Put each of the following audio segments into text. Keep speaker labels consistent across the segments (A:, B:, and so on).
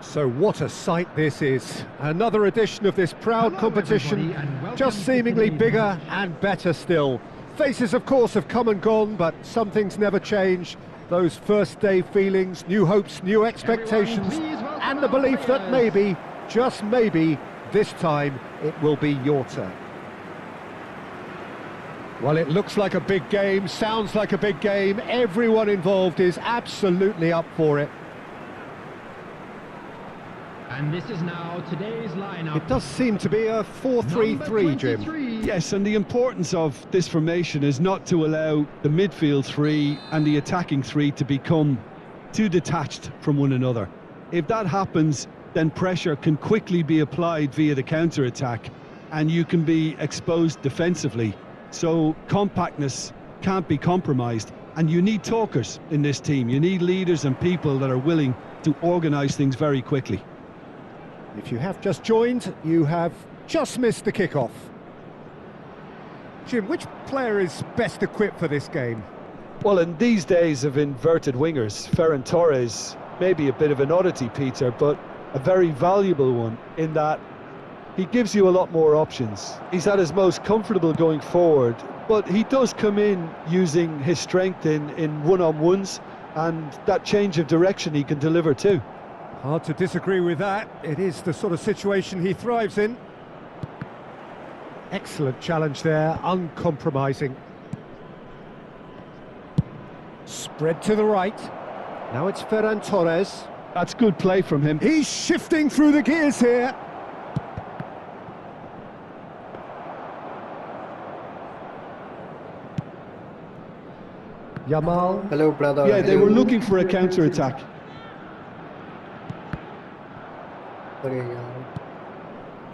A: So what a sight this is. Another edition of this proud competition, just seemingly bigger and better still. Faces, of course, have come and gone, but some things never change. Those first day feelings, new hopes, new expectations, and the belief that maybe, just maybe, this time it will be your turn. Well, it looks like a big game, sounds like a big game. Everyone involved is absolutely up for it.
B: And this is now today's lineup.
A: It does seem to be a 4-3-3, Jim.
C: Yes, and the importance of this formation is not to allow the midfield three and the attacking three to become too detached from one another. If that happens, then pressure can quickly be applied via the counter-attack, and you can be exposed defensively. So compactness can't be compromised, and you need talkers in this team. You need leaders and people that are willing to organise things very quickly.
A: If you have just joined, you have just missed the kickoff. Jim, which player is best equipped for this game?
D: Well, in these days of inverted wingers, Ferran Torres may be a bit of an oddity, Peter, but a very valuable one in that he gives you a lot more options. He's at his most comfortable going forward, but he does come in using his strength in one-on-ones, and that change of direction he can deliver too.
A: Hard to disagree with that. It is the sort of situation he thrives in. Excellent challenge there, uncompromising. Spread to the right. Now it's Ferran Torres.
C: That's good play from him.
A: He's shifting through the gears here. Yamal.
E: Hello, brother.
C: Yeah, they were looking for a counter-attack.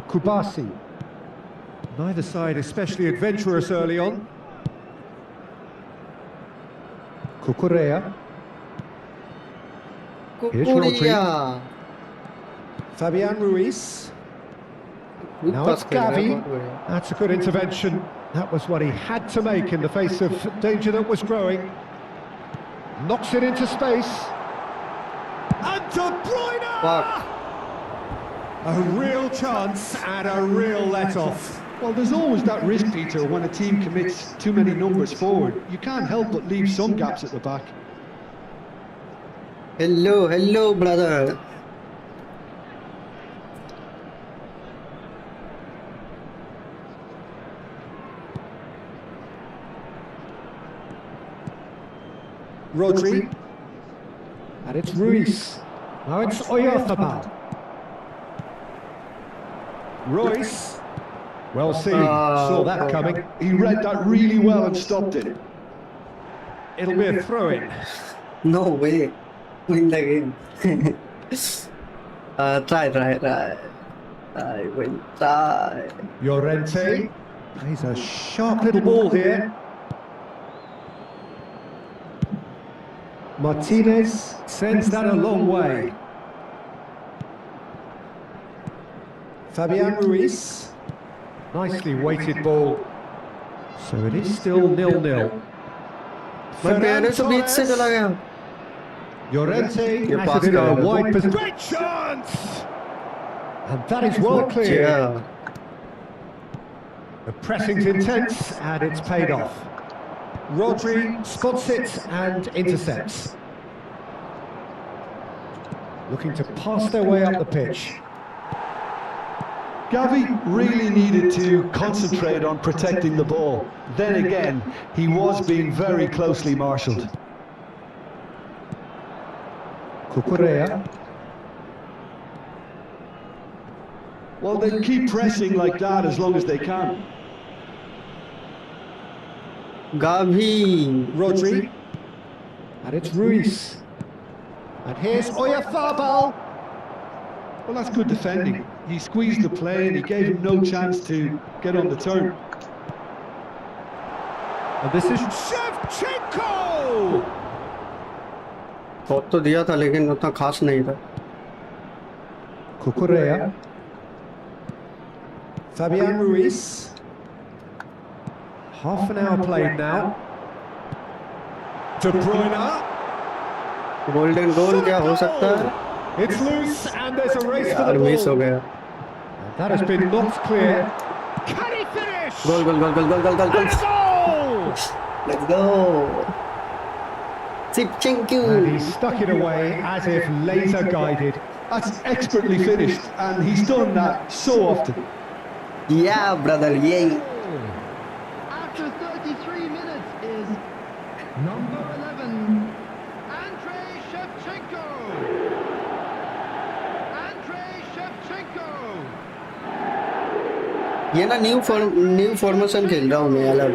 A: Kubasi. Neither side especially adventurous early on. Cucurella. Here's Rodri. Fabian Ruiz. Now it's Gavi. That's a good intervention. That was what he had to make in the face of danger that was growing. Knocks it into space. And De Bruyne!
E: Fuck.
A: A real chance and a real let-off.
C: Well, there's always that risk, Peter, when a team commits too many numbers forward. You can't help but leave some gaps at the back.
E: Hello, brother.
A: Rodri. And it's Ruiz. Now it's Oyarzabal. Royce. Well seen. Saw that coming.
C: He read that really well and stopped it.
A: It'll be a throw-in.
E: No way. Win the game. Try. I will try.
A: Llorente. He's a sharp little ball here. Martinez sends that a long way. Fabian Ruiz. Nicely weighted ball. So it is still 0-0.
E: मैं मेरे से बीच से चला गया.
A: Llorente
E: ये
A: has
E: pass
A: it in a
E: करा.
A: wide position. Great chance! And that is well clear.
E: Yeah.
A: The pressing's intense and it's paid off. Rodri spots it and intercepts. Looking to pass their way up the pitch.
C: Gavi really needed to concentrate on protecting the ball. Then again, he was being very closely marshalled.
A: Cucurella.
C: Well, they keep pressing like that as long as they can.
E: Gavi.
A: Rodri. And it's Ruiz. And here's Oyarzabal.
C: Well, that's good defending. He squeezed the play and he gave him no chance to get on the turn.
A: And this is Shevchenko!
E: बहुत तो दिया था लेकिन उतना खास नहीं था.
A: Cucurella. Fabian Ruiz. Half an hour played now. De Bruyne.
E: Golden goal क्या हो सकता है?
A: It's loose and there's a race for
E: यार
A: the
E: मिस हो
A: ball.
E: गया.
A: That has been knocked clear. Can he finish?
E: Goal goal goal goal goal goal goal.
A: And goal!
E: Let's go. Shevchenko.
A: And he stuck it away as if laser guided.
C: That's expertly finished, and he's done that so often.
E: Yeah, brother. Yay.
B: After 33 minutes is number 11, Andrei Shevchenko. Andrei Shevchenko.
E: ये ना new formation खेल रहा हूँ मैं अलग.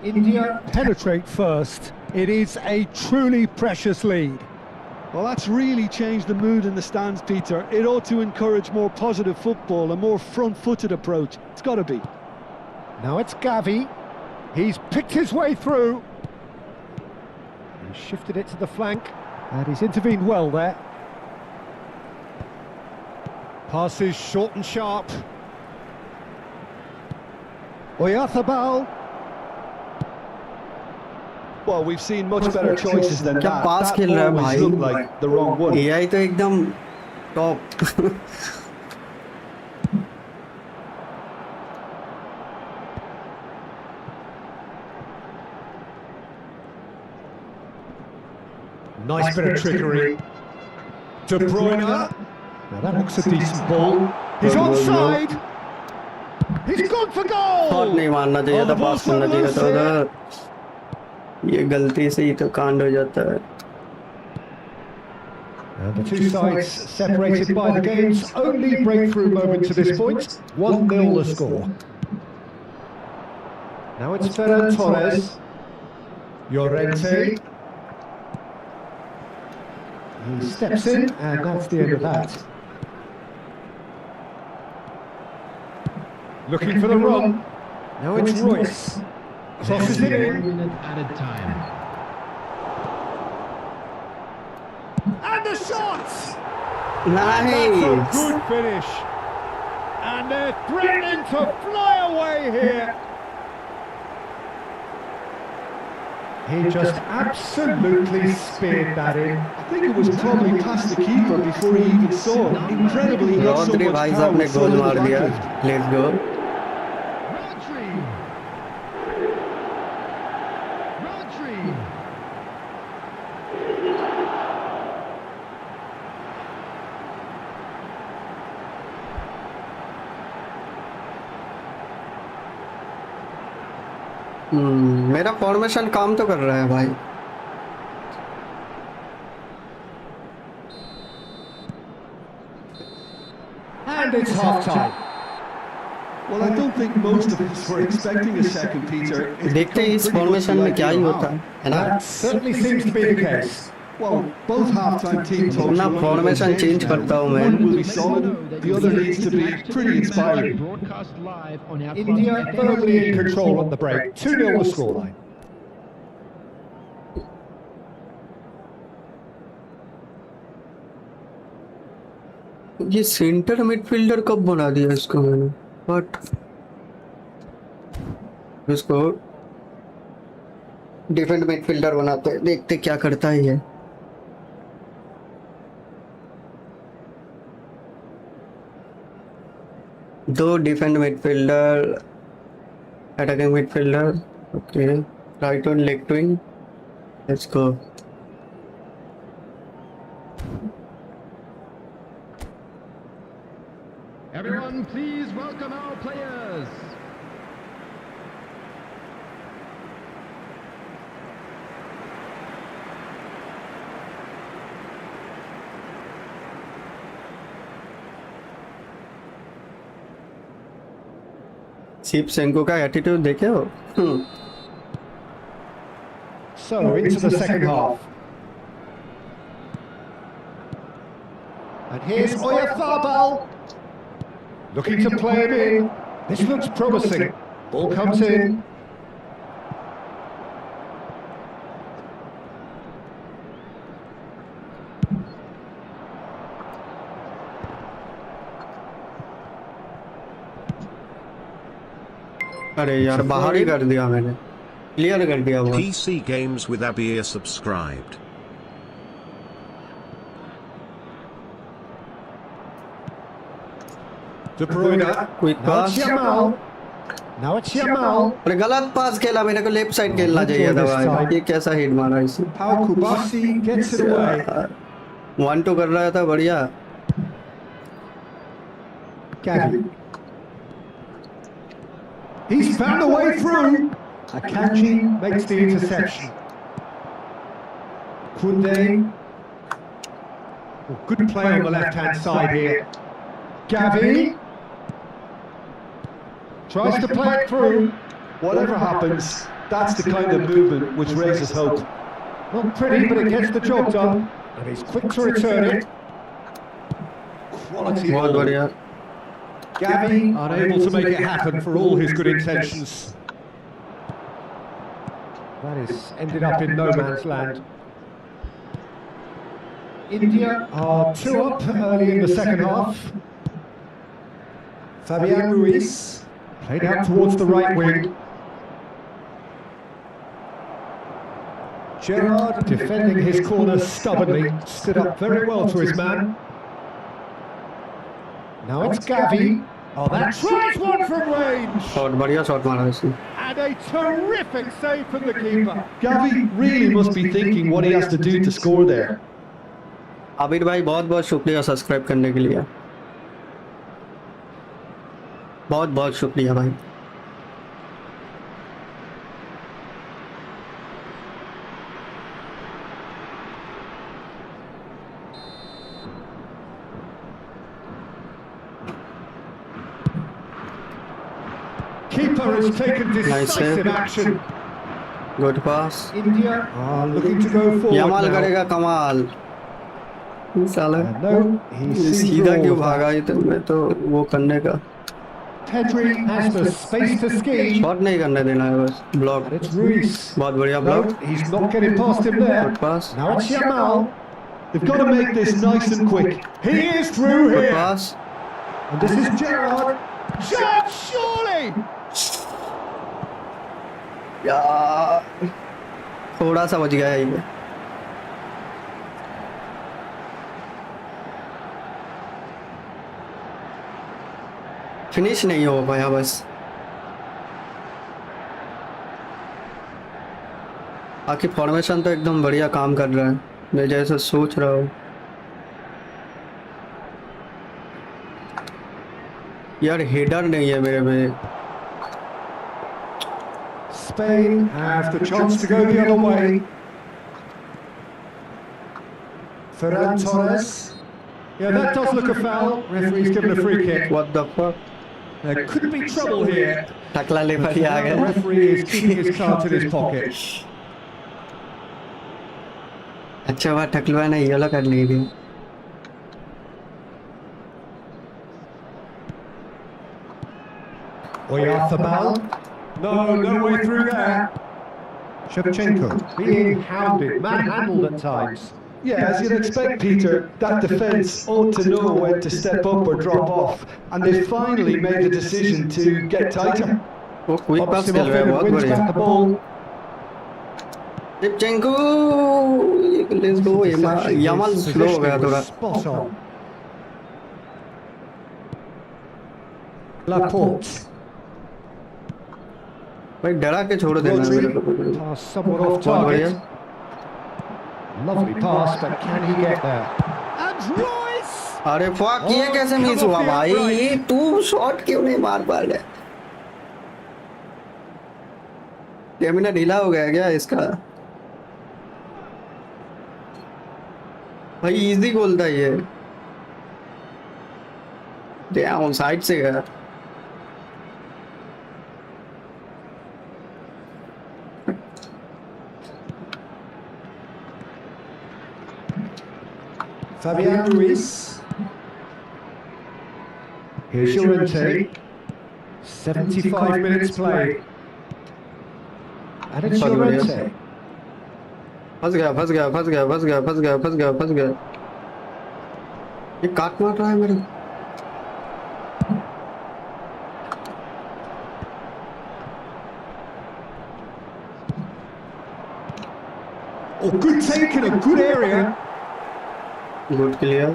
A: India penetrate first. It is a truly precious lead.
C: Well, that's really changed the mood in the stands, Peter. It ought to encourage more positive football, a more front-footed approach. It's got to be.
A: Now it's Gavi. He's picked his way through. He's shifted it to the flank, and he's intervened well there. Passes short and sharp. Oyarzabal.
C: Well, we've seen much better choices than
E: क्या
C: that.
E: Pass
C: That
E: खेल रहा है
C: always
E: भाई.
C: looked like the wrong one.
E: AI तो एकदम top.
A: Nice bit of trickery. De Bruyne. Now that looks a decent ball. He's onside. He's gone for
E: shot
A: goal.
E: नहीं मारना चाहिए था, पास करना चाहिए था उधर. ये गलती से ही तो कांड हो जाता है.
A: And the two sides separated by the game's only breakthrough moment to this point. 1-0 the score. Now it's Ferran Torres. Llorente. He steps in, and that's the end of that. Looking for the run. Now it's Royce. Crosses it in.
B: 1 minute added time.
A: And the shot! That's a
E: Nice.
A: good finish. And they're threatening to fly away here. He just absolutely speared that in.
C: I think it was probably past the keeper before he even saw it. Incredibly, he got so
E: Rodri
C: much
E: भाई
C: power
E: साहब ने
C: with so
E: goal
C: little
E: मार दिया.
C: backlash.
E: Let's go.
B: Rodri. Rodri.
E: मेरा formation काम तो कर रहा है भाई.
A: And it's half-time.
C: Well, I don't think most of us were expecting a second, Peter. It's
E: देखते हैं इस
C: become pretty
E: फॉर्मेशन
C: much
E: में
C: like
E: क्या ही
C: it
E: होता
C: now.
E: है ना.
A: That certainly seems to be the case.
C: Well, both half-time team talks
E: अपना
C: are on
E: formation
C: the
E: change
C: now.
E: करता हूँ
C: One will
E: मैं.
C: be solid, the other needs to be pretty inspiring.
B: Broadcast live on our
A: India firmly in control on the break. 2-0 the scoreline.
E: ये centre midfielder कब बना दिया इसको मैंने? But इसको डिफेंड मिडफील्डर बनाते हैं, देखते क्या करता है ये। दो defend midfielder, attacking midfielder, okay, right on left wing, let's go.
B: Everyone, please welcome our players.
E: शिवसेंको का एटीट्यूड देखे हो?
A: So, into the second half. And here's Oyarzabal. Looking to play him in. This looks promising. Ball comes in.
E: अरे यार बाहर ही कर दिया मैंने, clear कर दिया वो।
F: PC Games with Abir subscribed.
A: De Bruyne.
E: Quick
A: Now it's
E: pass.
A: Yamal. Now it's Yamal.
E: अरे गलत पास खेला, मेरे को लेफ्ट साइड खेलना चाहिए था भाई। ये कैसा हिट मारा इसे?
A: Pau Kubasi gets it away.
E: 1-2 कर रहा था, बढ़िया।
A: Gavi. He's found a way through. Akanji makes the interception. Kunde. Oh, good play on the left-hand side here. Gavi. Tries to play it through.
C: Whatever happens, that's the kind of movement which raises hope.
A: Not pretty, but it gets the job done. And he's quick to return it. Quality
E: बहुत
A: ball.
E: बढ़िया।
A: Gavi unable to make it happen for all his good intentions. That is ended up in no man's land. India are 2 up early in the second half. Fabian Ruiz played out towards the right wing. Gerrard defending his corner stubbornly, stood up very well to his man. Now it's Gavi. Oh, that tries one from range.
E: बहुत बढ़िया shot मारा इसने।
A: And a terrific save from the keeper.
C: Gavi really must be thinking what he has to do to score there.
E: आबिर भाई बहुत बहुत शुक्रिया subscribe करने के लिए, बहुत बहुत शुक्रिया भाई।
A: Keeper has taken
E: Nice save.
A: decisive action.
E: Good pass.
A: India are looking to go forward
E: Yamal
A: now.
E: करेगा कमाल। साला
A: And no, he sees
E: सीधा
A: all
E: क्यों
A: of that.
E: भागा? ये तो मैं तो वो करने का
A: Pedri has the space to ski.
E: Shot नहीं करने देना है, बस ब्लॉक।
A: And it's Ruiz.
E: बहुत बढ़िया
A: No,
E: block.
A: he's not getting past him there.
E: Good pass.
A: Now it's Yamal.
C: They've got to make this nice and quick.
A: He is through
E: good
A: here.
E: Pass.
A: And this is Gerrard. Chance, surely.
E: यार थोड़ा सा बच गया है ये। Finish नहीं हो पाया बस। बाकी फॉर्मेशन तो एकदम बढ़िया काम कर रहा है, मैं जैसा सोच रहा हूँ। यार हेडर नहीं है मेरे पे।
A: Spain have the chance to go the other way. Ferran Torres. Yeah, that does look a foul. Referee's given a free kick.
E: What the fuck?
A: There could be trouble here.
E: टकला ले पर ही आ
A: Now the
E: गया।
A: referee is keeping his cards in his pocket.
E: अच्छा बात टकलवा ने yellow कर ली थी।
A: Oyarzabal. No, no way through there. Shevchenko being hounded, manhandled at times.
C: Yeah, as you'd expect, Peter, that defence ought to know when to step up or drop off, and they finally made the decision to get tighter.
E: वो quick
A: Pops
E: पास
A: him
E: खेल
A: off
E: रहा है,
A: in and
E: बहुत
A: wins
E: बढ़िया।
A: back the ball.
E: Lipchenko, let's go. Yamal slow हो गया थोड़ा।
A: Spot on. Laporte.
E: भाई डरा के छोड़ देना मेरे को।
A: Pass somewhat off
E: बहुत बढ़िया।
A: target. Lovely pass, but can he get there? And Royce!
E: अरे फक, ये कैसे मिस हुआ भाई? ये तू शॉट क्यों नहीं मार पा रहा? स्टेमिना ढीला हो गया क्या इसका? भाई इजी गोल था ये। डैम, साइड से गया।
A: Fabian Ruiz. Here's Llorente. 75 minutes played. And it's Llorente.
E: फंस गया फंस गया फंस गया फंस गया फंस गया फंस गया फंस गया। ये काट मार रहा है मेरे।
A: Oh, good take in a good area.
E: Good clear,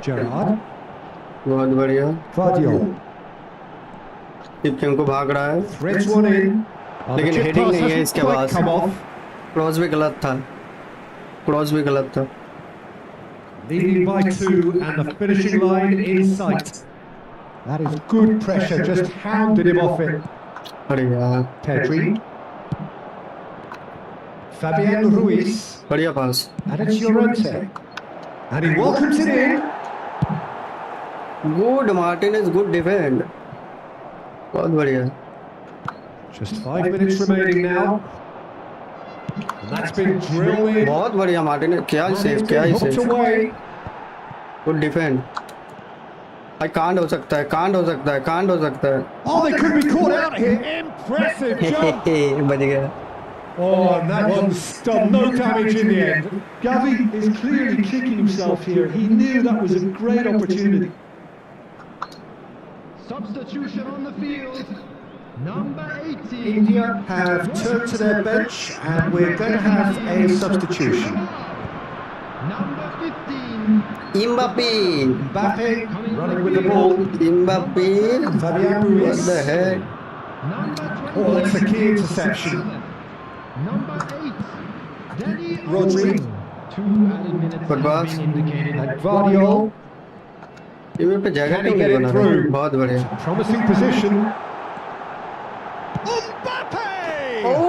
A: Gerrard.
E: बहुत बढ़िया।
A: Vardiol.
E: टिपचेंको भाग रहा है,
A: Threads one in.
E: लेकिन
A: chip
E: हेडिंग
A: pass
E: नहीं है
A: hasn't
E: इसके
A: quite
E: पास।
A: come off.
E: क्रॉस भी गलत था, क्रॉस भी गलत था।
A: Leading by 2 and the finishing line in sight. That is good pressure, just hounded him off it.
E: अरे यार,
A: Pedri. Fabian Ruiz.
E: बढ़िया पास।
A: And it's Llorente. And he welcomes it in.
E: Good Martinez, good defend, बहुत बढ़िया।
A: Just 5 minutes remaining now. And that's been drilled in.
E: बहुत बढ़िया Martinez, क्या ही
A: And
E: save,
A: it's
E: क्या
A: been
E: he
A: hooked
E: save.
A: away.
E: Good defend. भाई कांड हो सकता है, कांड हो सकता है, कांड हो सकता है।
A: Oh, they could be caught out here. Impressive jump.
E: बच गया।
A: Oh, and that one's done no damage in the end.
C: Gavi is clearly kicking himself here. He knew that was a great opportunity.
B: Substitution on the field. Number 18.
A: India have turned to their bench and we're going to have a substitution.
B: Number 15.
E: Mbappe,
A: Mbappe running with the ball.
E: Mbappe,
A: Fabian
E: what
A: Ruiz.
E: the heck?
B: Number 20.
A: Oh, that's a key interception.
B: Number 8. Danny
A: Rodri.
B: Olsen. 2 added minutes
E: Good
B: have
E: pass.
B: been indicated.
A: And Vardiol.
E: Team पे जगह
A: Can he
E: क्यों
A: get
E: नहीं
A: it
E: बना?
A: through?
E: बहुत बढ़िया।
A: Promising position. Mbappe!
E: Oh,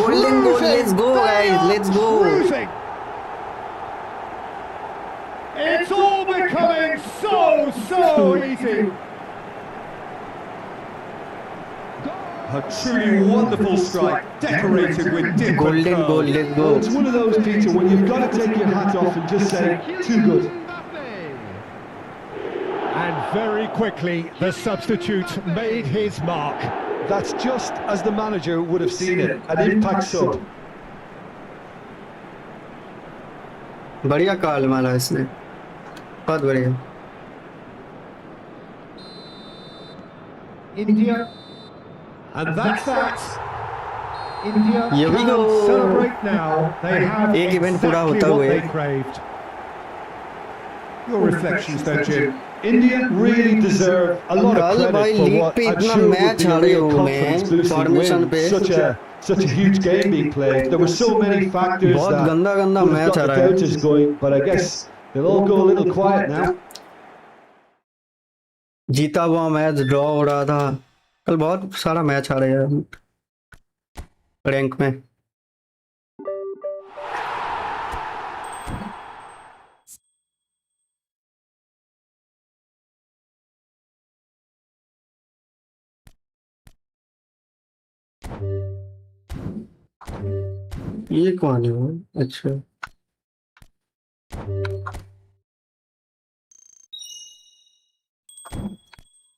E: golden goal, let's go guys, let's go.
A: Cruising. It's all becoming so easy. A truly wonderful strike, decorated with different
E: Golden
A: curls.
E: goal, let's go.
C: It's one of those, Peter, when you've got to take your hat off and just say, too good.
B: Mbappe.
A: And very quickly, the substitute made his mark.
C: That's just as the manager would have seen it, an impact sub.
E: बढ़िया call मारा इसने, बहुत बढ़िया।
A: India. And that's that. India
E: Here we
A: can
E: go.
A: celebrate now. They have
E: एक event पूरा
A: exactly
E: होता
A: what
E: हुए।
A: they craved. Your reflections then, Jim.
C: India really deserve a lot of
E: कल भाई
C: credit for
E: लीग
C: what
E: पे
C: I'm
E: इतना
C: sure would
E: match
C: be a
E: हारे
C: real
E: हूँ मैं
C: confidence-boosting
E: फॉर्मेशन
C: win.
E: पे।
C: Such a huge game being played. There were so many factors
E: बहुत
C: that
E: गंदा गंदा
C: would have
E: मैच
C: got
E: आ
C: the
E: रहा है।
C: doubters going, but I guess they'll all go a little quiet now.
E: जीता हुआ match draw हो रहा था, कल बहुत सारा मैच आ रहा है रैंक में। ये कौन है वो? अच्छा,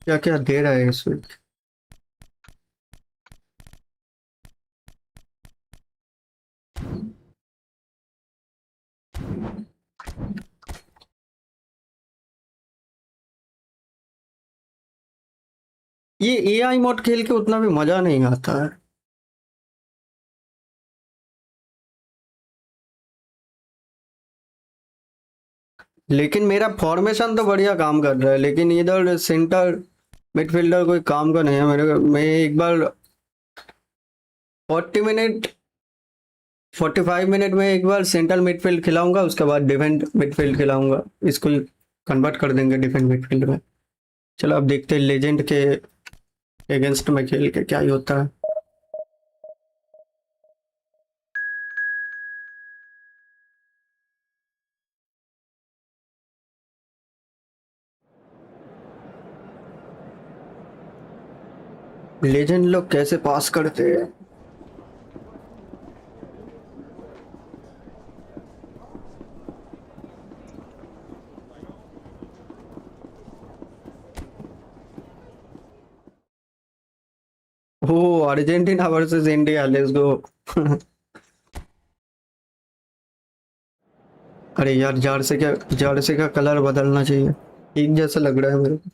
E: क्या क्या दे रहा है इसमें? ये एआई मोड खेल के उतना भी मजा नहीं आता है। लेकिन मेरा फॉर्मेशन तो बढ़िया काम कर रहा है, लेकिन इधर सेंटर मिडफील्डर कोई काम का नहीं है मेरे को। मैं एक बार 40 मिनट 45 मिनट में एक बार सेंट्रल मिडफील्ड खिलाऊंगा, उसके बाद डिफेंड मिडफील्ड खिलाऊंगा। इसको कन्वर्ट कर देंगे डिफेंड मिडफील्ड में। चलो अब देखते हैं लेजेंड के अगेंस्ट में खेल के क्या ही होता है। लेजेंड लोग कैसे पास करते हैं। ओ Argentina versus India, let's go. अरे यार जर्सी का कलर बदलना चाहिए, एक जैसा लग रहा है मेरे को।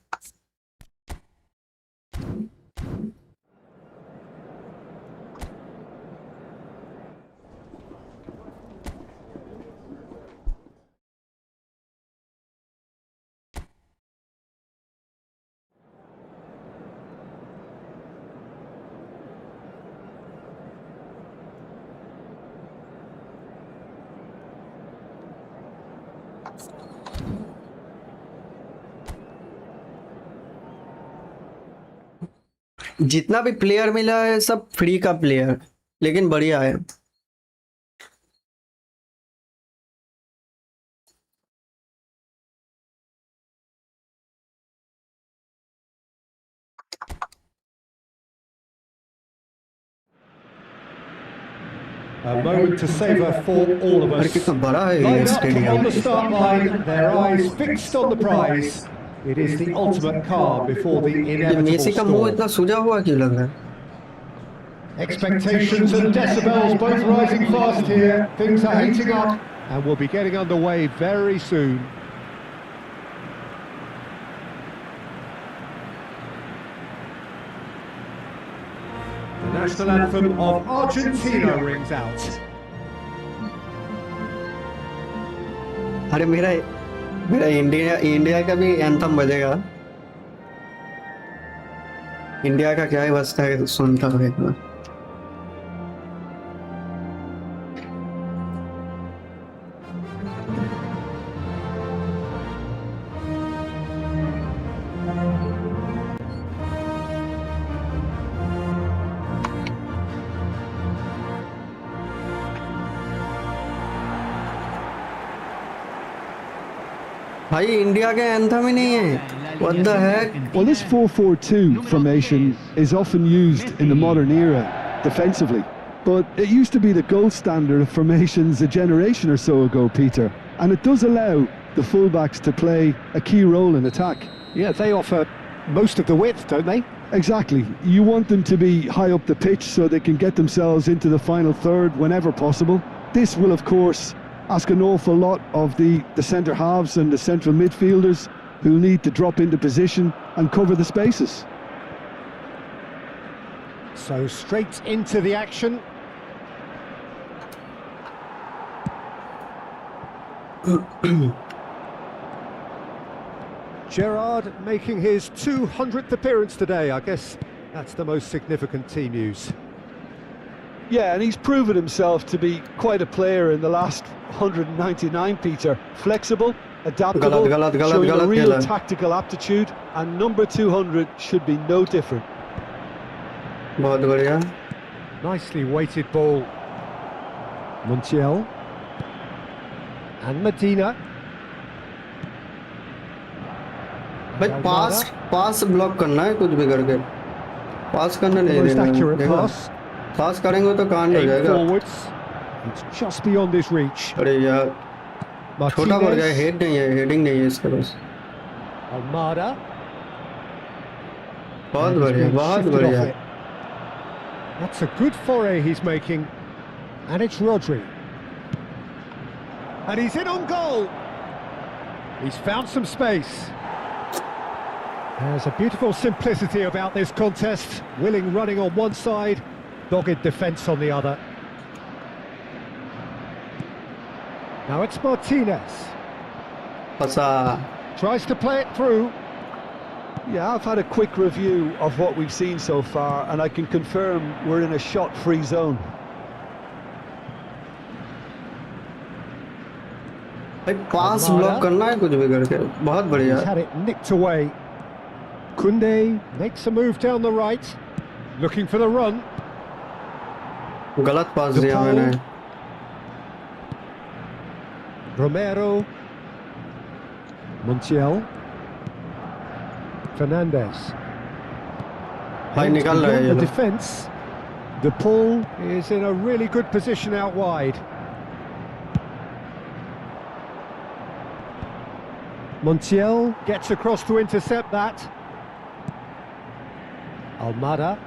E: जितना भी प्लेयर मिला है सब फ्री का प्लेयर, लेकिन बढ़िया है।
A: A moment to savour for all of
E: अरे
A: us.
E: कितना बड़ा है ये
A: Lined up
E: stadium.
A: on the start line, their eyes fixed on the prize. It is the ultimate calm before the
E: ये
A: inevitable
E: मेसी का मुंह
A: storm.
E: इतना सूजा हुआ क्यों लग रहा है?
A: Expectations and decibels both rising fast here. Things are heating up and we'll be getting underway very soon. The national anthem of Argentina rings out.
E: अरे मेरा इंडिया का भी एंथम बजेगा। इंडिया का क्या ही बजता है सुनता हूँ एक बार। भाई इंडिया के एंथम ही नहीं है। What the heck?
C: Well, this 4-4-2 formation is often used in the modern era defensively, but it used to be the gold standard of formations a generation or so ago, Peter, and it does allow the fullbacks to play a key role in attack.
A: Yeah, they offer most of the width, don't they?
C: Exactly. You want them to be high up the pitch so they can get themselves into the final third whenever possible. This will, of course, ask an awful lot of the centre halves and the central midfielders, who need to drop into position and cover the spaces.
A: So straight into the action. Gerrard making his 200th appearance today. I guess that's the most significant team news.
D: Yeah, and he's proven himself to be quite a player in the last 199, Peter. Flexible, adaptable, showing a real tactical aptitude, and number 200 should be no different.
E: बहुत बढ़िया।
A: Nicely weighted ball. Montiel. And Medina.
E: भाई पास block करना है, कुछ भी करके पास करना नहीं
A: Most
E: देना
A: accurate
E: है।
A: pass.
E: पास करेंगे तो कांड हो
A: Aimed
E: जाएगा।
A: forwards. It's just beyond his reach.
E: अरे यार छोटा पड़ गया,
A: Martinez.
E: हेड नहीं है, हेडिंग नहीं है इसके पास।
A: Almada.
E: बहुत
A: And he's
E: बढ़िया,
A: been
E: बहुत
A: shifted
E: बढ़िया।
A: off it. That's a good foray he's making. And it's Rodri. And he's in on goal. He's found some space. There's a beautiful simplicity about this contest. Willing running on one side, dogged defence on the other. Now it's Martinez.
E: फंसा.
A: Tries to play it through.
C: Yeah, I've had a quick review of what we've seen so far, and I can confirm we're in a shot-free zone.
E: भाई पास block करना है कुछ भी करके. बहुत बढ़िया.
A: He's had it nicked away. Koundé makes a move down the right, looking for the run.
E: गलत पास दिया मैंने.
A: Romero. Montiel. Fernandez.
E: भाई निकल रहा है ये
A: The
E: लोग.
A: defence. De Paul is in a really good position out wide. Montiel gets across to intercept that. Almada.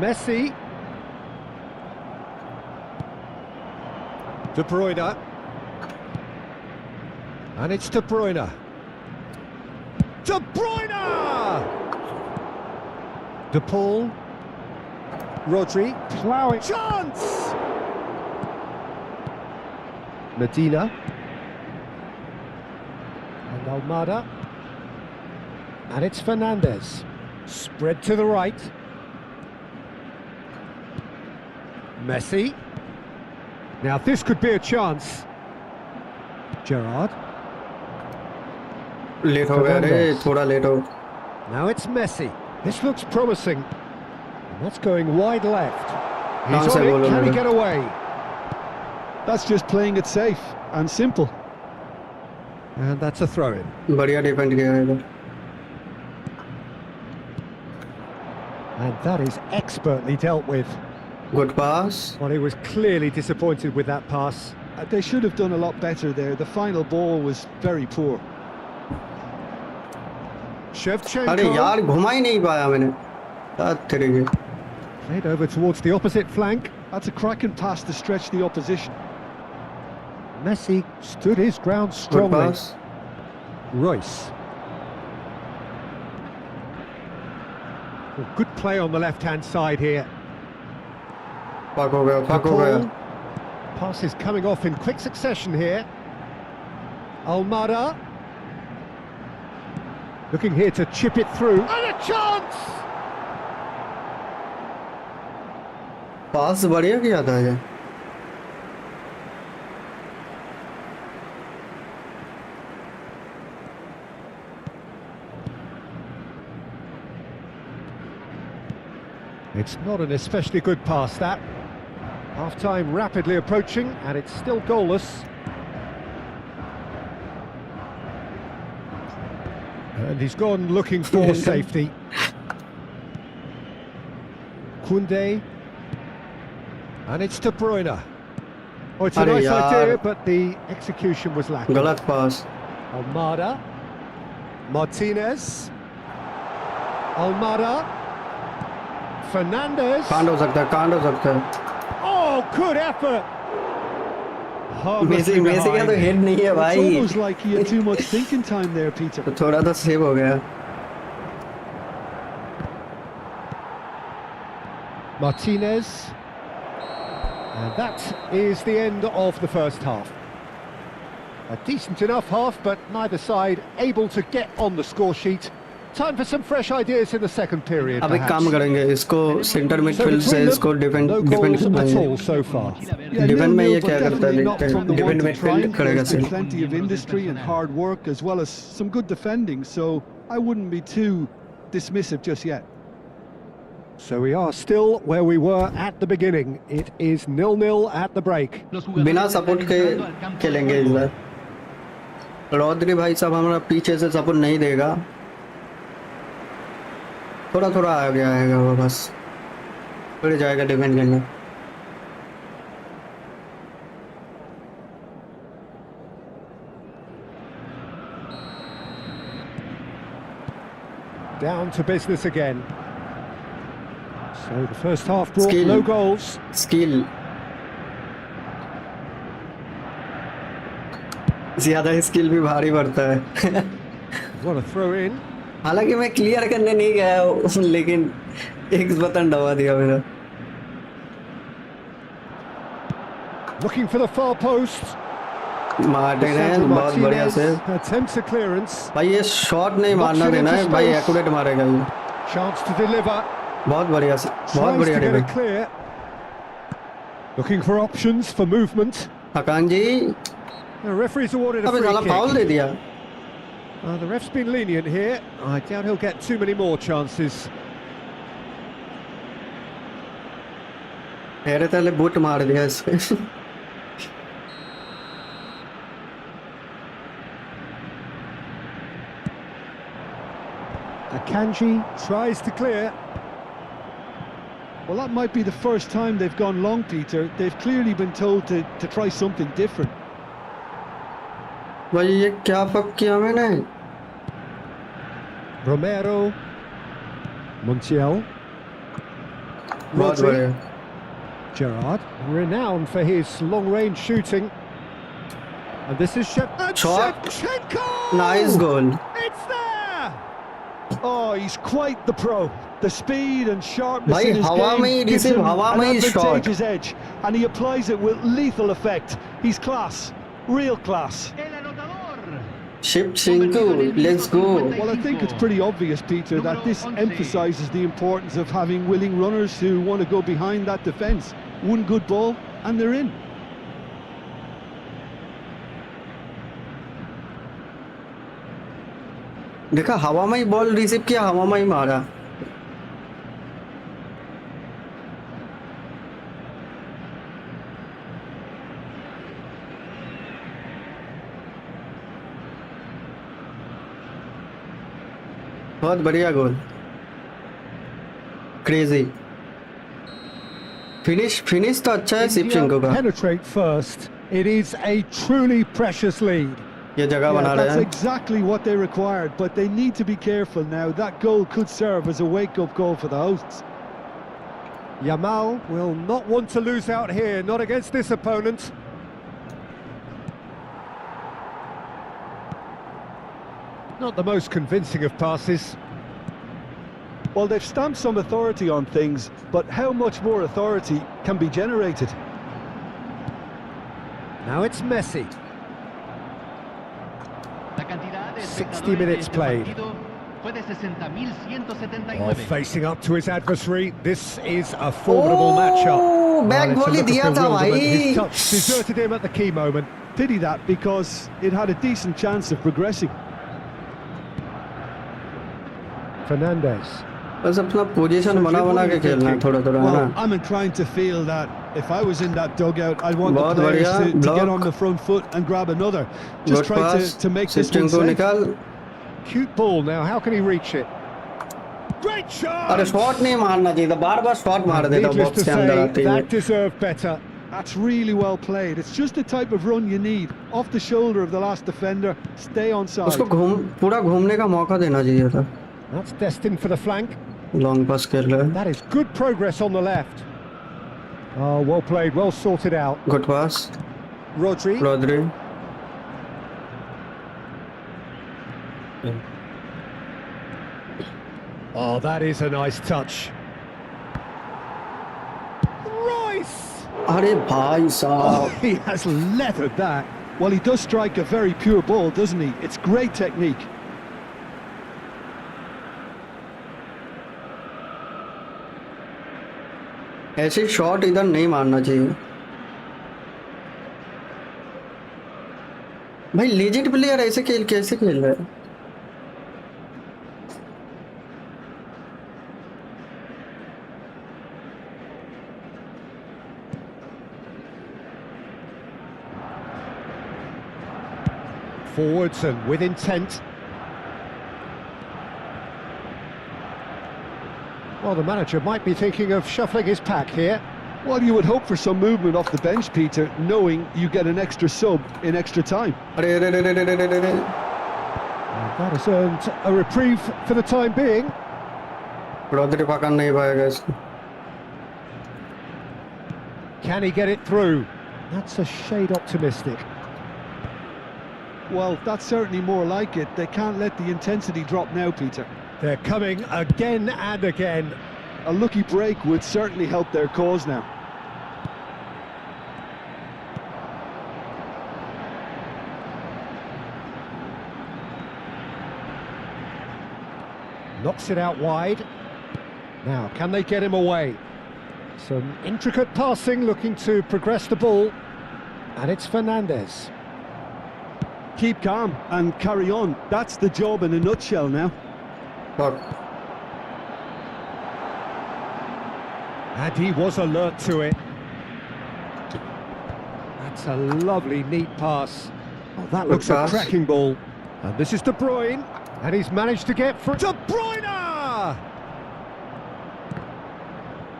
A: Messi. De Bruyne. And it's De Bruyne. De Bruyne! De Paul. Rodri. Ploughing. Chance! Medina. And Almada. And it's Fernandez. Spread to the right. Messi. Now this could be a chance. Gerrard.
E: Late हो गया रे. थोड़ा late हो.
A: Now it's Messi. This looks promising. And that's going wide left. He's
E: Can't
A: on
E: say
A: it.
E: ball
A: Can he
E: over.
A: get away?
C: That's just playing it safe and simple.
A: And that's a throw-in.
E: बढ़िया defend किया है इधर.
A: And that is expertly dealt with.
E: Good pass.
A: Well, he was clearly disappointed with that pass.
C: They should have done a lot better there. The final ball was very poor.
E: अरे
A: Shevchenko
E: यार घुमा ही नहीं पाया मैंने. तेरे के.
A: played over towards the opposite flank.
C: That's a cracking pass to stretch the opposition.
A: Messi stood his ground
E: good
A: strongly.
E: Pass.
A: Royce. Well, good play on the left-hand side here.
E: पाक हो गया. पाक हो गया.
A: Pass is coming off in quick succession here. Almada. Looking here to chip it through. And a chance!
E: पास बढ़िया किया था ये.
A: It's not an especially good pass, that. Half-time rapidly approaching, and it's still goalless. And he's gone looking for safety. Koundé. And it's De Bruyne. Oh, it's a
E: Arey
A: nice
E: yaar.
A: idea, but the execution was lacking.
E: गलत पास.
A: Almada. Martinez. Almada. Fernandez.
E: कांड हो सकता है. कांड हो सकता है.
A: Oh, good effort.
E: Messi Messi का तो हेड नहीं है
C: It's
E: भाई.
C: almost like he had too much thinking time there, Peter.
E: तो थोड़ा तो सेव हो गया.
A: Martinez. And that is the end of the first half. A decent enough half, but neither side able to get on the score sheet. Time for some fresh ideas in the second period.
E: अब एक काम
A: perhaps.
E: करेंगे. इसको centre
A: So
E: midfield से
A: between
E: इसको
A: them,
E: defend
A: no
E: defend
A: goals at
E: करवाएंगे.
A: all so far.
C: Yeah,
E: defend में
C: 0-0,
E: ये
C: but
E: क्या करता है
C: definitely not
E: देखते
C: from
E: हैं.
C: the
E: defend
C: one to
E: midfield
C: try.
E: करेगा
C: There's been
E: सिर्फ.
C: plenty of industry and hard work as well as some good defending, so I wouldn't be too dismissive just yet.
A: So we are still where we were at the beginning. It is 0-0 at the break.
E: बिना support के खेलेंगे इस बार. रॉद्री भाई साहब हमारा पीछे से support नहीं देगा. थोड़ा थोड़ा आ गया आएगा वो बस. फिर जाएगा डिफेंड करने.
A: Down to business again. So the first half brought
E: Skill.
A: no goals.
E: Skill ज्यादा स्किल भी भारी पड़ता है.
A: What a throw in.
E: हालांकि मैं क्लियर करने नहीं गया लेकिन एक बटन दबा दिया मेरा.
A: Looking for the far post.
E: Martinez बहुत बढ़िया से.
A: Attempts a clearance.
E: भाई ये शॉट नहीं मारना देना है भाई, एक्यूरेट मारेगा ये.
A: Chance to deliver.
E: बहुत बढ़िया से, बहुत
A: Tries
E: बढ़िया
A: to get
E: defence.
A: it clear. Looking for options for movement.
E: Hakan ji
A: The referee's awarded a
E: अबे
A: free
E: साला फाउल
A: kick.
E: दे दिया.
A: The ref's been lenient here. I doubt he'll get too many more chances.
E: मेरे तले boot मार दिया इससे.
A: Akanji tries to clear.
C: Well, that might be the first time they've gone long, Peter. They've clearly been told to try something different.
E: भाई ये क्या fuck किया मैंने.
A: Romero. Montiel.
E: बहुत बढ़िया.
A: Gerrard, renowned for his long-range shooting. And this is
E: Shot.
A: Shevchenko!
E: Nice goal.
A: It's there!
C: Oh, he's quite the pro. The speed and sharpness
E: भाई
C: in his
E: हवा
C: game
E: में ही
C: gives
E: रिसीव,
C: him
E: हवा
C: an
E: में ही shot.
C: advantageous edge, and he applies it with lethal effect. He's class, real class.
B: El anotador.
E: Ship Sinku, let's go.
C: Well, I think it's pretty obvious, Peter, that this emphasises the importance of having willing runners who want to go behind that defence. One good ball, and they're in.
E: देखा हवा में ही ball receive किया, हवा में ही मारा. बहुत बढ़िया गोल. Crazy. Finish तो अच्छा है शिवशंकर का.
A: Penetrate first. It is a truly precious lead.
E: ये जगह
C: Yeah,
E: बना रहे
C: that's
E: हैं.
C: exactly what they required, but they need to be careful now. That goal could serve as a wake-up goal for the hosts.
A: Yamal will not want to lose out here, not against this opponent. Not the most convincing of passes.
C: Well, they've stamped some authority on things, but how much more authority can be generated?
A: Now it's Messi.
B: La cantidad de
A: 60 minutes played.
B: fue de 60.179.
A: Oh, facing up to his adversary. This is a formidable matchup.
E: Back
A: Well, it's a
E: गोली
A: look of
E: दिया था
A: bewilderment.
E: भाई.
A: His touch deserted him at the key moment.
C: Pity that, because it had a decent chance of progressing.
A: Fernandes.
E: बस अपना position बना के खेलना है थोड़ा थोड़ा, है
C: Well,
E: ना.
C: I'm inclined to feel that if I was in that dugout, I'd want the
E: बहुत
C: players
E: बढ़िया,
C: to get
E: block.
C: on the front foot and grab another. Just
E: good
C: try
E: pass.
C: to make this one
E: Shivshankar
C: safe.
E: निकाल.
A: Cute ball now. How can he reach it? Great shot!
E: अरे shot नहीं मारना चाहिए था, बार बार shot मार देता
A: Needless
E: box
A: to
E: के अंदर
A: say,
E: आते ही.
A: that deserved better.
C: That's really well played. It's just the type of run you need. Off the shoulder of the last defender. Stay on side.
E: उसको पूरा घूमने का मौका देना चाहिए था.
A: That's destined for the flank.
E: Long pass खेल रहा है.
A: That is good progress on the left. Oh, well played, well sorted out.
E: Good pass.
A: Rodri.
E: Rodri.
A: Oh, that is a nice touch. Royce!
E: अरे भाई साहब.
A: He has leathered that.
C: Well, he does strike a very pure ball, doesn't he? It's great technique.
E: ऐसे shot इधर नहीं मारना चाहिए. भाई legend player ऐसे कैसे खेल रहा है.
A: Forwards and with intent. Well, the manager might be thinking of shuffling his pack here.
C: Well, you would hope for some movement off the bench, Peter, knowing you get an extra sub in extra time.
E: अरे अरे अरे अरे अरे अरे.
A: That has earned a reprieve for the time being.
E: Rodri पकड़ नहीं पाएगा इसको.
A: Can he get it through? That's a shade optimistic.
C: Well, that's certainly more like it. They can't let the intensity drop now, Peter.
A: They're coming again and again.
C: A lucky break would certainly help their cause now.
A: Knocks it out wide. Now, can they get him away? Some intricate passing, looking to progress the ball. And it's Fernandez.
C: Keep calm and carry on. That's the job in a nutshell now.
A: And he was alert to it. That's a lovely, neat pass. Oh, that looks a cracking ball. And this is De Bruyne. And he's managed to get through. De Bruyne!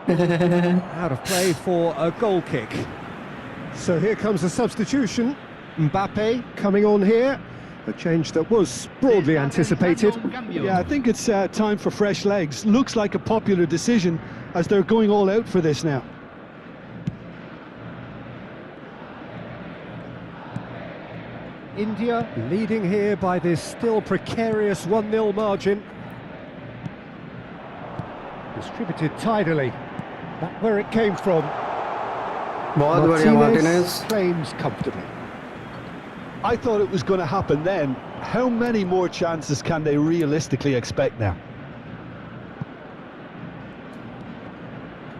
A: Out of play for a goal kick. So here comes a substitution. Mbappe coming on here. A change that was broadly anticipated.
C: Yeah, I think it's time for fresh legs. Looks like a popular decision as they're going all out for this now.
A: India leading here by this still precarious 1-0 margin. Distributed tidily. Back where it came from.
E: बहुत बढ़िया Martinez.
A: Claims comfortably.
C: I thought it was going to happen then. How many more chances can they realistically expect now?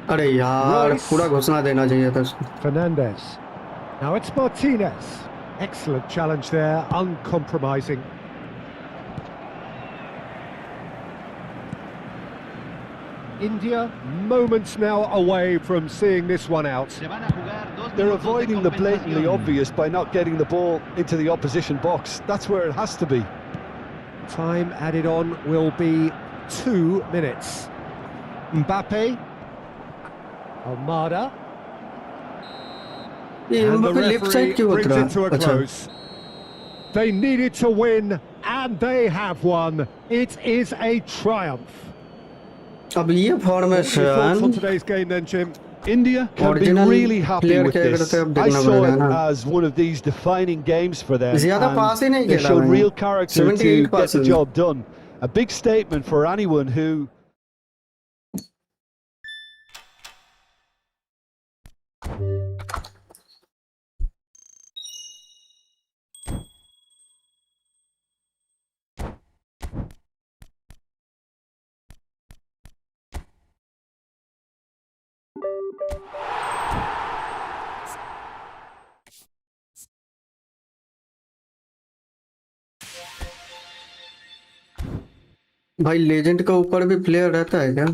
E: अरे यार
A: Rice.
E: पूरा घुसना देना चाहिए था उसको.
A: Fernandez. Now it's Martinez. Excellent challenge there, uncompromising. India moments now away from seeing this one out.
C: They're avoiding the blatantly obvious by not getting the ball into the opposition box. That's where it has to be.
A: Time added on will be 2 minutes. Mbappe. Almada.
E: ये
A: And the
E: Mbappe left side
A: referee
E: क्यों
A: brings
E: उतरा?
A: it to a
E: अच्छा.
A: close. They needed to win, and they have won. It is a triumph.
E: अब ये form में
A: What are your thoughts on
E: शान
A: today's game then, Jim?
C: India can be
E: Original
C: really happy
E: player
C: with
E: के अगर
C: this.
E: तो अब
C: I
E: देखना
C: saw
E: पड़ेगा
C: it
E: ना.
C: as one of these defining games for them.
E: ज़्यादा पास ही नहीं
C: And they
E: खेला
C: showed
E: भाई.
C: real character
E: 78
C: to get the
E: passes.
C: job done. A big statement for anyone who...
E: भाई लेजेंड का ऊपर भी प्लेयर रहता है क्या?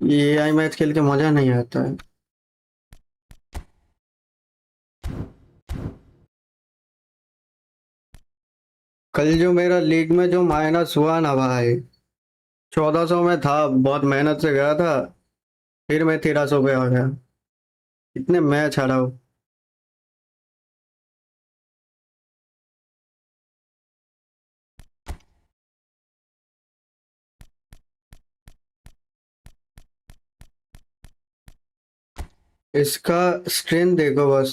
E: ये एआई मैच खेल के मजा नहीं आता है. कल जो मेरा लीग में जो माइनस हुआ ना भाई, 1400 में था, बहुत मेहनत से गया था, फिर मैं 1300 पे आ गया. इतने मैच हारा हूँ. इसका स्ट्रेंथ देखो बस,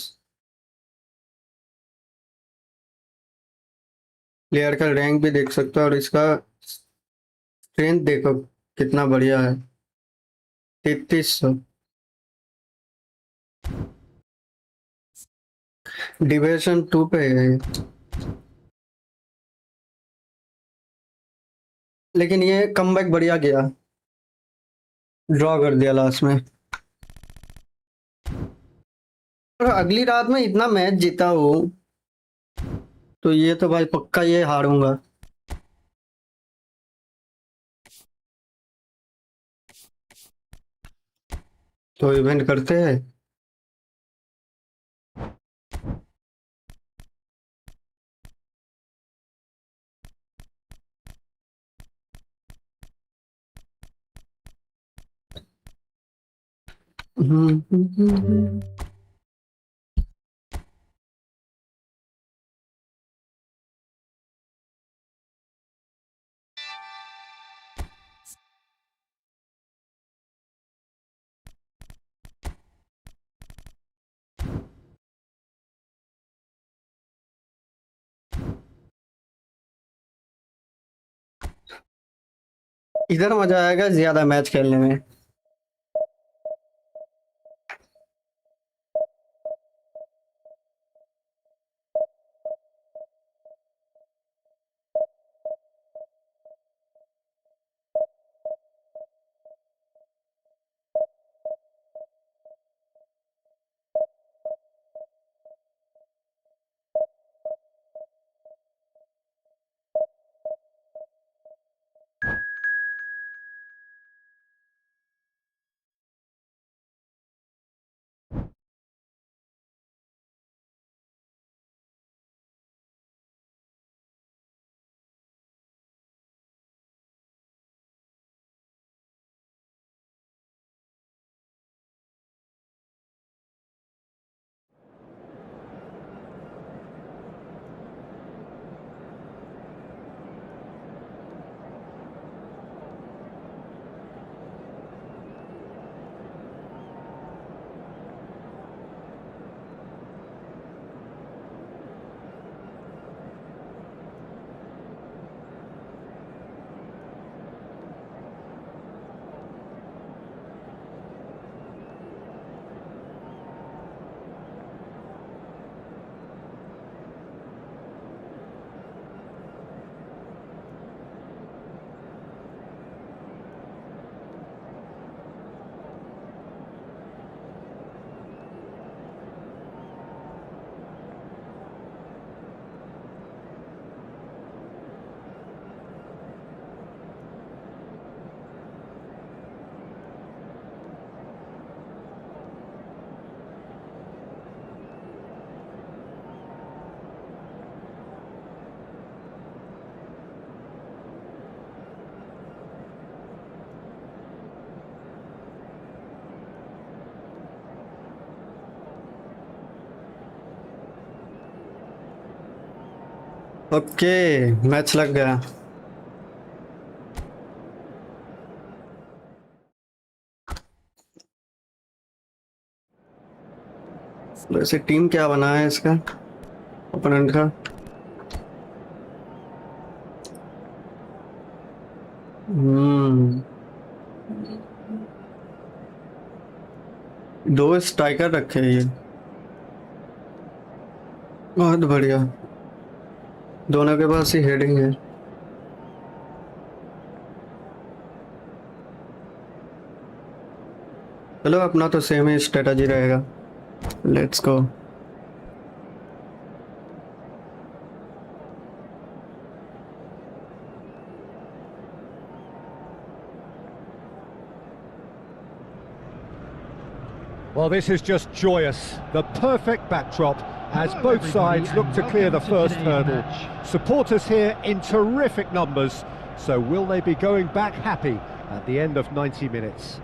E: प्लेयर का रैंक भी देख सकते हो और इसका स्ट्रेंथ देखो कितना बढ़िया है. 3300. डिवीजन 2 पे है ये. लेकिन ये कमबैक बढ़िया किया, ड्रॉ कर दिया लास्ट में. और अगली रात में इतना मैच जीता हूँ तो ये तो भाई पक्का ये हारूंगा. तो इवेंट करते हैं. इधर मजा आएगा ज्यादा मैच खेलने में। ओके, मैच लग गया। वैसे टीम क्या बना है इसका ओपोनेंट का? दो स्ट्राइकर रखे हैं ये, बहुत बढ़िया। दोनों के पास ही हेडिंग है। चलो अपना तो सेम ही स्ट्रेटजी रहेगा। Let's go.
A: Well, this is just joyous. The perfect backdrop as both sides look to clear the first hurdle. Supporters here in terrific numbers. So will they be going back happy at the end of 90 minutes?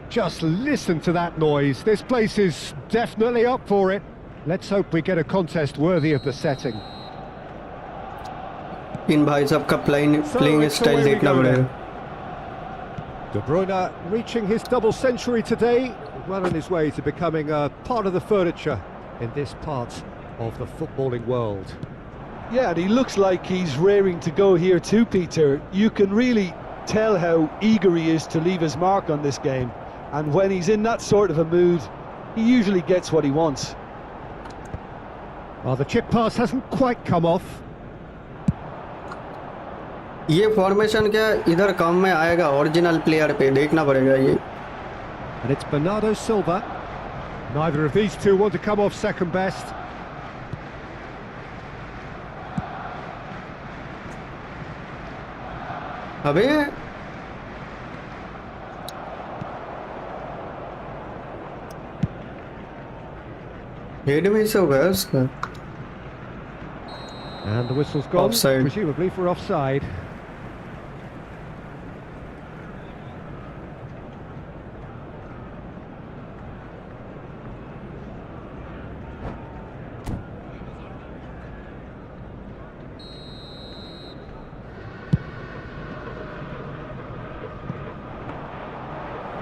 A: Just listen to that noise. This place is definitely up for it. Let's hope we get a contest worthy of the setting.
E: इन भाई साहब का playing style देखना पड़ेगा।
A: De Bruyne reaching his double century today, well on his way to becoming a part of the furniture in this part of the footballing world.
D: Yeah, and he looks like he's raring to go here too, Peter. You can really tell how eager he is to leave his mark on this game. And when he's in that sort of a mood, he usually gets what he wants.
A: Well, the chip pass hasn't quite come off.
E: ये formation क्या इधर काम में आएगा original player पे, देखना पड़ेगा ये।
A: And it's Bernardo Silva. Neither of these two want to come off second best.
E: अबे हेड में से हो गया उसका।
A: And the whistle's gone,
E: Offside.
A: presumably for offside.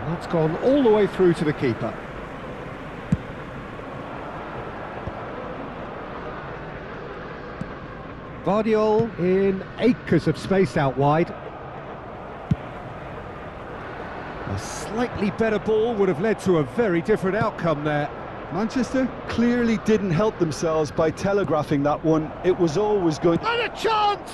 A: That's gone all the way through to the keeper. Guardiola in acres of space out wide. A slightly better ball would have led to a very different outcome there.
C: Manchester clearly didn't help themselves by telegraphing that one. It was always going.
A: And a chance!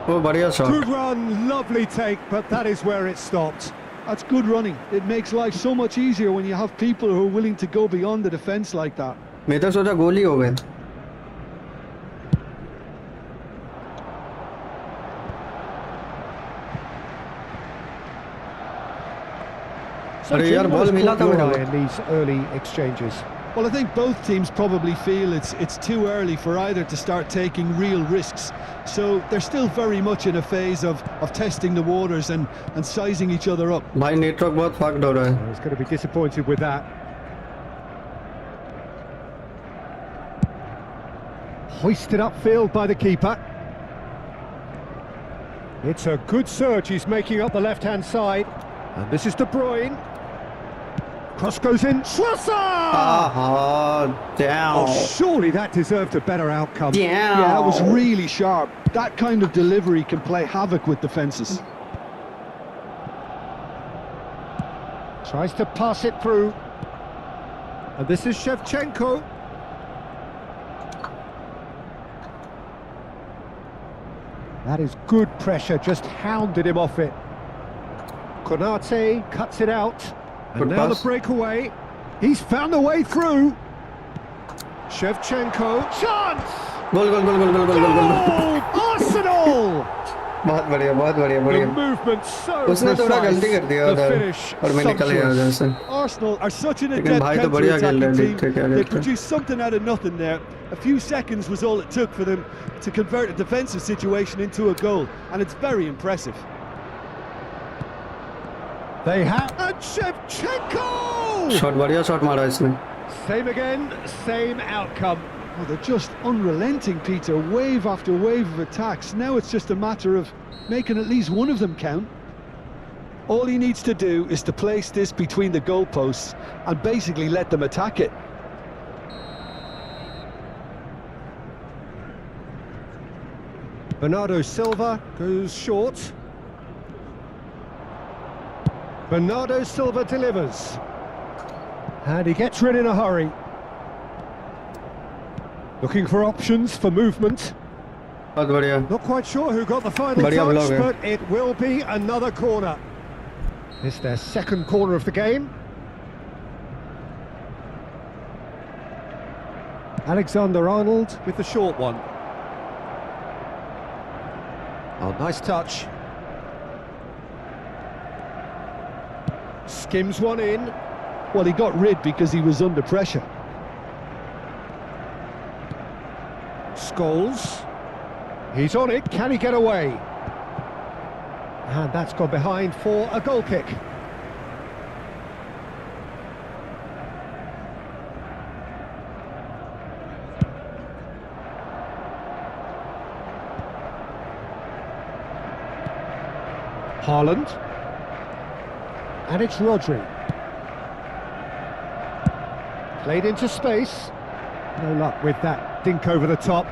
E: Oh, बढ़िया shot.
A: Good run, lovely take, but that is where it stopped.
C: That's good running. It makes life so much easier when you have people who are willing to go beyond the defence like that.
E: मैं तो सोचा गोल ही हो गए. अरे यार ball मिला था मेरे
A: in these early exchanges.
C: Well, I think both teams probably feel it's too early for either to start taking real risks. So they're still very much in a phase of testing the waters and sizing each other up.
E: भाई network बहुत fucked हो रहा है.
A: He's going to be disappointed with that. Hoisted upfield by the keeper. It's a good surge he's making up the left-hand side. And this is De Bruyne. Cross goes in.
E: Ah, damn.
A: Oh, surely that deserved a better outcome.
E: Damn.
C: Yeah, that was really sharp. That kind of delivery can play havoc with defences.
A: Tries to pass it through. And this is Shevchenko. That is good pressure, just hounded him off it. Konate cuts it out. And
E: Good
A: now
E: pass.
A: the breakaway. He's found a way through. Shevchenko. Chance!
E: Goal goal goal goal goal goal goal goal.
A: Oh, Arsenal!
E: बहुत बढ़िया बहुत बढ़िया
A: The
E: बढ़िया.
A: movement so
E: उसने थोड़ा
A: precise.
E: गलती कर दिया
A: The
E: उधर
A: finish
E: और मैं निकल गया उधर से.
C: Arsenal are such an
E: लेकिन
C: adept
E: भाई तो बढ़िया खेल रहे
C: counter-attacking
E: हैं.
C: team.
E: देखते क्या
C: They
E: करते हैं.
C: produced something out of nothing there. A few seconds was all it took for them to convert a defensive situation into a goal, and it's very impressive.
A: They have. And Shevchenko!
E: Shot बढ़िया shot मारा इसने.
A: Same again, same outcome.
C: Oh, they're just unrelenting, Peter. Wave after wave of attacks. Now it's just a matter of making at least one of them count. All he needs to do is to place this between the goalposts and basically let them attack it.
A: Bernardo Silva goes short. Bernardo Silva delivers. And he gets rid in a hurry. Looking for options for movement.
E: बहुत बढ़िया.
A: Not quite sure who got the final
E: बढ़िया
A: touch,
E: block है.
A: but it will be another corner. It's their second corner of the game. Alexander-Arnold with the short one. Oh, nice touch. Skims one in.
C: Well, he got rid because he was under pressure.
A: Scholes. He's on it. Can he get away? And that's gone behind for a goal kick. Haaland. And it's Rodri. Played into space. No luck with that dink over the top.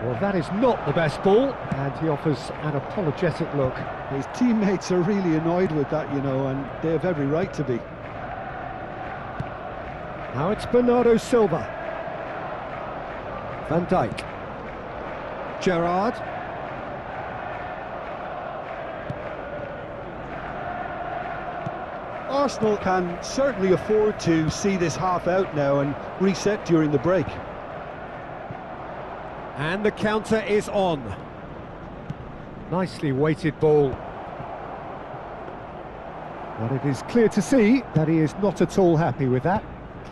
A: Well, that is not the best ball, and he offers an apologetic look.
C: His teammates are really annoyed with that, you know, and they have every right to be.
A: Now it's Bernardo Silva. Van Dijk. Gerrard.
C: Arsenal can certainly afford to see this half out now and reset during the break.
A: And the counter is on. Nicely weighted ball. But it is clear to see that he is not at all happy with that.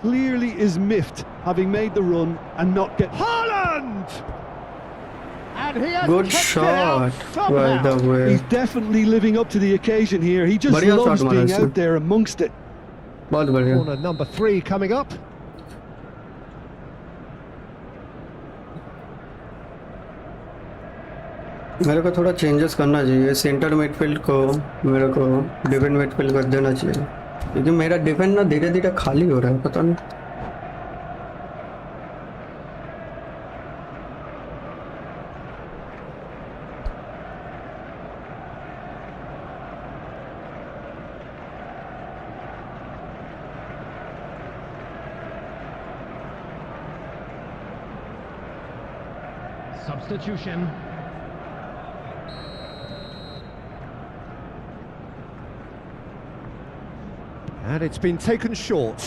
C: Clearly is miffed, having made the run and not get...
A: Haaland! And he has
E: Good
A: kept
E: shot,
A: it out
E: by the
A: somehow.
E: way.
C: He's definitely living up to the occasion here. He just
E: बढ़िया
C: loves
E: shot मारा
C: being
E: इसने.
C: out there amongst it.
E: बहुत बढ़िया.
A: Corner number 3 coming up.
E: मेरे को थोड़ा changes करना चाहिए. सेंटर मिडफील्ड को मेरे को डिफेंड मिडफील्ड कर देना चाहिए, क्योंकि मेरा डिफेंड ना धीरे धीरे खाली हो रहा है, पता नहीं.
B: Substitution.
A: And it's been taken short.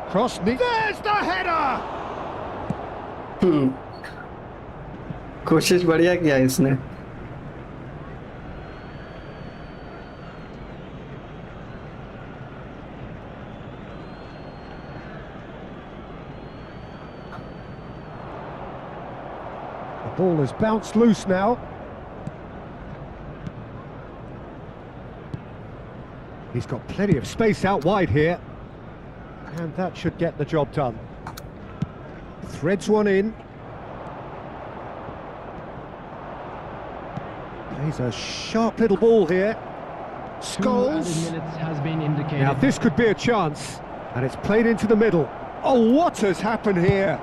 A: Cross. There's the header!
E: कोशिश बढ़िया किया इसने.
A: The ball has bounced loose now. He's got plenty of space out wide here. And that should get the job done. Threads one in. Plays a sharp little ball here. Scholes.
B: Minutes has been indicated.
A: Now this could be a chance. And it's played into the middle. Oh, what has happened here?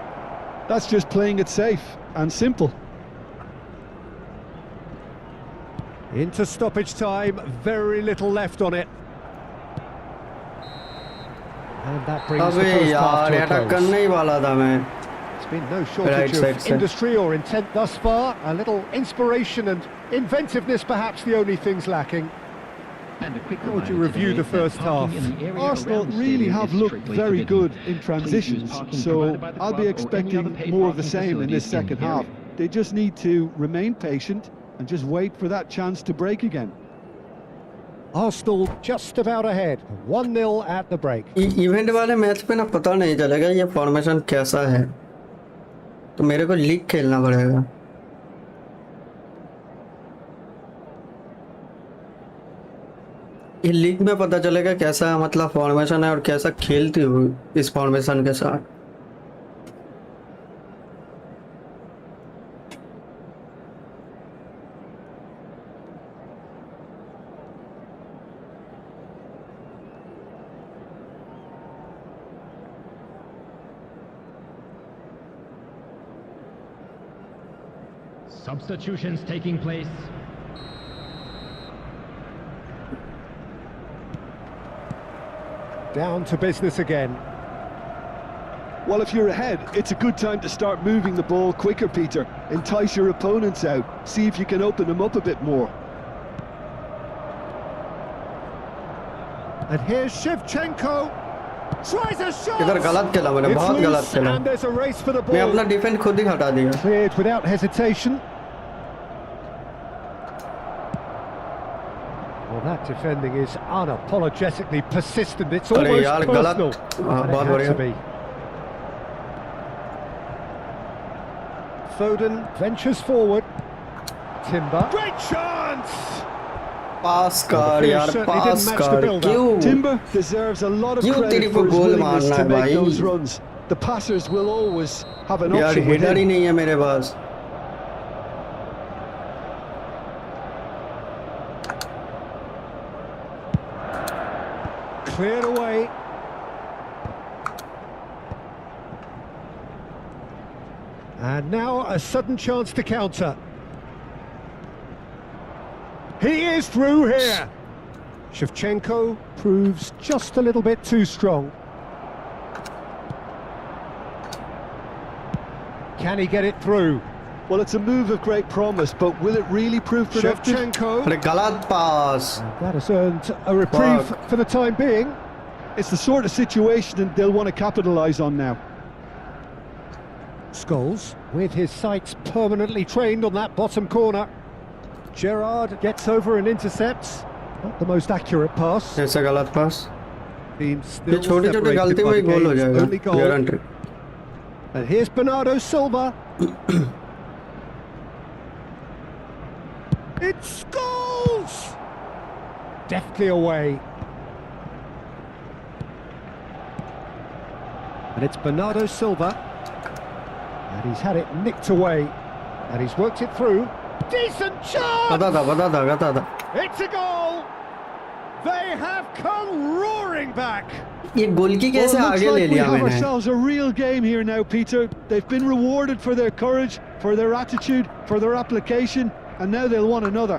C: That's just playing it safe and simple.
A: Into stoppage time, very little left on it. And that brings the
E: अबे
A: first half
E: यार
A: to a
E: attack
A: close.
E: करने ही वाला था मैं.
A: There's been no shortage
E: side
A: of
E: se.
A: industry or intent thus far. A little inspiration and inventiveness perhaps the only things lacking.
B: And a quick
A: How would you
B: reminder
A: review
B: today
A: the first
B: that parking
A: half?
B: in the area
C: Arsenal
B: around the
C: really
B: stadium
C: have
B: is
C: looked
B: strictly
C: very
B: forbidden.
C: good in
B: Please use
C: transitions,
B: parking
C: so
B: provided by the
C: I'll be
B: club or any
C: expecting
B: other paid
C: more of the
B: parking
C: same in this
B: facilities in
C: second
B: the
C: half.
B: area.
C: They just need to remain patient and just wait for that chance to break again.
A: Arsenal just about ahead, 1-0 at the break.
E: Event वाले match पे ना पता नहीं चलेगा ये formation कैसा है, तो मेरे को लीग खेलना पड़ेगा. ये लीग में पता चलेगा कैसा मतलब फॉर्मेशन है और कैसा खेलती हो इस फॉर्मेशन के साथ.
B: Substitutions taking place.
A: Down to business again.
C: Well, if you're ahead, it's a good time to start moving the ball quicker, Peter. Entice your opponents out. See if you can open them up a bit more.
A: And here's Shevchenko. Tries a shot.
E: इधर गलत खेला मैंने,
A: It's
E: बहुत गलत
A: loose,
E: खेला.
A: and there's a race for the
E: मैं अपना
A: ball.
E: Defend खुद ही हटा दिया.
A: Cleared without hesitation. Well, that defending is unapologetically persistent. It's
E: अरे
A: almost
E: यार
A: personal.
E: गलत. हाँ,
A: And it
E: बहुत
A: had to
E: बढ़िया.
A: be. Foden ventures forward. Timber. Great chance!
E: पास कर यार,
A: certainly
E: pass
A: didn't match the
E: कर.
A: build-up.
E: क्यों?
C: Timber deserves a lot of
E: क्यों
C: credit
E: तेरे
C: for
E: को
C: his
E: गोल
C: willingness
E: मारना
C: to
E: है
C: make
E: भाई?
C: those runs. The passers will always have an
E: यार
C: option with
E: header he
C: him.
E: नहीं है मेरे पास.
A: Cleared away. And now a sudden chance to counter. He is through here. Shevchenko proves just a little bit too strong. Can he get it through?
C: Well, it's a move of great promise, but will it really prove productive?
A: Shevchenko.
E: अरे गलत पास.
A: That has earned a reprieve
E: Fuck.
A: for the time being.
C: It's the sort of situation that they'll want to capitalise on now.
A: Scholes, with his sights permanently trained on that bottom corner. Gerrard gets over and intercepts. Not the most accurate pass.
E: ऐसा गलत पास.
A: Team
E: ये
A: still
E: छोटी छोटी
A: separated
E: गलती
A: by
E: में ही
A: the
E: गोल हो
A: game's only
E: जाएगा,
A: goal.
E: Guarantee.
A: And here's Bernardo Silva. It's Scholes! Deftly away. And it's Bernardo Silva. And he's had it nicked away. And he's worked it through. Decent chance!
E: पता था.
A: It's a goal! They have come roaring back!
E: ये गोल की
C: Well,
E: कैसे
C: it looks
E: आगे ले
C: like we
E: लिया
C: have
E: मैंने.
C: ourselves a real game here now, Peter. They've been rewarded for their courage, for their attitude, for their application, and now they'll want another.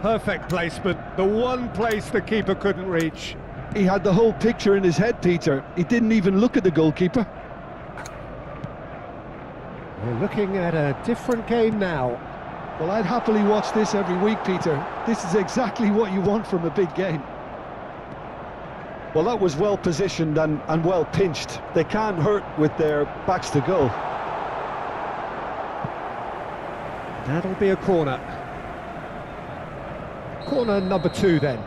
A: Perfect placement. The one place the keeper couldn't reach.
C: He had the whole picture in his head, Peter. He didn't even look at the goalkeeper.
A: We're looking at a different game now.
C: Well, I'd happily watch this every week, Peter. This is exactly what you want from a big game. Well, that was well positioned and well pinched. They can't hurt with their backs to goal.
A: That'll be a corner. Corner number 2 then.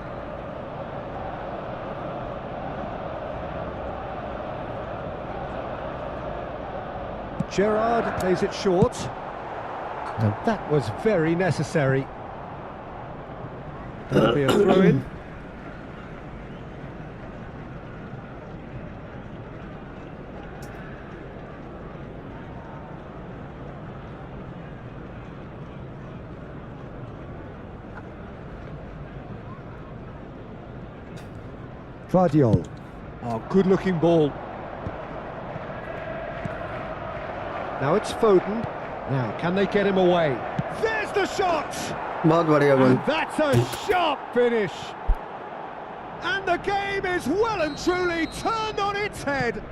A: Gerrard plays it short. And that was very necessary. That'll be a throw-in. Vardiol. Oh, good-looking ball. Now it's Foden. Now, can they get him away? There's the shot!
E: बहुत बढ़िया गोल.
A: And that's a sharp finish. And the game is well and truly turned on its head.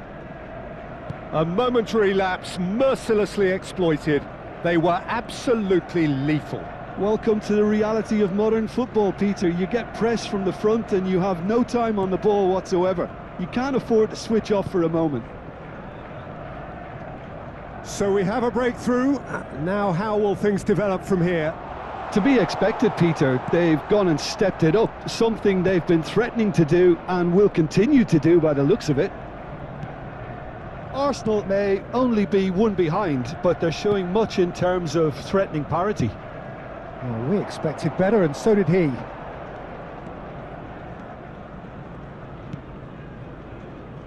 A: A momentary lapse mercilessly exploited. They were absolutely lethal.
C: Welcome to the reality of modern football, Peter. You get press from the front and you have no time on the ball whatsoever. You can't afford to switch off for a moment.
A: So we have a breakthrough. Now how will things develop from here?
C: To be expected, Peter. They've gone and stepped it up, something they've been threatening to do and will continue to do by the looks of it. Arsenal may only be one behind, but they're showing much in terms of threatening parity.
A: Well, we expected better, and so did he.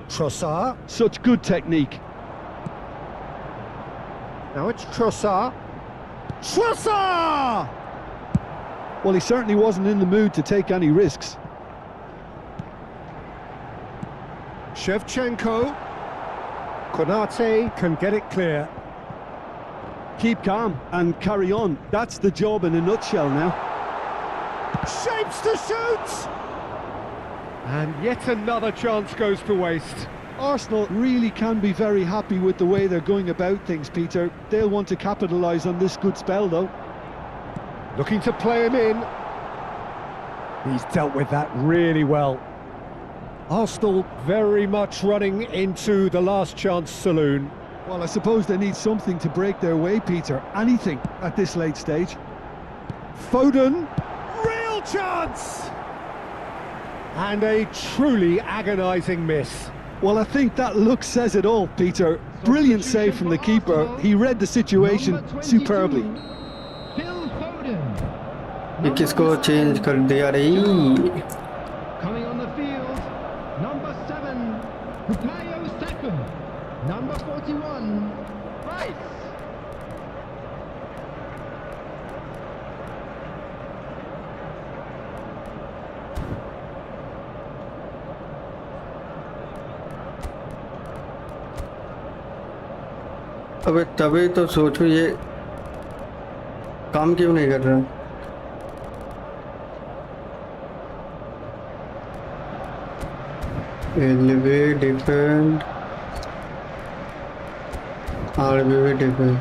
A: Trossard.
C: Such good technique.
A: Now it's Trossard. Trossard!
C: Well, he certainly wasn't in the mood to take any risks.
A: Shevchenko. Konate can get it clear.
C: Keep calm and carry on. That's the job in a nutshell now.
A: Shapes to shoot! And yet another chance goes to waste.
C: Arsenal really can be very happy with the way they're going about things, Peter. They'll want to capitalise on this good spell, though.
A: Looking to play him in. He's dealt with that really well. Arsenal very much running into the last chance saloon.
C: Well, I suppose they need something to break their way, Peter. Anything at this late stage.
A: Foden. Real chance! And a truly agonising miss.
C: Well, I think that look says it all, Peter. Brilliant save from the keeper. He read the situation superbly.
E: ये किसको change कर दिया रे?
B: Coming on the field, number 7, Bukayo Saka. Number 41, Rice.
E: अबे तभी तो सोचो ये काम क्यों नहीं कर रहा? LB defend RB defend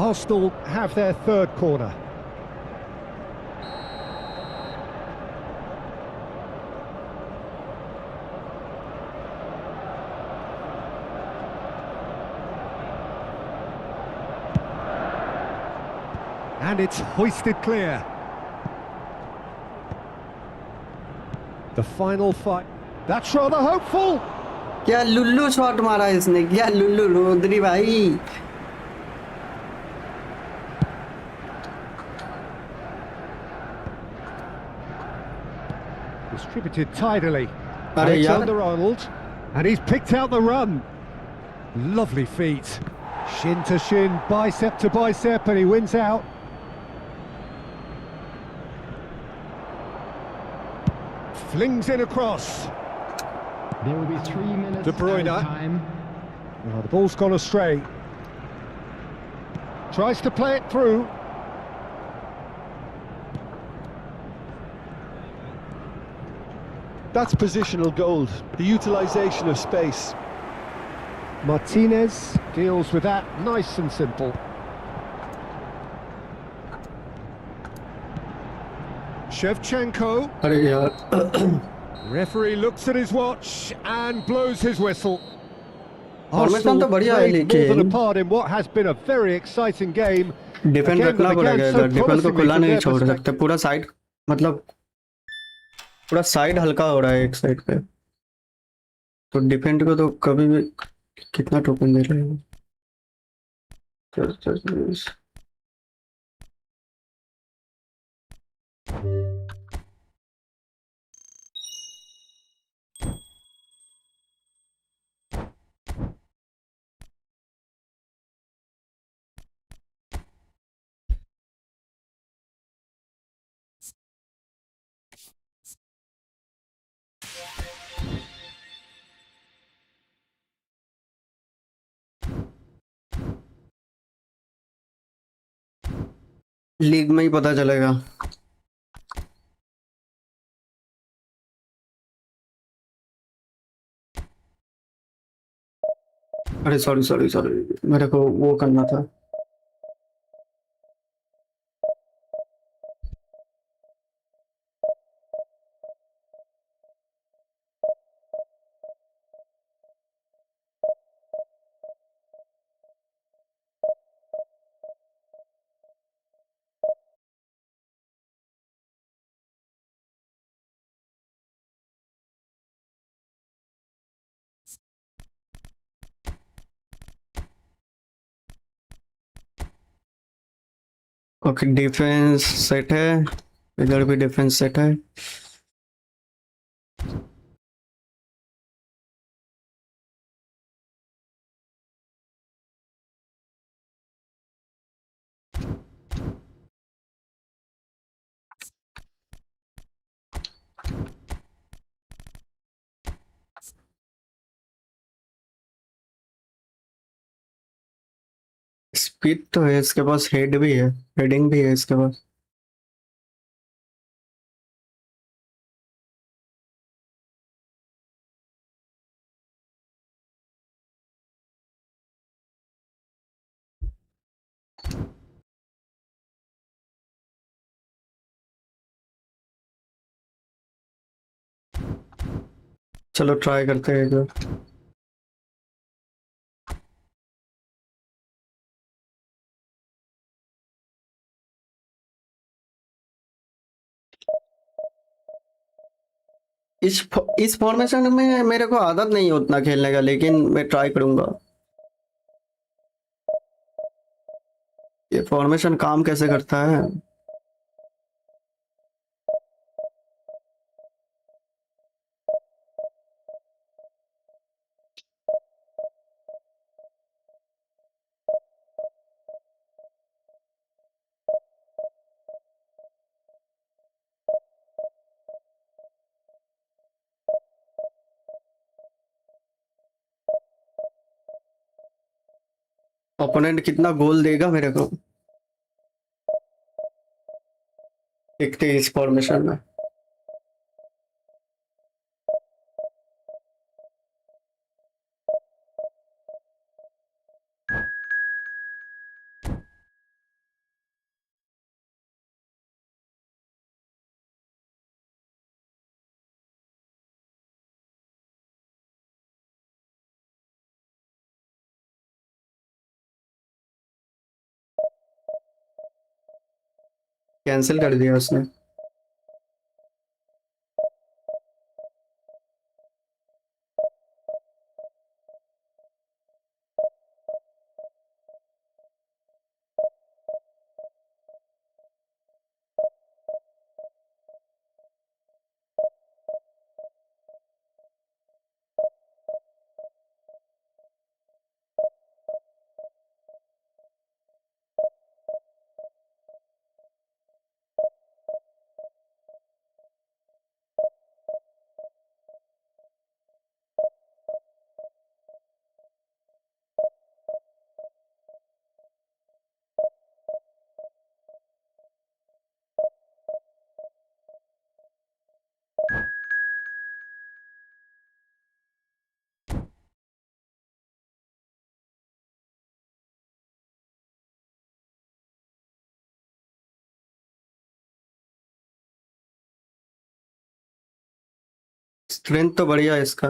A: Arsenal have their third corner. And it's hoisted clear. The final fight. That's rather hopeful.
E: क्या लुल्लू शॉट मारा इसने? क्या लुल्लू रोदरी भाई?
A: Distributed tidily.
E: अरे यार
A: Alexander-Arnold, and he's picked out the run. Lovely feet. Shin to shin, bicep to bicep, and he wins out. Flings in across.
B: There will be 3 minutes
A: De Bruyne.
B: added time.
A: Well, the ball's gone astray. Tries to play it through.
C: That's positional gold, the utilisation of space.
A: Martinez deals with that nice and simple. Shevchenko.
E: अरे यार
A: Referee looks at his watch and blows his whistle.
E: Formation तो बढ़िया है
A: played more than a
E: लेकिन
A: part in what has been a very exciting game.
E: Defend
A: Again,
E: रखना
A: that
E: पड़ेगा
A: began so
E: इधर, defend को
A: promisingly
E: खुला
A: from
E: नहीं
A: their
E: छोड़ सकते
A: perspective.
E: पूरा साइड, मतलब पूरा साइड हल्का हो रहा है एक साइड पे, तो डिफेंड को तो कभी भी कितना टोकन दे रहे हैं। लीग में ही पता चलेगा। अरे सॉरी सॉरी सॉरी, मेरे को वो करना था। ओके डिफेंस सेट है, इधर भी डिफेंस सेट है। स्पीड तो है इसके पास, हेड भी है, हेडिंग भी है इसके पास। चलो ट्राई करते हैं एक बार। इस फॉर्मेशन में मेरे को आदत नहीं है उतना खेलने का, लेकिन मैं ट्राई करूंगा। ये फॉर्मेशन काम कैसे करता है? ओपोनेंट कितना गोल देगा मेरे को देखते हैं इस फॉर्मेशन में। कैंसिल कर दिया उसने। स्ट्रेंथ तो बढ़िया है इसका।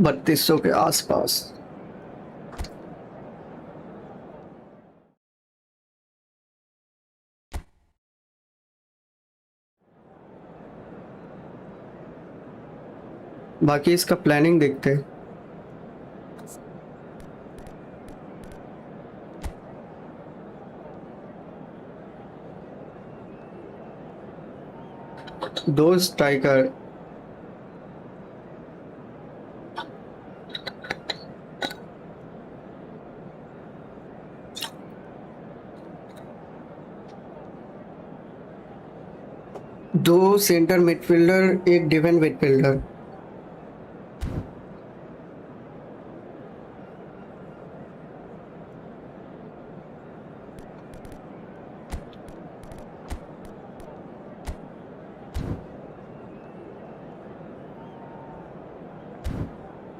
E: बत्तीस सौ के आसपास। बाकी इसका प्लानिंग देखते हैं। दो स्ट्राइकर, दो सेंटर मिडफील्डर, एक डिफेंस मिडफील्डर।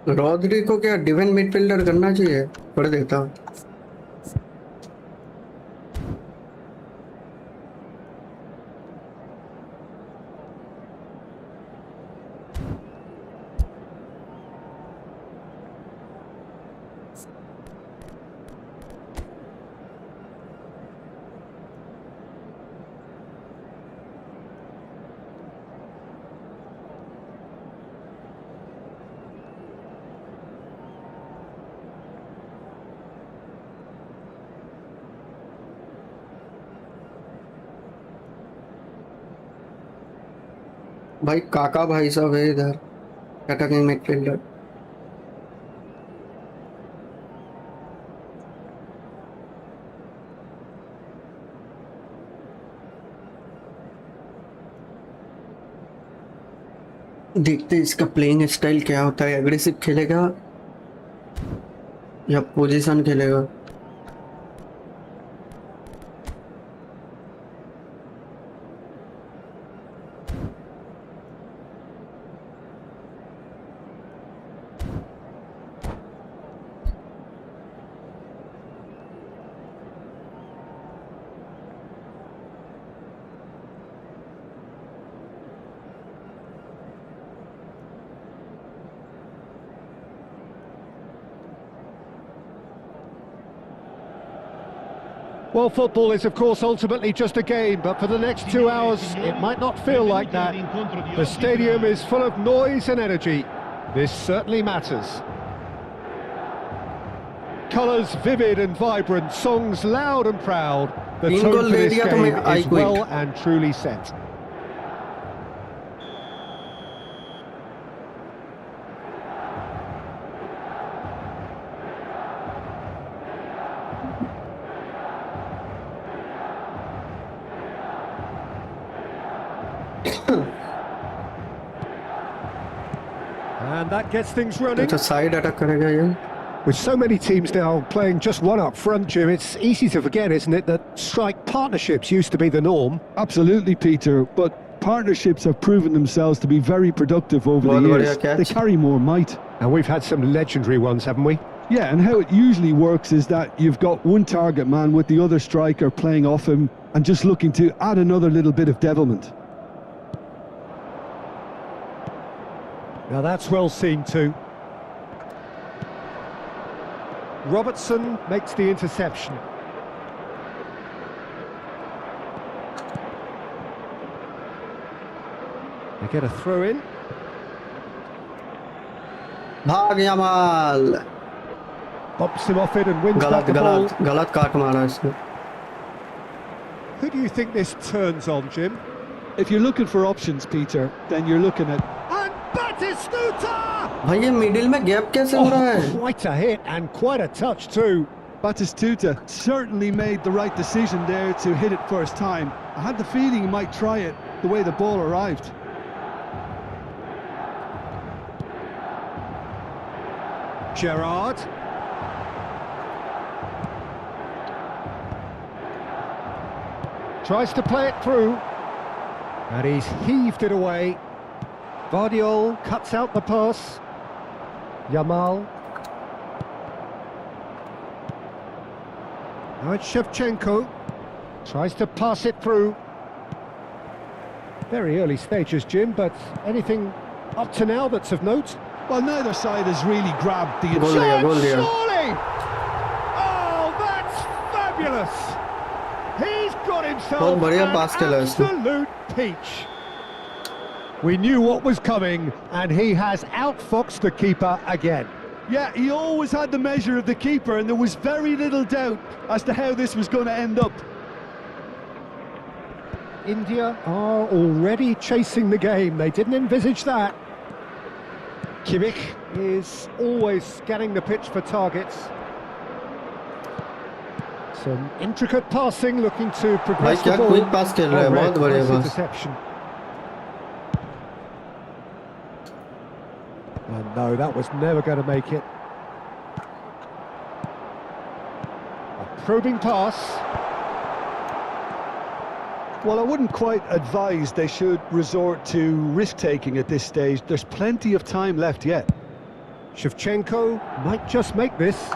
E: रॉड्री को क्या डिफेंस मिडफील्डर करना चाहिए? कर देता हूँ। भाई काका भाई साहब है इधर, अटैकिंग मिडफील्डर। देखते इसका प्लेइंग स्टाइल क्या होता है, एग्रेसिव खेलेगा या पोजीशन खेलेगा।
A: Well, football is, of course, ultimately just a game, but for the next 2 hours, it might not feel like that. The stadium is full of noise and energy. This certainly matters. Colours vivid and vibrant, songs loud and proud. The tone for this game is well and truly set. And that gets things running.
E: तो side attack करेगा ये।
A: With so many teams now playing just one up front, Jim, it's easy to forget, isn't it, that strike partnerships used to be the norm.
C: Absolutely, Peter, but partnerships have proven themselves to be very productive over the years. They carry more might.
A: And we've had some legendary ones, haven't we?
C: Yeah, and how it usually works is that you've got one target man with the other striker playing off him and just looking to add another little bit of devilment.
A: Now that's well seen too. Robertson makes the interception. They get a throw in.
E: भाग Yamal.
A: Bumps him off it and wins back the ball.
E: गलत काट मारा इसने।
A: Who do you think this turns on, Jim?
C: If you're looking for options, Peter, then you're looking at...
A: And Batistuta!
E: भाई ये middle में gap कैसे हो रहा है?
A: Quite a hit and quite a touch too.
C: Batistuta certainly made the right decision there to hit it first time. I had the feeling he might try it the way the ball arrived.
A: Gerrard. Tries to play it through. And he's heaved it away. Vardiol cuts out the pass. Yamal. Now it's Shevchenko. Tries to pass it through. Very early stages, Jim, but anything up to now that's of note?
C: Well, neither side has really grabbed the
E: Goal diya, goal diya.
A: Surely! Oh, that's fabulous! He's got himself
E: बहुत बढ़िया
A: an
E: pass खेला इसने.
A: absolute peach. We knew what was coming, and he has outfoxed the keeper again.
C: Yeah, he always had the measure of the keeper, and there was very little doubt as to how this was going to end up.
A: India are already chasing the game. They didn't envisage that. Kimmich is always scanning the pitch for targets. Some intricate passing, looking to
E: भाई
A: progress the
E: क्या
A: ball.
E: Quick पास खेल रहा है, बहुत बढ़िया
A: Nice
E: pass.
A: interception. And no, that was never going to make it. A probing pass.
C: Well, I wouldn't quite advise they should resort to risk-taking at this stage. There's plenty of time left yet.
A: Shevchenko might just make this.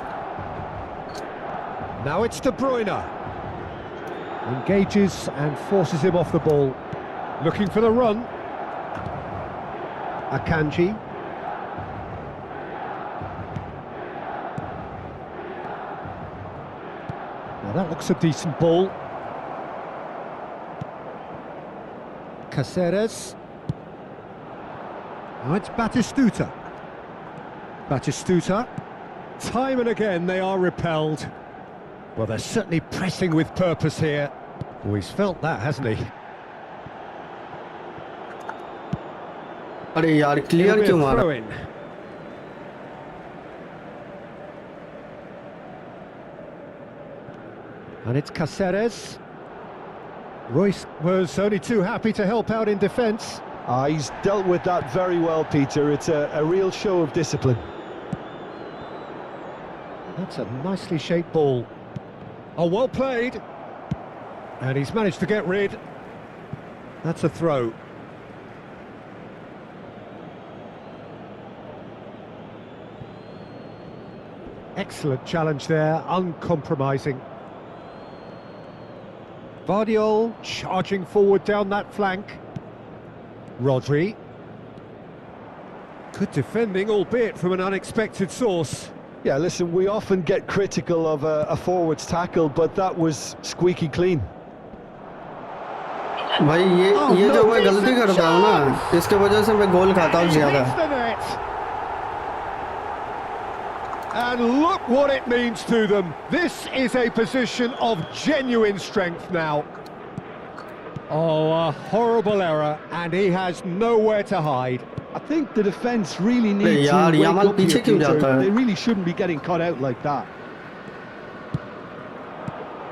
A: Now it's De Bruyne. Engages and forces him off the ball. Looking for the run. Akanji. Now that looks a decent ball. Caceres. Now it's Batistuta. Batistuta. Time and again they are repelled. Well, they're certainly pressing with purpose here. Oh, he's felt that, hasn't he?
E: अरे यार clear क्यों मारा?
A: Throw in. And it's Caceres. Royce was only too happy to help out in defence.
C: He's dealt with that very well, Peter. It's a real show of discipline.
A: That's a nicely shaped ball. Oh, well played. And he's managed to get rid. That's a throw. Excellent challenge there, uncompromising. Vardiol charging forward down that flank. Rodri. Good defending, albeit from an unexpected source.
C: Yeah, listen, we often get critical of a forward's tackle, but that was squeaky clean.
E: भाई ये जो मैं गलती करता हूँ ना, इसके वजह से मैं गोल खाता हूँ ज़्यादा.
A: And look what it means to them. This is a position of genuine strength now. Oh, a horrible error, and he has nowhere to hide.
C: I think the defence really need to
E: यार
C: wake
E: Yamal
C: up here,
E: पीछे क्यों जाता
C: Peter.
E: है?
C: They really shouldn't be getting caught out like that.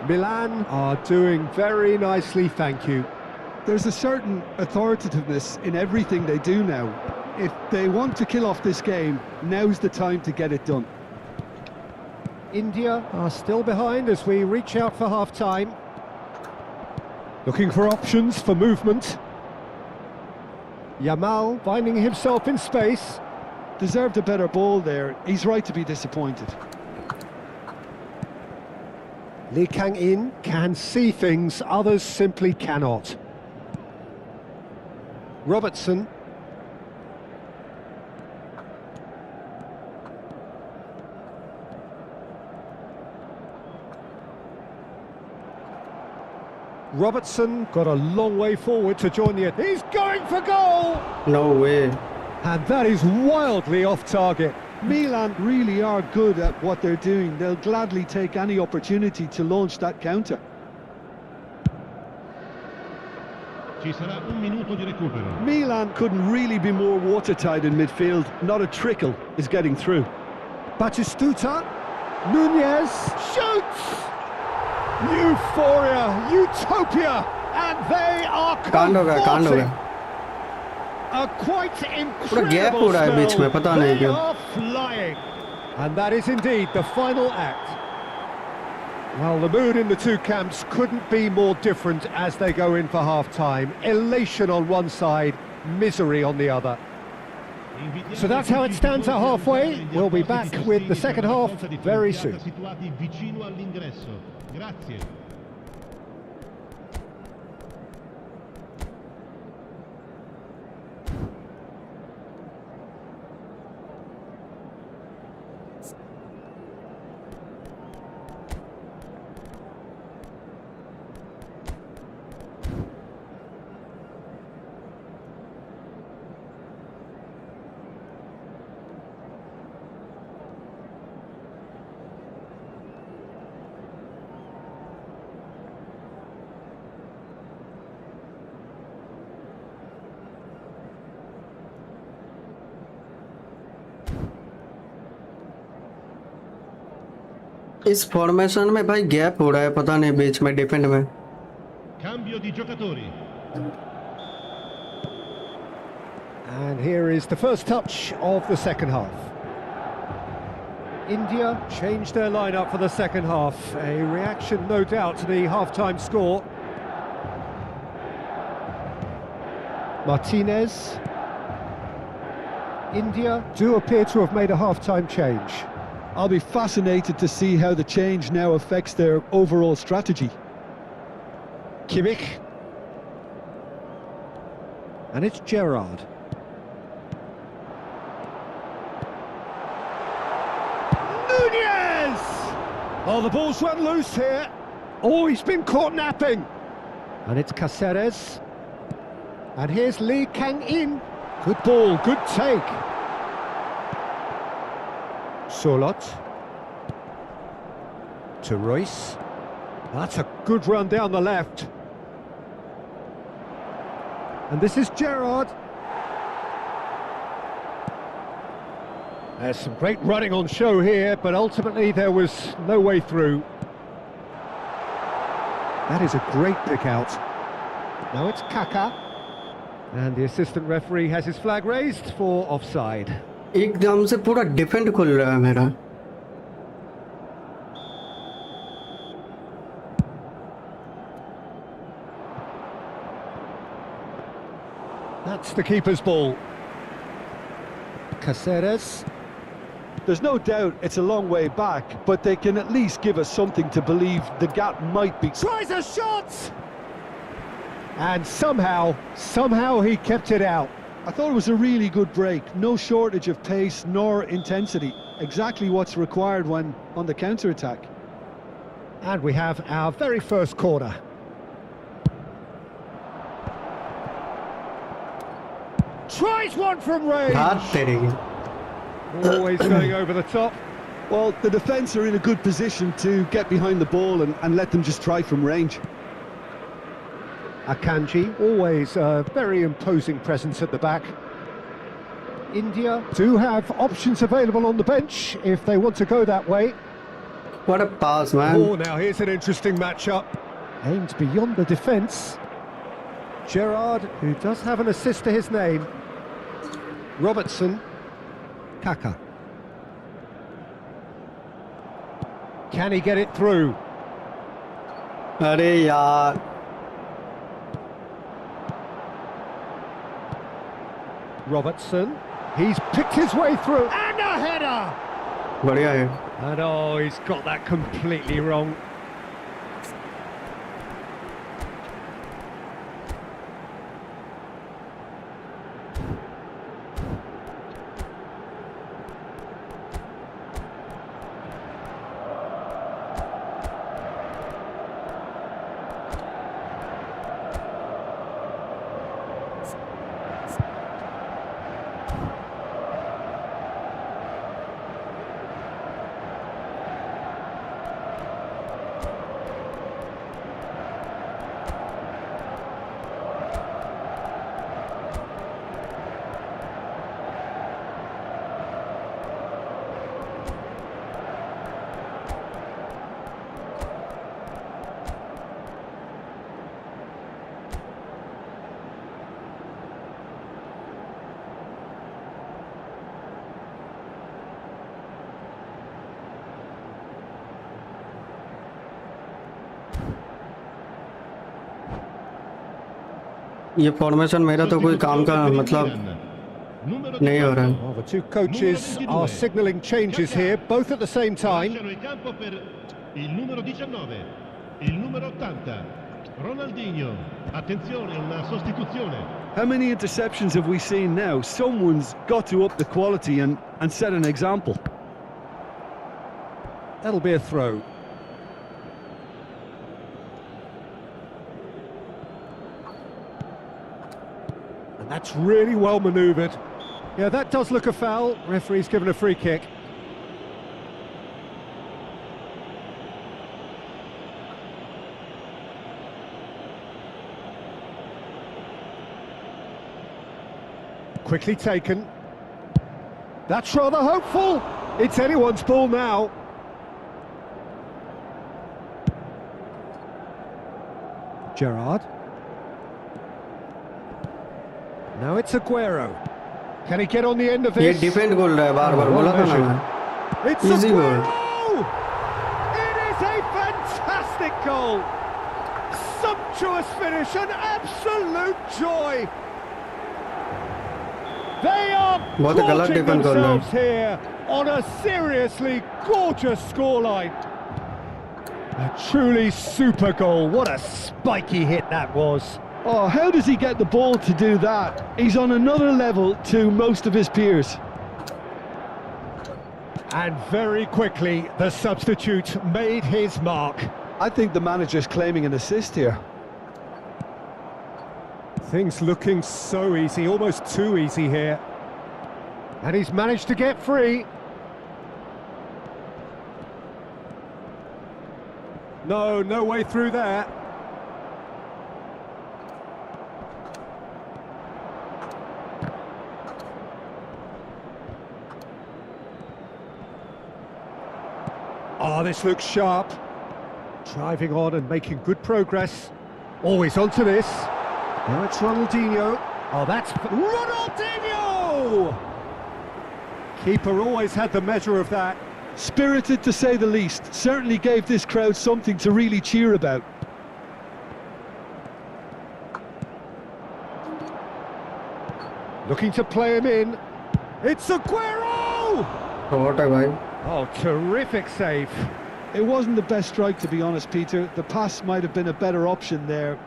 A: Milan are doing very nicely, thank you.
C: There's a certain authoritativeness in everything they do now. If they want to kill off this game, now's the time to get it done.
A: India are still behind as we reach out for half-time. Looking for options for movement. Yamal finding himself in space.
C: Deserved a better ball there. He's right to be disappointed.
A: Lee Kang-in can see things others simply cannot. Robertson. Robertson got a long way forward to join the... He's going for goal!
E: No way.
A: And that is wildly off target.
C: Milan really are good at what they're doing. They'll gladly take any opportunity to launch that counter.
B: Ci sarà un minuto di recupero.
C: Milan couldn't really be more watertight in midfield. Not a trickle is getting through.
A: Batistuta. Nunez shoots! Euphoria, utopia, and they are
E: कांड हो
A: convulsing.
E: गया.
A: A quite
E: पूरा gap हो
A: incredible
E: रहा है बीच में,
A: spell.
E: पता नहीं
A: They
E: क्यों.
A: are flying. And that is indeed the final act. Well, the mood in the two camps couldn't be more different as they go in for half-time. Elation on one side, misery on the other. So that's how it stands at halfway. We'll be back with the second half very soon.
B: Situati vicino all'ingresso. Grazie.
E: इस formation में भाई gap हो रहा है, पता नहीं बीच में defend में।
B: Cambio di giocatori.
A: And here is the first touch of the second half. India changed their lineup for the second half. A reaction, no doubt, to the half-time score. Martinez. India do appear to have made a half-time change.
C: I'll be fascinated to see how the change now affects their overall strategy.
A: Kimmich. And it's Gerrard. Nunez! Oh, the ball's run loose here. Oh, he's been caught napping. And it's Caceres. And here's Lee Kang-in. Good ball, good take. Solot. To Royce. That's a good run down the left. And this is Gerrard. There's some great running on show here, but ultimately there was no way through. That is a great pick out. Now it's Kaka. And the assistant referee has his flag raised for offside.
E: एकदम से पूरा defend खुल रहा है मेरा।
A: That's the keeper's ball. Caceres.
C: There's no doubt it's a long way back, but they can at least give us something to believe the gap might be.
A: Tries a shot! And somehow he kept it out.
C: I thought it was a really good break. No shortage of pace nor intensity. Exactly what's required when on the counter-attack.
A: And we have our very first corner. Tries one from range.
E: हाथ तेरे।
A: Always going over the top.
C: Well, the defence are in a good position to get behind the ball and let them just try from range.
A: Akanji, always a very imposing presence at the back. India do have options available on the bench if they want to go that way.
E: What a pass, man.
A: Oh, now here's an interesting matchup. Aimed beyond the defence. Gerrard, who does have an assist to his name. Robertson. Kaka. Can he get it through?
E: अरे यार।
A: Robertson. He's picked his way through. And a header!
E: बढ़िया है।
A: And oh, he's got that completely wrong.
E: ये formation मेरा तो कोई काम का मतलब नहीं हो रहा है।
A: Well, the two coaches are signalling changes here, both at the same time.
B: Lasciano il campo per il numero 19, il numero 80, Ronaldinho. Attenzione, una sostituzione.
C: How many interceptions have we seen now? Someone's got to up the quality and set an example.
A: That'll be a throw. And that's really well manoeuvred. Yeah, that does look a foul. Referee's given a free kick. Quickly taken. That's rather hopeful. It's anyone's ball now. Gerrard. Now it's Aguero. Can he get on the end of
E: ये
A: this?
E: Defend बोल रहा है बार-बार, बोला था ना मैं।
A: It's
E: Easy goal.
A: Aguero! It is a fantastic goal. Sumptuous finish, an absolute joy. They are
E: बहुत गलत
A: gorging
E: defend कर रहा है।
A: themselves here on a seriously gorgeous scoreline. A truly super goal. What a spiky hit that was.
C: Oh, how does he get the ball to do that? He's on another level to most of his peers.
A: And very quickly, the substitute made his mark.
C: I think the manager's claiming an assist here.
A: Things looking so easy, almost too easy here. And he's managed to get free. No way through there. Oh, this looks sharp. Driving on and making good progress. Always onto this. Now it's Ronaldinho. Oh, that's Ronaldinho! Keeper always had the measure of that.
C: Spirited to say the least. Certainly gave this crowd something to really cheer about.
A: Looking to play him in. It's Aguero!
E: Shot है भाई।
A: Oh, terrific save.
C: It wasn't the best strike, to be honest, Peter. The pass might have been a better option there.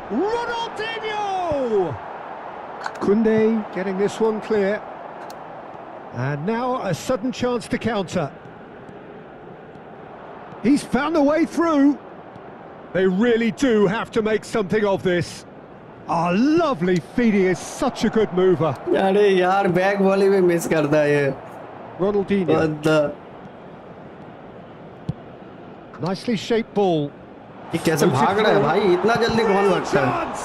A: Ronaldinho! Koundé getting this one clear. And now a sudden chance to counter. He's found a way through. They really do have to make something of this. Oh, lovely feed, he is such a good mover.
E: अरे यार back volley में miss करता है ये।
A: Ronaldinho.
E: What the?
A: Nicely shaped ball.
E: ये कैसे भाग रहा है भाई, इतना जल्दी कौन भागता है?
A: Chance!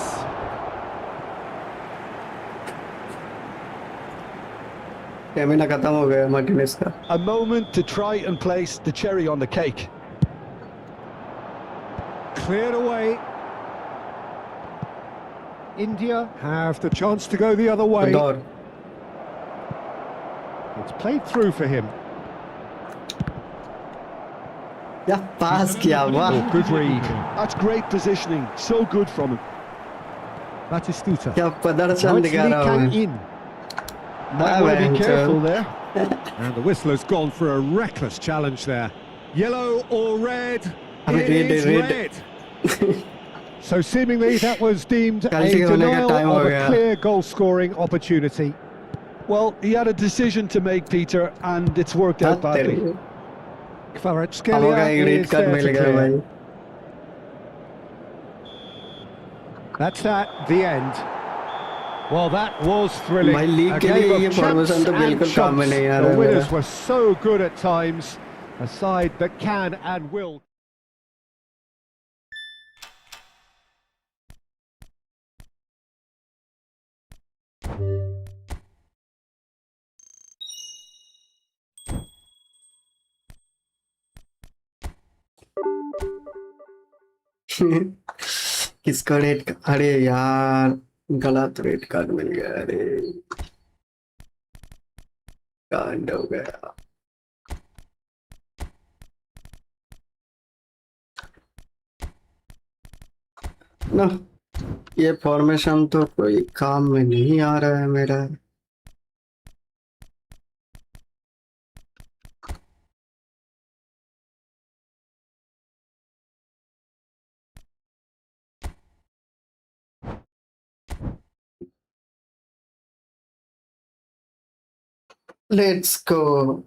E: स्टेमिना खत्म हो गया मार्टिनेज का।
C: A moment to try and place the cherry on the cake.
A: Cleared away. India have the chance to go the other way.
E: दौर।
A: It's played through for him.
E: या पास किया, वाह।
A: Oh, good read.
C: That's great positioning. So good from him.
A: Batistuta.
E: क्या
A: Now
E: प्रदर्शन
A: it's
E: दिखा रहा
A: Lee
E: हूँ।
A: Kang in.
C: Might want to be careful there.
A: And the whistler's gone for a reckless challenge there. Yellow or red?
E: I mean,
A: It is
E: red.
A: red. So seemingly that was deemed a
E: Penalty होने का
A: denial
E: time हो
A: of a
E: गया।
A: clear goal-scoring opportunity.
C: Well, he had a decision to make, Peter, and it's worked out badly.
E: अब होगा
A: Kvaratskhelia
E: एक red
A: is
E: card
A: there
E: mill
A: to
E: गया
A: clear.
E: भाई।
A: That's the end. Well, that was thrilling.
E: भाई league
A: A
E: के लिए
A: game
E: ये
A: of champs
E: formation तो
A: and
E: बिल्कुल काम में
A: chumps.
E: नहीं आ
A: The
E: रहा है
A: winners
E: मेरा।
A: were so good at times. A side that can and will.
E: किसका रेड? अरे यार गलत रेड कार्ड मिल गया। अरे कांड हो गया। ना ये फॉर्मेशन तो कोई काम में नहीं आ रहा है मेरा। Let's go.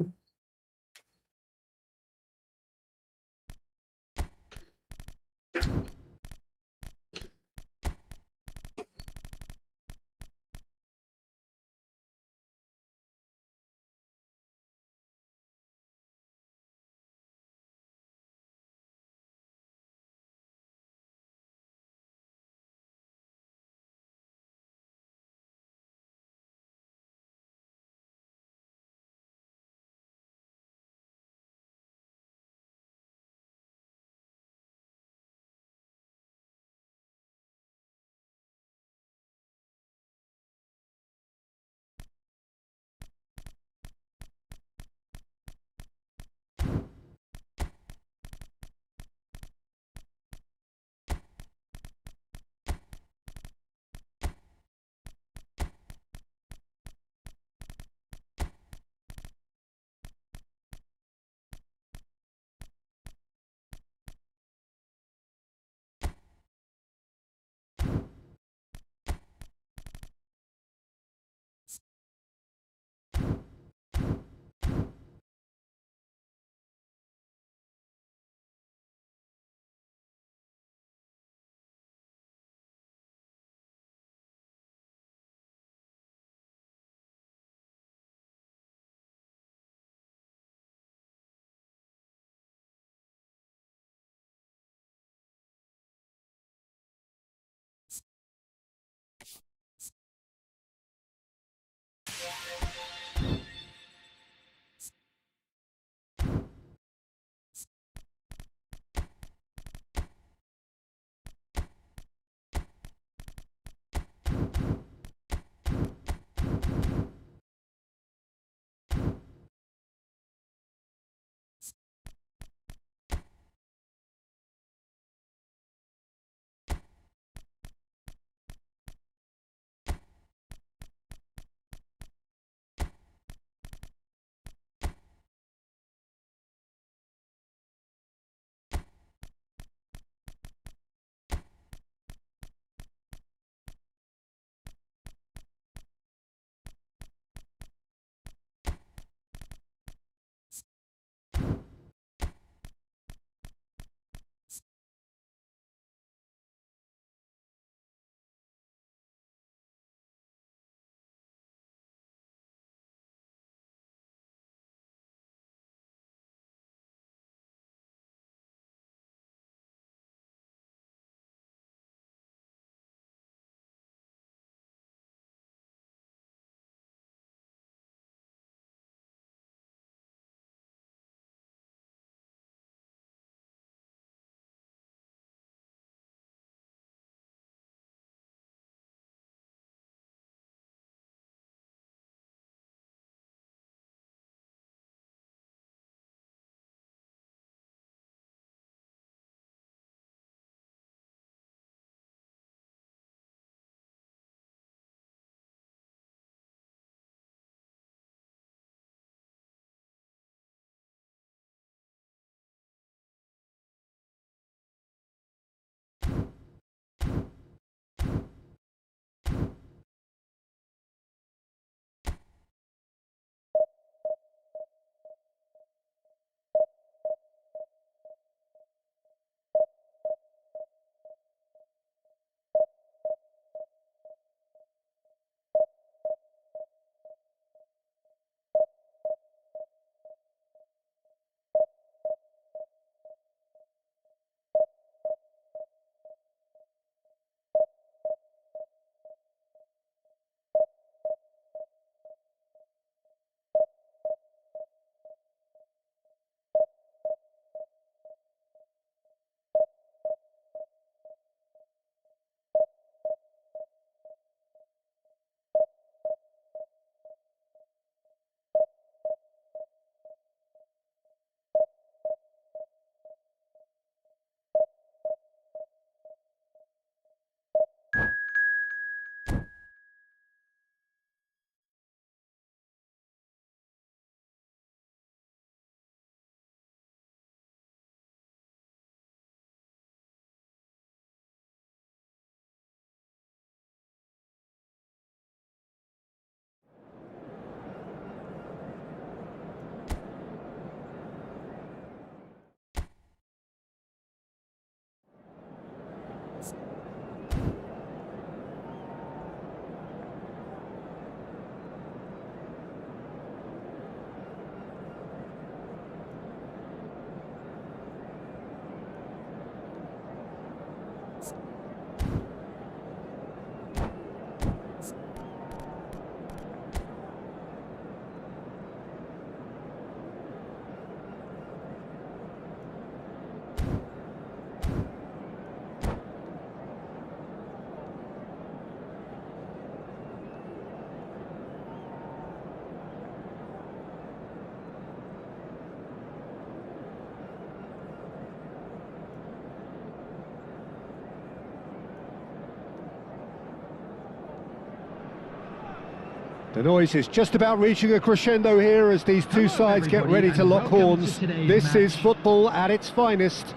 A: The noise is just about reaching a crescendo here as these two sides get ready to lock horns. This is football at its finest.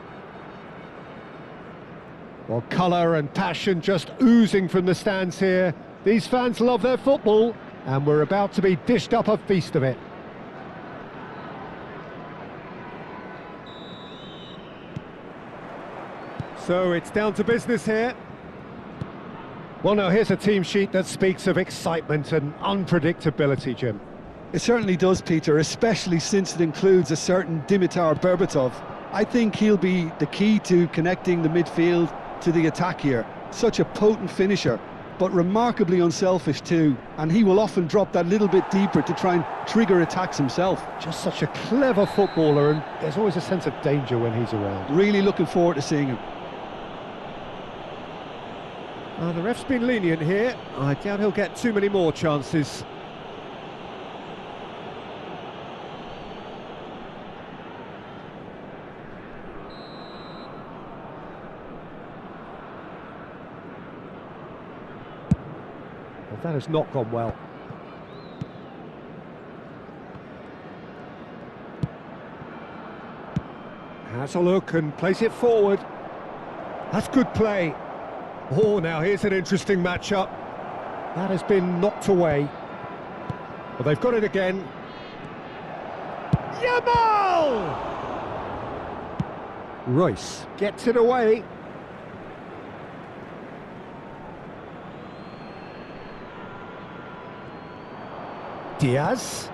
A: Well, colour and passion just oozing from the stands here. These fans love their football, and we're about to be dished up a feast of it. So it's down to business here. Well, now here's a team sheet that speaks of excitement and unpredictability, Jim.
C: It certainly does, Peter, especially since it includes a certain Dimitar Berbatov. I think he'll be the key to connecting the midfield to the attack here. Such a potent finisher, but remarkably unselfish too, and he will often drop that little bit deeper to try and trigger attacks himself.
A: Just such a clever footballer, and there's always a sense of danger when he's around.
C: Really looking forward to seeing him.
A: The ref's been lenient here. I doubt he'll get too many more chances. Well, that has not gone well. Has a look and plays it forward. That's good play. Oh, now here's an interesting matchup. That has been knocked away. Well, they've got it again. Yamal! Royce gets it away. Diaz.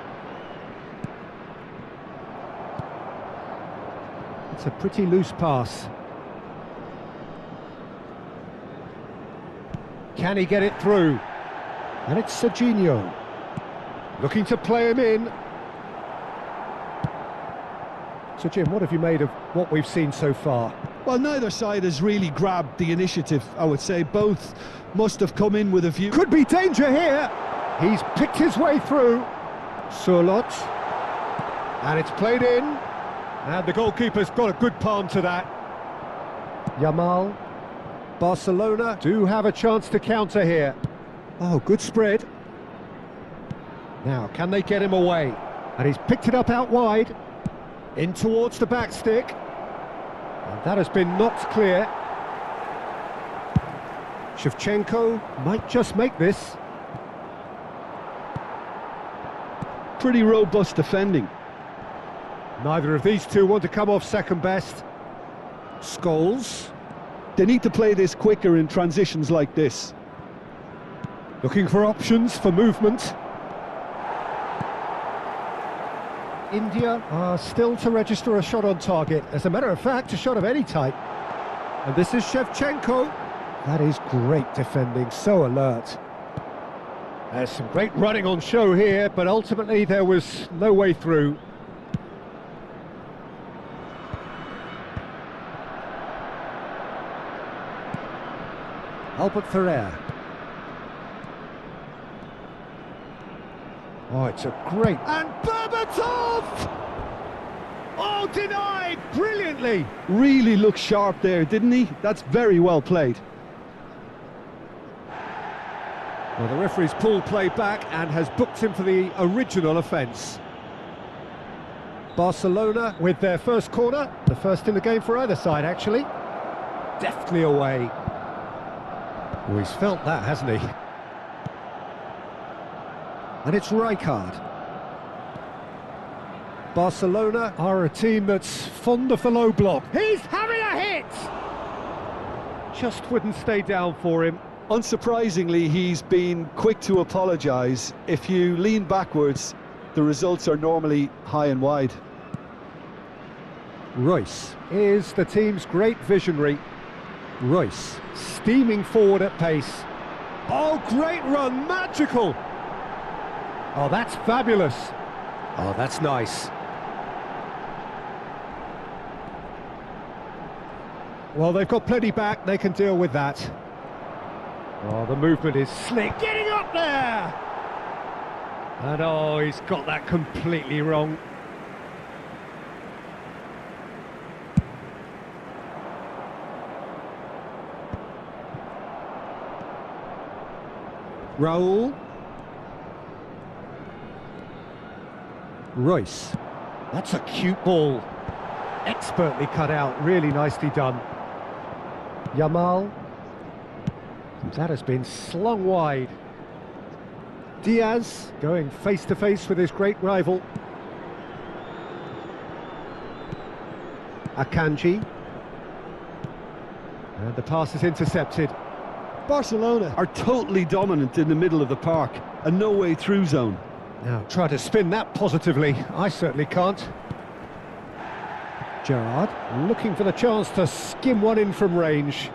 A: It's a pretty loose pass. Can he get it through? And it's Serginho. Looking to play him in. So, Jim, what have you made of what we've seen so far?
C: Well, neither side has really grabbed the initiative, I would say. Both must have come in with a view.
A: Could be danger here. He's picked his way through. Surlot. And it's played in. And the goalkeeper's got a good palm to that. Yamal. Barcelona do have a chance to counter here. Oh, good spread. Now, can they get him away? And he's picked it up out wide. In towards the back stick. And that has been knocked clear. Shevchenko might just make this.
C: Pretty robust defending.
A: Neither of these two want to come off second best. Scholes.
C: They need to play this quicker in transitions like this.
A: Looking for options for movement. India are still to register a shot on target. As a matter of fact, a shot of any type. And this is Shevchenko. That is great defending, so alert. There's some great running on show here, but ultimately there was no way through. Albert Ferrer. Oh, it's a great... And Berbatov! Oh, denied brilliantly!
C: Really looked sharp there, didn't he? That's very well played.
A: Well, the referee's pulled play back and has booked him for the original offence. Barcelona with their first corner, the first in the game for either side, actually. Deftly away. Oh, he's felt that, hasn't he? And it's Rijkaard. Barcelona are a team that's fond of the low block. He's having a hit! Just wouldn't stay down for him.
C: Unsurprisingly, he's been quick to apologise. If you lean backwards, the results are normally high and wide.
A: Royce is the team's great visionary. Royce steaming forward at pace. Oh, great run, magical! Oh, that's fabulous. Oh, that's nice. Well, they've got plenty back, they can deal with that. Oh, the movement is slick, getting up there! And oh, he's got that completely wrong. Raul. Royce. That's a cute ball. Expertly cut out, really nicely done. Yamal. That has been slung wide. Diaz going face to face with his great rival. Akanji. And the pass is intercepted.
C: Barcelona are totally dominant in the middle of the park, a no-way through zone.
A: Now try to spin that positively. I certainly can't. Gerrard looking for the chance to skim one in from range.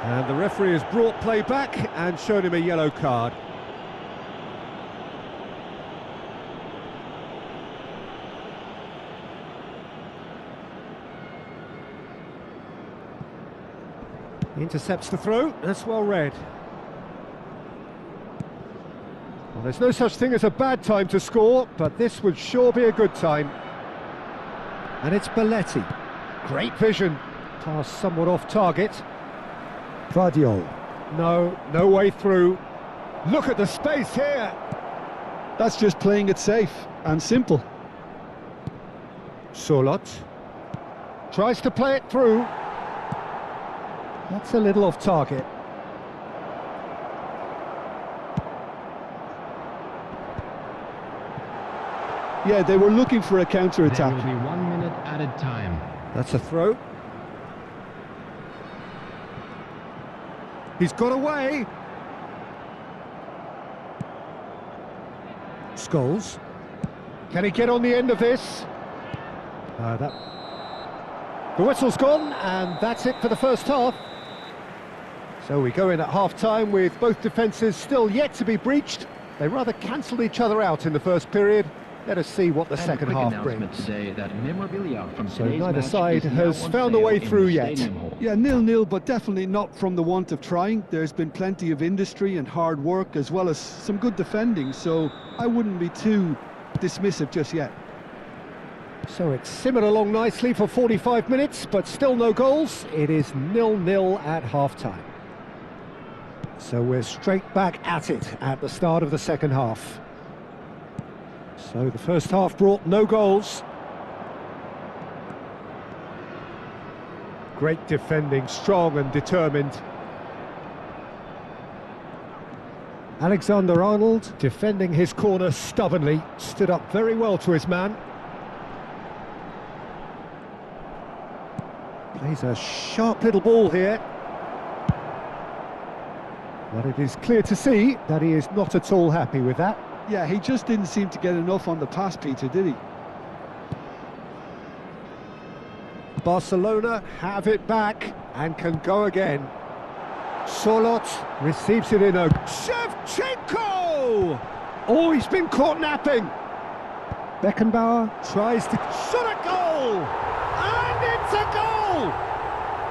A: And the referee has brought play back and shown him a yellow card. Intercepts the throw, that's well read. Well, there's no such thing as a bad time to score, but this would sure be a good time. And it's Belletti. Great vision. Pass somewhat off target. Vardiol. No way through. Look at the space here.
C: That's just playing it safe and simple.
A: Solot. Tries to play it through. That's a little off target.
C: Yeah, they were looking for a counter-attack.
G: There will be 1 minute added time.
A: That's a throw. He's got away. Scholes. Can he get on the end of this? The whistle's gone, and that's it for the first half. So we go in at half-time with both defences still yet to be breached. They rather cancelled each other out in the first period. Let us see what the second half brings.
G: Today that memorabilia from
A: So neither side has found a way through yet.
C: Yeah, 0-0, but definitely not from the want of trying. There's been plenty of industry and hard work, as well as some good defending, so I wouldn't be too dismissive just yet.
A: So it's simmered along nicely for 45 minutes, but still no goals. It is 0-0 at half-time. So we're straight back at it at the start of the second half. So the first half brought no goals. Great defending, strong and determined. Alexander-Arnold defending his corner stubbornly, stood up very well to his man. Plays a sharp little ball here. But it is clear to see that he is not at all happy with that.
C: Yeah, he just didn't seem to get enough on the pass, Peter, did he?
A: Barcelona have it back and can go again. Solot receives it in a... Shevchenko! Oh, he's been caught napping. Beckenbauer tries to... Shot a goal! And it's a goal!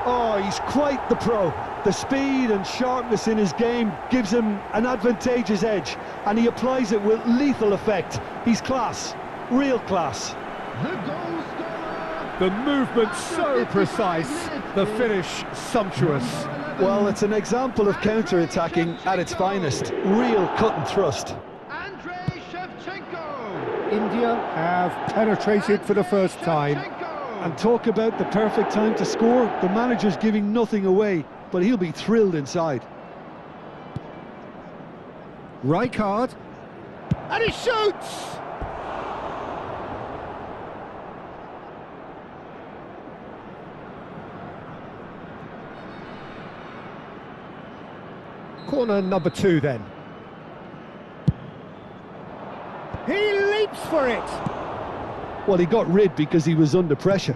C: Oh, he's quite the pro. The speed and sharpness in his game gives him an advantageous edge, and he applies it with lethal effect. He's class, real class.
B: The goal scorer!
A: The movement so precise, the finish sumptuous.
C: Well, it's an example of counter-attacking at its finest. Real cut and thrust.
B: Andrei Shevchenko!
A: India have penetrated for the first time.
C: And talk about the perfect time to score. The manager's giving nothing away, but he'll be thrilled inside.
A: Rijkaard, and he shoots! Corner number 2 then. He leaps for it!
C: Well, he got rid because he was under pressure.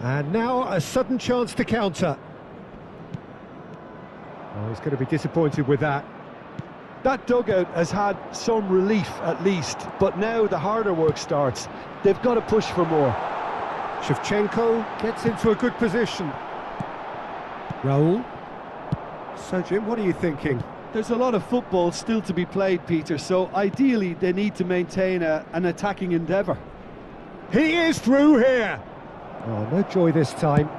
A: And now a sudden chance to counter. Oh, he's going to be disappointed with that.
C: That dugout has had some relief at least, but now the harder work starts. They've got to push for more.
A: Shevchenko gets into a good position. Raul. So, Jim, what are you thinking?
C: There's a lot of football still to be played, Peter, so ideally they need to maintain an attacking endeavour.
A: He is through here! Oh, no joy this time.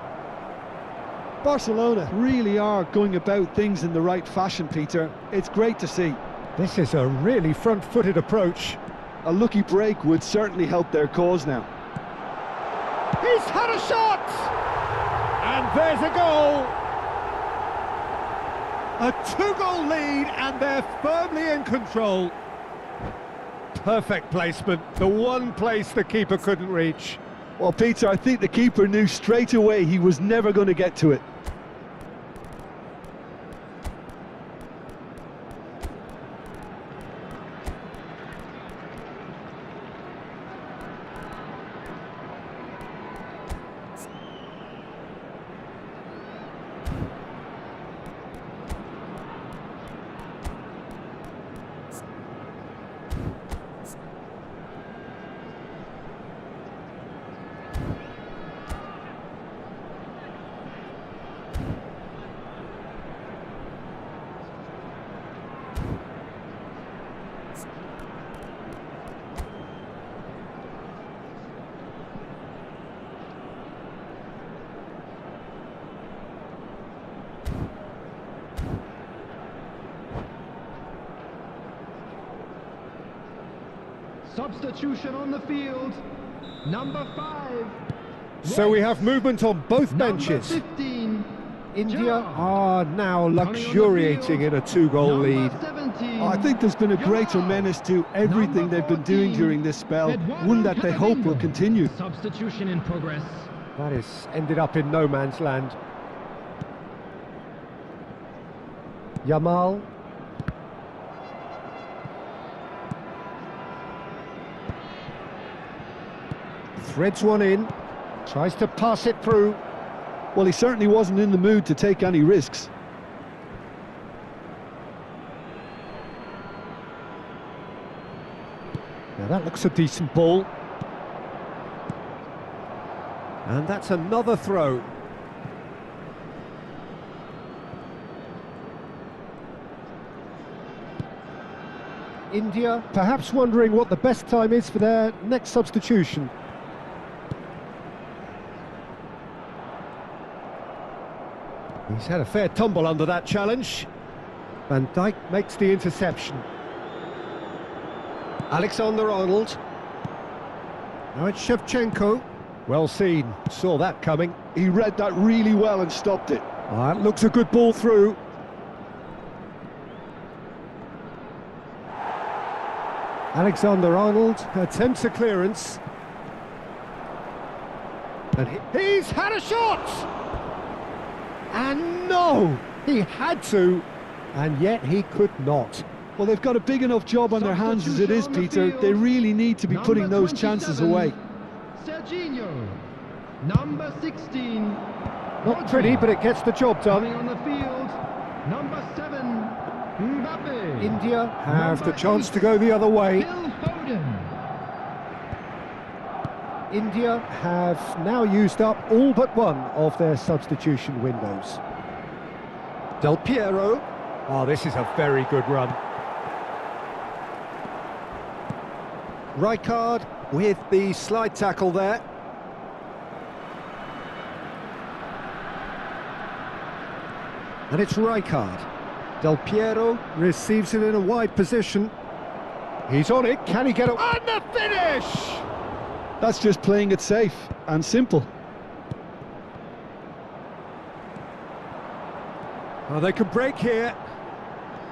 C: Barcelona really are going about things in the right fashion, Peter. It's great to see.
A: This is a really front-footed approach.
C: A lucky break would certainly help their cause now.
A: He's had a shot! And there's a goal! A 2-goal lead, and they're firmly in control. Perfect placement, the one place the keeper couldn't reach.
C: Well, Peter, I think the keeper knew straight away he was never going to get to it.
G: Substitution on the field. Number 5.
A: So we have movement on both benches.
G: Number 15.
A: India are now luxuriating in a 2-goal lead.
C: I think there's been a greater menace to everything they've been doing during this spell, one that they hope will continue.
G: Substitution in progress.
A: That is ended up in no man's land. Yamal. Threads one in, tries to pass it through.
C: Well, he certainly wasn't in the mood to take any risks.
A: Now that looks a decent ball. And that's another throw. India perhaps wondering what the best time is for their next substitution. He's had a fair tumble under that challenge. Van Dijk makes the interception. Alexander-Arnold. Now it's Shevchenko. Well seen, saw that coming.
C: He read that really well and stopped it.
A: That looks a good ball through. Alexander-Arnold attempts a clearance. And he's had a shot! And no, he had to, and yet he could not.
C: Well, they've got a big enough job on their hands as it is, Peter. They really need to be putting those chances away.
G: Serginho. Number 16.
A: Not pretty, but it gets the job done.
G: On the field. Number 7. Mbappe.
A: India have the chance to go the other way.
G: Phil Foden.
A: India have now used up all but one of their substitution windows. Del Piero. Oh, this is a very good run. Rijkaard with the slide tackle there. And it's Rijkaard. Del Piero receives it in a wide position. He's on it. Can he get it? And the finish!
C: That's just playing it safe and simple.
A: Oh, they can break here.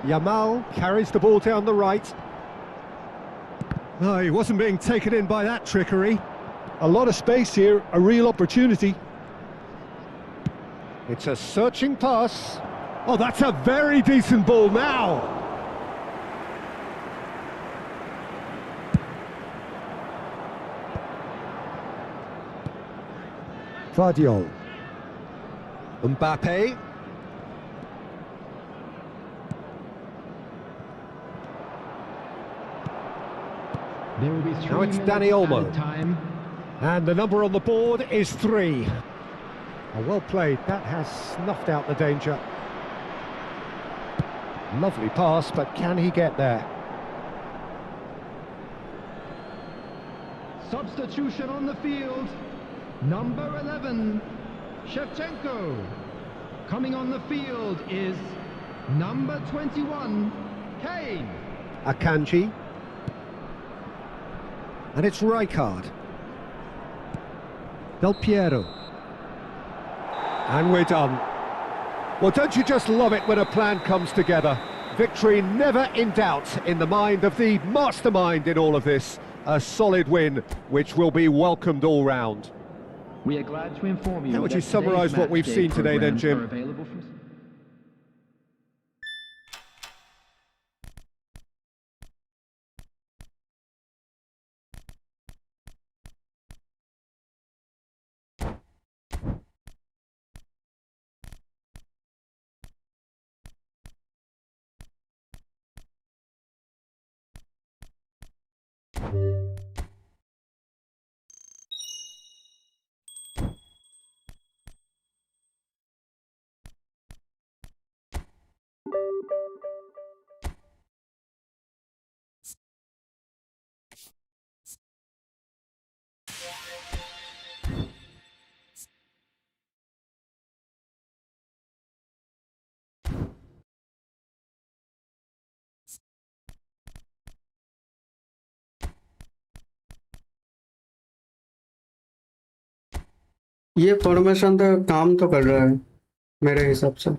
A: Yamal carries the ball down the right. Oh, he wasn't being taken in by that trickery.
C: A lot of space here, a real opportunity.
A: It's a searching pass. Oh, that's a very decent ball now. Vardiol. Mbappe.
G: There will be
A: Now it's Dani Olmo. And the number on the board is 3. Oh, well played. That has snuffed out the danger. Lovely pass, but can he get there?
G: Substitution on the field. Number 11. Shevchenko. Coming on the field is number 21, Kane.
A: Akanji. And it's Rijkaard. Del Piero. And we're done. Well, don't you just love it when a plan comes together? Victory never in doubt in the mind of the mastermind in all of this. A solid win, which will be welcomed all round.
H: We are glad to inform you.
A: How would you summarise what we've seen today then, Jim?
E: ये formation तो काम तो कर रहा है मेरे हिसाब से।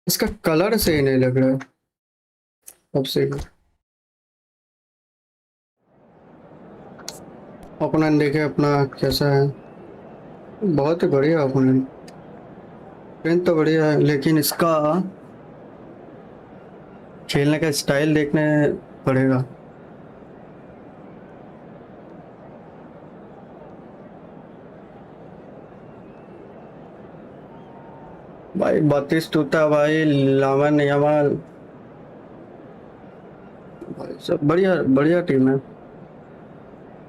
E: इसका कलर सही नहीं लग रहा है अब से। ओपोनेंट देखे अपना कैसा है, बहुत ही बढ़िया ओपोनेंट, पेन तो बढ़िया है, लेकिन इसका खेलने का स्टाइल देखने पड़ेगा। भाई 32 टूटा भाई, लामन यमाल भाई, सब बढ़िया बढ़िया टीम है,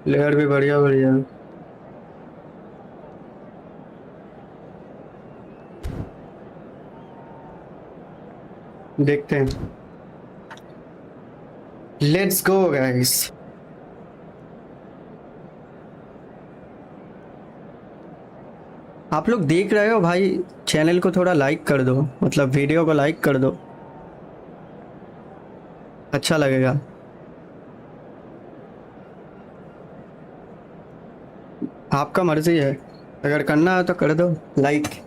E: प्लेयर भी बढ़िया बढ़िया। देखते हैं, लेट्स गो गाइस। आप लोग देख रहे हो भाई, चैनल को थोड़ा लाइक कर दो, मतलब वीडियो को लाइक कर दो, अच्छा लगेगा। आपका मर्जी है, अगर करना है तो कर दो like.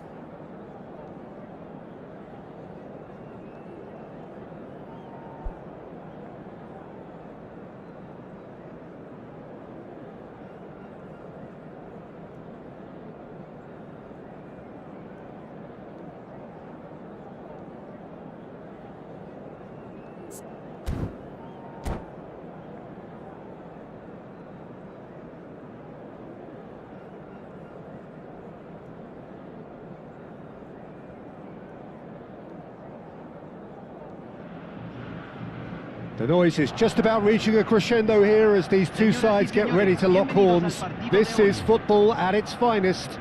A: The noise is just about reaching a crescendo here as these two sides get ready to lock horns. This is football at its finest.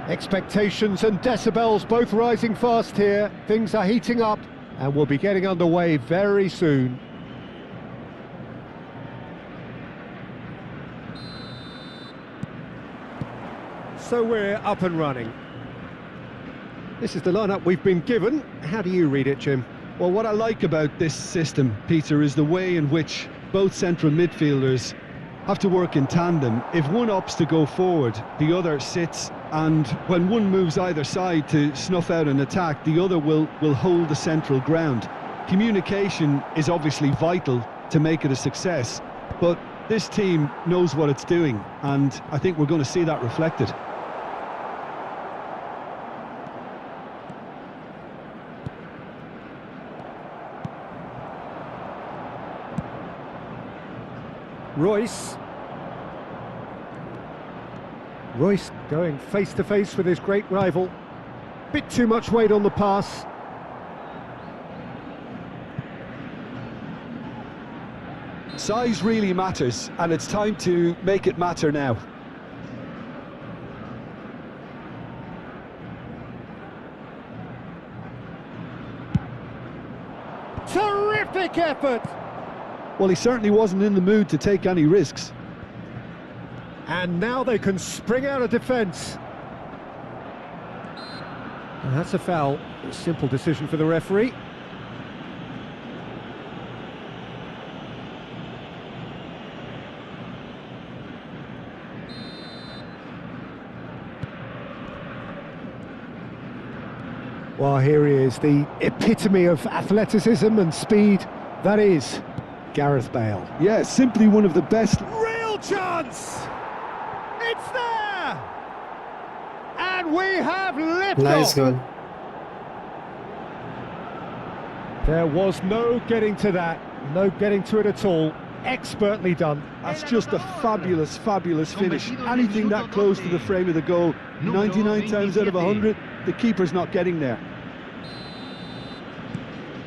A: Expectations and decibels both rising fast here. Things are heating up and we'll be getting underway very soon. So we're up and running. This is the lineup we've been given. How do you read it, Jim?
C: Well, what I like about this system, Peter, is the way in which both central midfielders have to work in tandem. If one opts to go forward, the other sits, and when one moves either side to snuff out an attack, the other will hold the central ground. Communication is obviously vital to make it a success, but this team knows what it's doing, and I think we're going to see that reflected.
A: Royce going face to face with his great rival. Bit too much weight on the pass.
D: Size really matters, and it's time to make it matter now.
A: Terrific effort!
C: Well, he certainly wasn't in the mood to take any risks.
A: And now they can spring out of defence. And that's a foul. A simple decision for the referee. Well, here he is, the epitome of athleticism and speed. That is Gareth Bale.
C: Yeah, simply one of the best.
A: Real chance! It's there! And we have liftoff!
E: Nice goal.
A: There was no getting to that, no getting to it at all. Expertly done.
C: That's just a fabulous, fabulous finish. Anything that close to the frame of the goal, 99 times out of 100, the keeper's not getting there.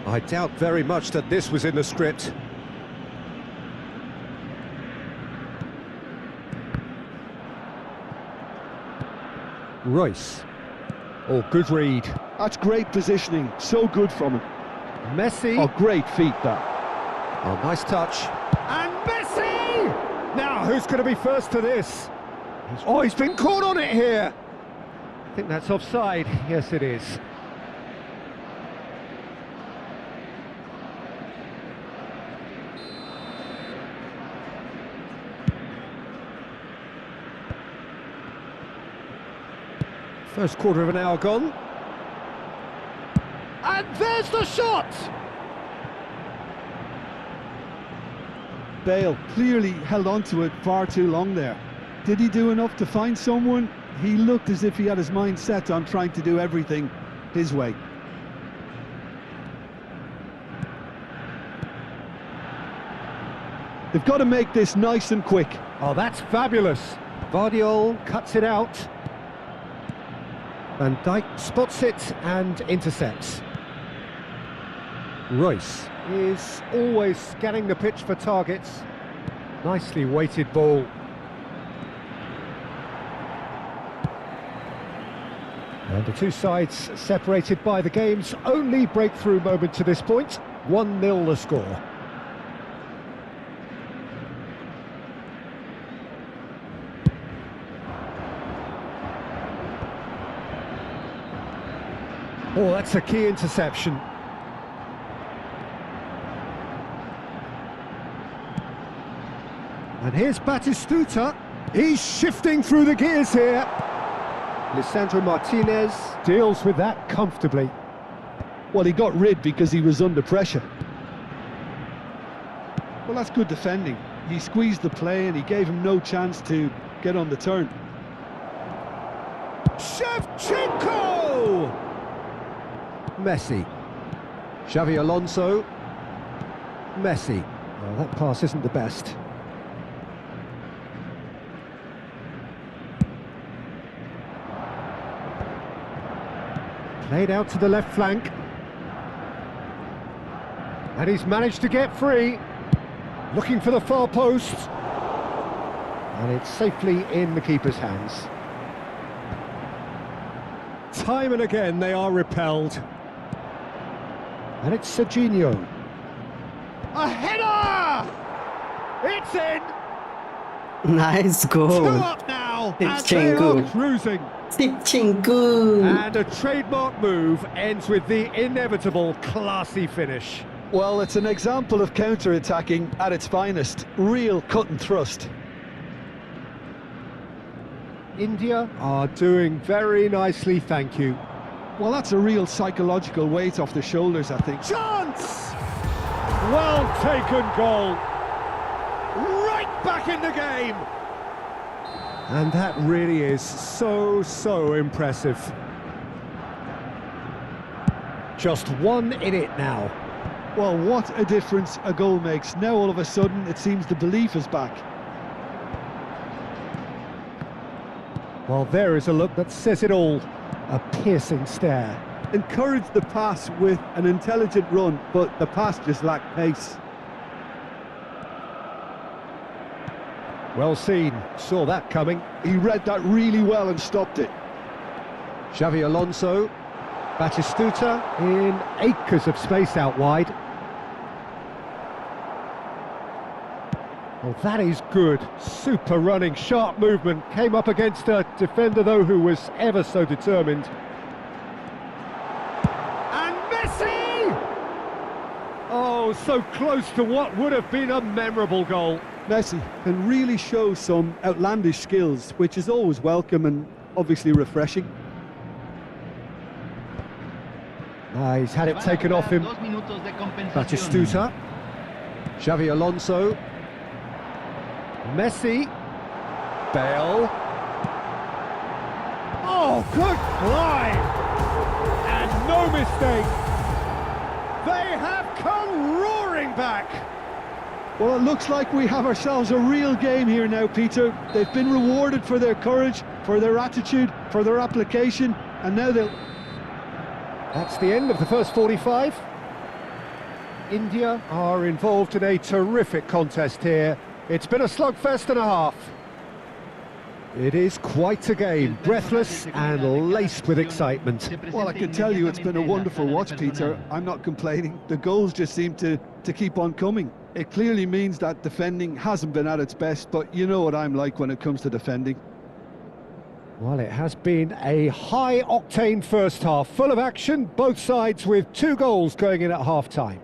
A: I doubt very much that this was in the script. Royce. Oh, good read.
C: That's great positioning, so good from him.
A: Messi.
C: Oh, great feet that.
A: Oh, nice touch. And Messi! Now, who's going to be first to this? Oh, he's been caught on it here. I think that's offside. Yes, it is. First quarter of an hour gone. And there's the shot!
C: Bale clearly held on to it far too long there. Did he do enough to find someone? He looked as if he had his mind set on trying to do everything his way. They've got to make this nice and quick.
A: Oh, that's fabulous. Vardiol cuts it out. Van Dijk spots it and intercepts. Royce is always scanning the pitch for targets. Nicely weighted ball. And the two sides separated by the game's only breakthrough moment to this point. 1-0 the score. Oh, that's a key interception. And here's Batistuta. He's shifting through the gears here. Lisandro Martinez deals with that comfortably.
C: Well, he got rid because he was under pressure. Well, that's good defending. He squeezed the play and he gave him no chance to get on the turn.
A: Shevchenko! Messi. Xavi Alonso. Messi. Well, that pass isn't the best. Played out to the left flank. And he's managed to get free. Looking for the far post. And it's safely in the keeper's hands. Time and again they are repelled. And it's Serginho. A header! It's in!
E: Nice
A: 2
E: goal.
A: up now! Wow, and they are
E: Shevchenko.
A: cruising.
E: Shevchenko.
A: And a trademark move ends with the inevitable classy finish.
C: Well, it's an example of counter-attacking at its finest. Real cut and thrust.
A: India are doing very nicely, thank you.
C: Well, that's a real psychological weight off the shoulders, I think.
A: Chance! Well taken goal. Right back in the game. And that really is so impressive. Just one in it now.
C: Well, what a difference a goal makes. Now all of a sudden it seems the belief is back.
A: Well, there is a look that says it all. A piercing stare.
C: Encouraged the pass with an intelligent run, but the pass just lacked pace.
A: Well seen, saw that coming.
C: He read that really well and stopped it.
A: Xavi Alonso, Batistuta in acres of space out wide. Well, that is good. Super running, sharp movement. Came up against a defender, though, who was ever so determined. And Messi! Oh, so close to what would have been a memorable goal.
C: Messi can really show some outlandish skills, which is always welcome and obviously refreshing.
A: He's had it taken off him. Batistuta. Xavi Alonso. Messi. Bale. Oh, good line! And no mistake. They have come roaring back.
C: Well, it looks like we have ourselves a real game here now, Peter. They've been rewarded for their courage, for their attitude, for their application, and now they'll...
A: That's the end of the first 45. India are involved in a terrific contest here. It's been a slugfest and a half. It is quite a game, breathless and laced with excitement.
C: Well, I can tell you it's been a wonderful watch, Peter. I'm not complaining. The goals just seem to keep on coming. It clearly means that defending hasn't been at its best, but you know what I'm like when it comes to defending.
A: Well, it has been a high-octane first half, full of action, both sides with 2 goals going in at half-time.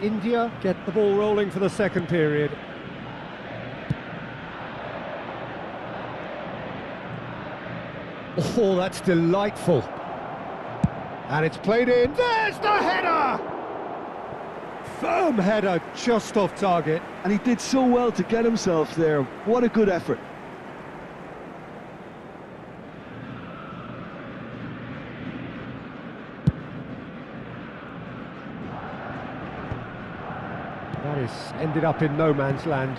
A: India get the ball rolling for the second period. Oh, that's delightful. And it's played in. There's the header! Firm header, just off target.
C: And he did so well to get himself there. What a good effort.
A: That is ended up in no man's land.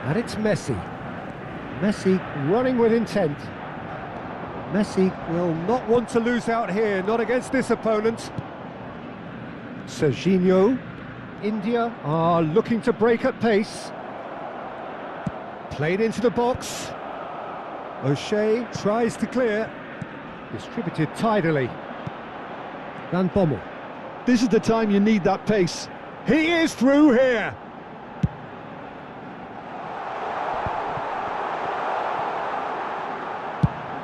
A: And it's Messi. Messi running with intent. Messi will not want to lose out here, not against this opponent. Serginho. India are looking to break at pace. Played into the box. O'Shea tries to clear. Distributed tidily. Van Bommel.
C: This is the time you need that pace.
A: He is through here.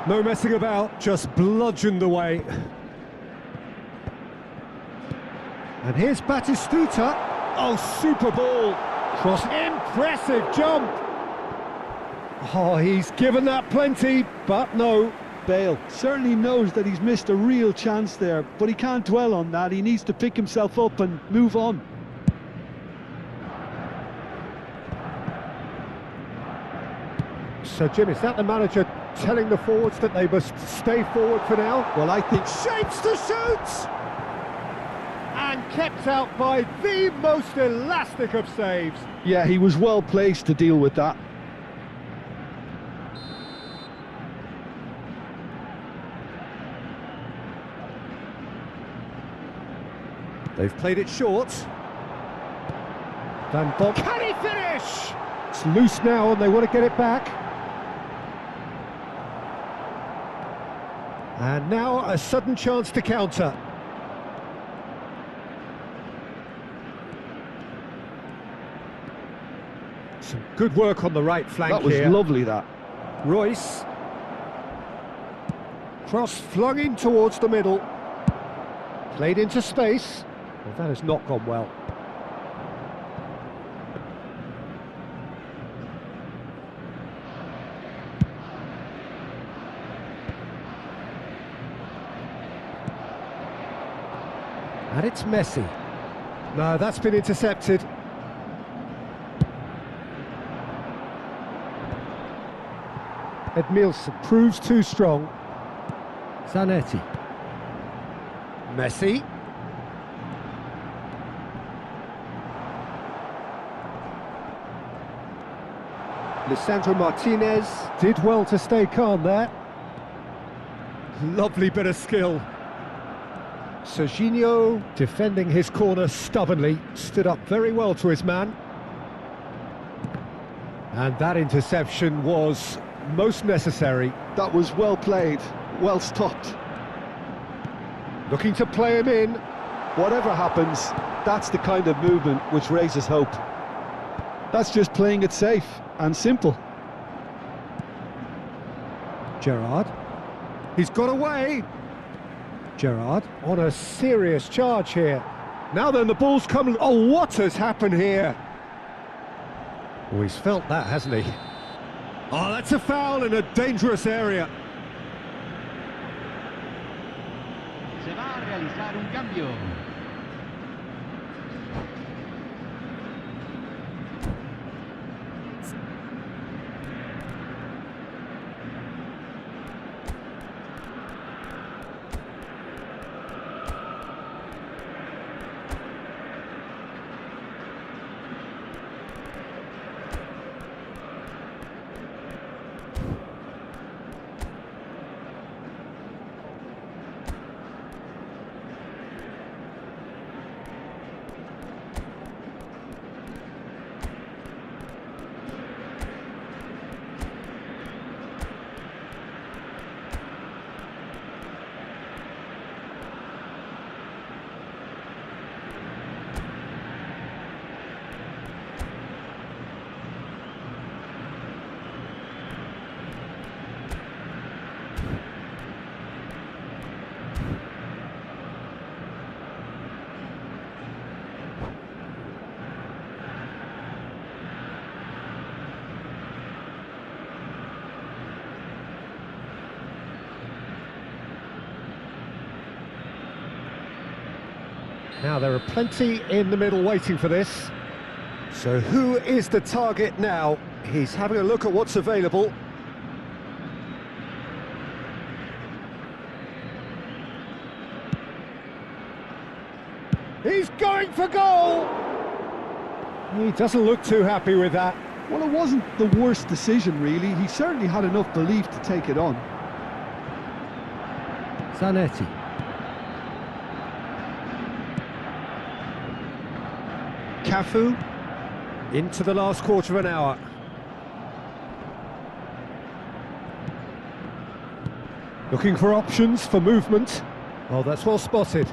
A: No messing about, just bludgeoned away. And here's Batistuta. Oh, super ball. Cross. Impressive jump. Oh, he's given that plenty, but no.
C: Bale certainly knows that he's missed a real chance there, but he can't dwell on that. He needs to pick himself up and move on.
A: So, Jim, is that the manager telling the forwards that they must stay forward for now?
C: Well, I think...
A: Shapes to shoot! And kept out by the most elastic of saves.
C: Yeah, he was well placed to deal with that.
A: They've played it short. Van Bommel. Can he finish? It's loose now and they want to get it back. And now a sudden chance to counter. Some good work on the right flank
C: That was
A: here.
C: lovely, that.
A: Royce. Cross flung in towards the middle. Played into space. Well, that has not gone well. And it's Messi. No, that's been intercepted. Edmilson proves too strong. Zanetti. Messi. Lisandro Martinez did well to stay calm there. Lovely bit of skill. Serginho, defending his corner stubbornly, stood up very well to his man. And that interception was most necessary.
C: That was well played, well stopped.
A: Looking to play him in.
C: Whatever happens, that's the kind of movement which raises hope. That's just playing it safe and simple.
A: Gerrard. He's got away. Gerrard on a serious charge here. Now then, the ball's coming. Oh, what has happened here? Oh, he's felt that, hasn't he? Oh, that's a foul in a dangerous area.
G: Se va a realizar un cambio.
A: Now, there are plenty in the middle waiting for this. So who is the target now? He's having a look at what's available. He's going for goal! He doesn't look too happy with that.
C: Well, it wasn't the worst decision, really. He certainly had enough belief to take it on.
A: Zanetti. Cafu into the last quarter of an hour. Looking for options for movement. Oh, that's well spotted.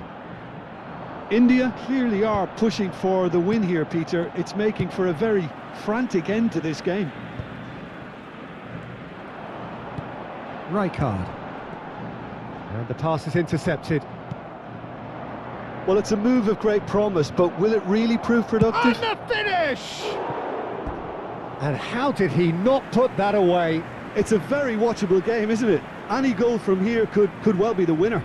C: India clearly are pushing for the win here, Peter. It's making for a very frantic end to this game.
A: Rijkaard. And the pass is intercepted.
C: Well, it's a move of great promise, but will it really prove productive?
A: And the finish! And how did he not put that away?
C: It's a very watchable game, isn't it? Any goal from here could well be the winner.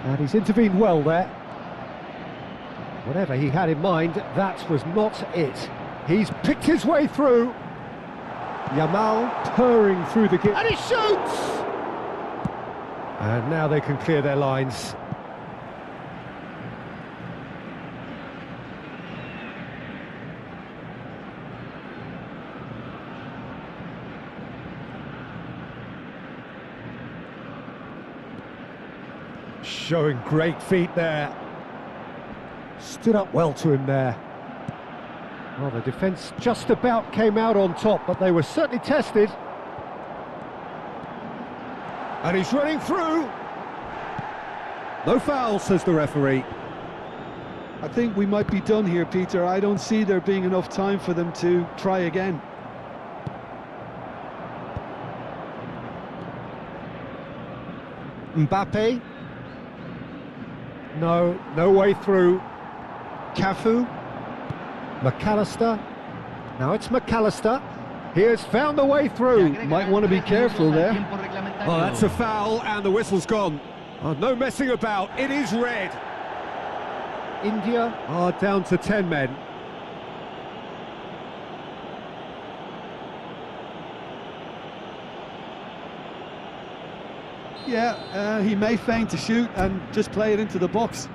A: And he's intervened well there. Whatever he had in mind, that was not it. He's picked his way through. Yamal purring through the gap. And he shoots! And now they can clear their lines. Showing great feet there. Stood up well to him there. Well, the defence just about came out on top, but they were certainly tested. And he's running through. No foul, says the referee.
C: I think we might be done here, Peter. I don't see there being enough time for them to try again.
A: Mbappe. No way through. Cafu. McAllister. Now it's McAllister. He has found the way through.
C: Might want to be careful there.
A: Oh, that's a foul, and the whistle's gone. Oh, no messing about. It is red. India are down to 10 men.
C: Yeah, he may feign to shoot and just play it into the box.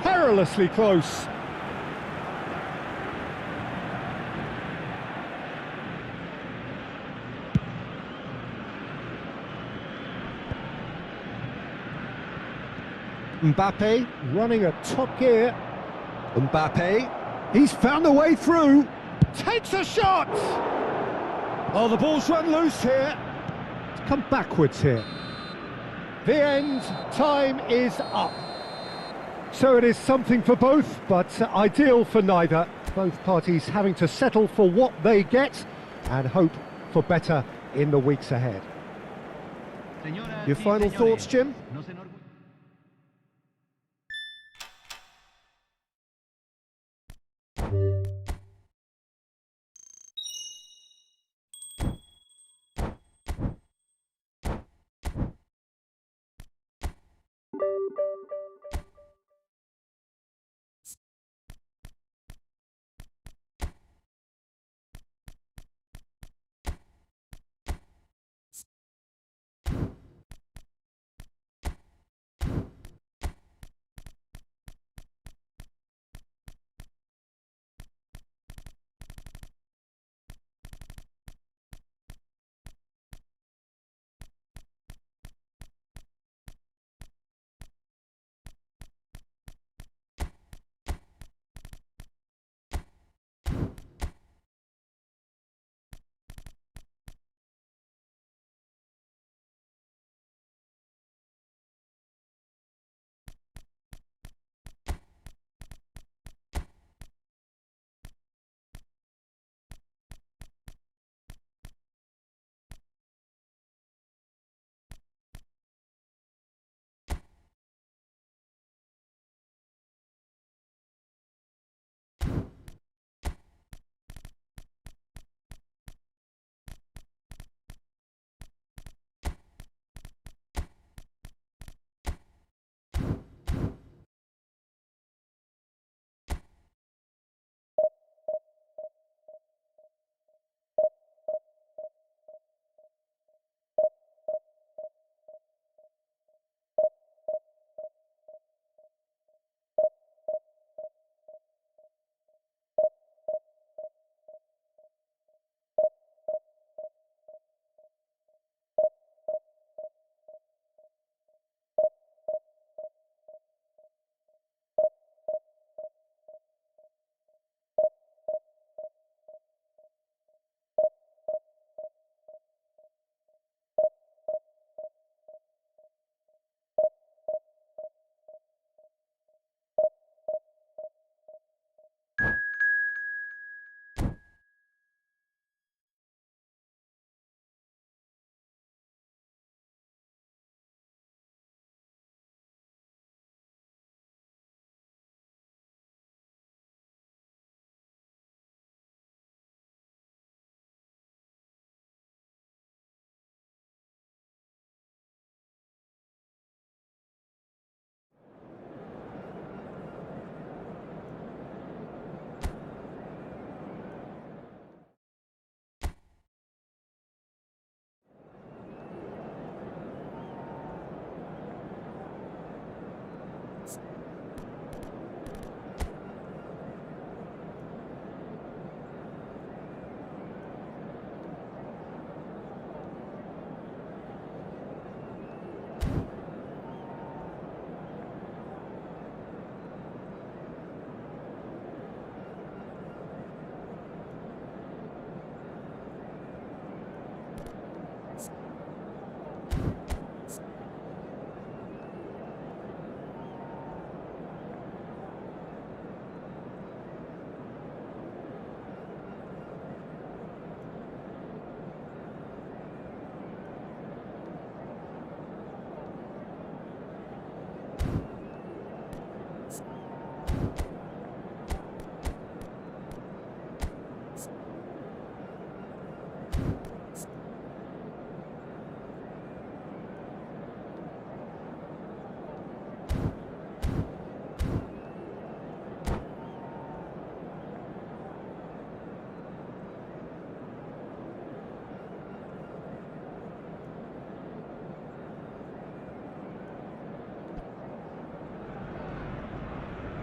A: Perilously close. Mbappe running at top gear. Mbappe, he's found a way through. Takes a shot. Oh, the ball's run loose here. It's come backwards here. The end. Time is up. So it is something for both, but ideal for neither. Both parties having to settle for what they get and hope for better in the weeks ahead. Your final thoughts, Jim?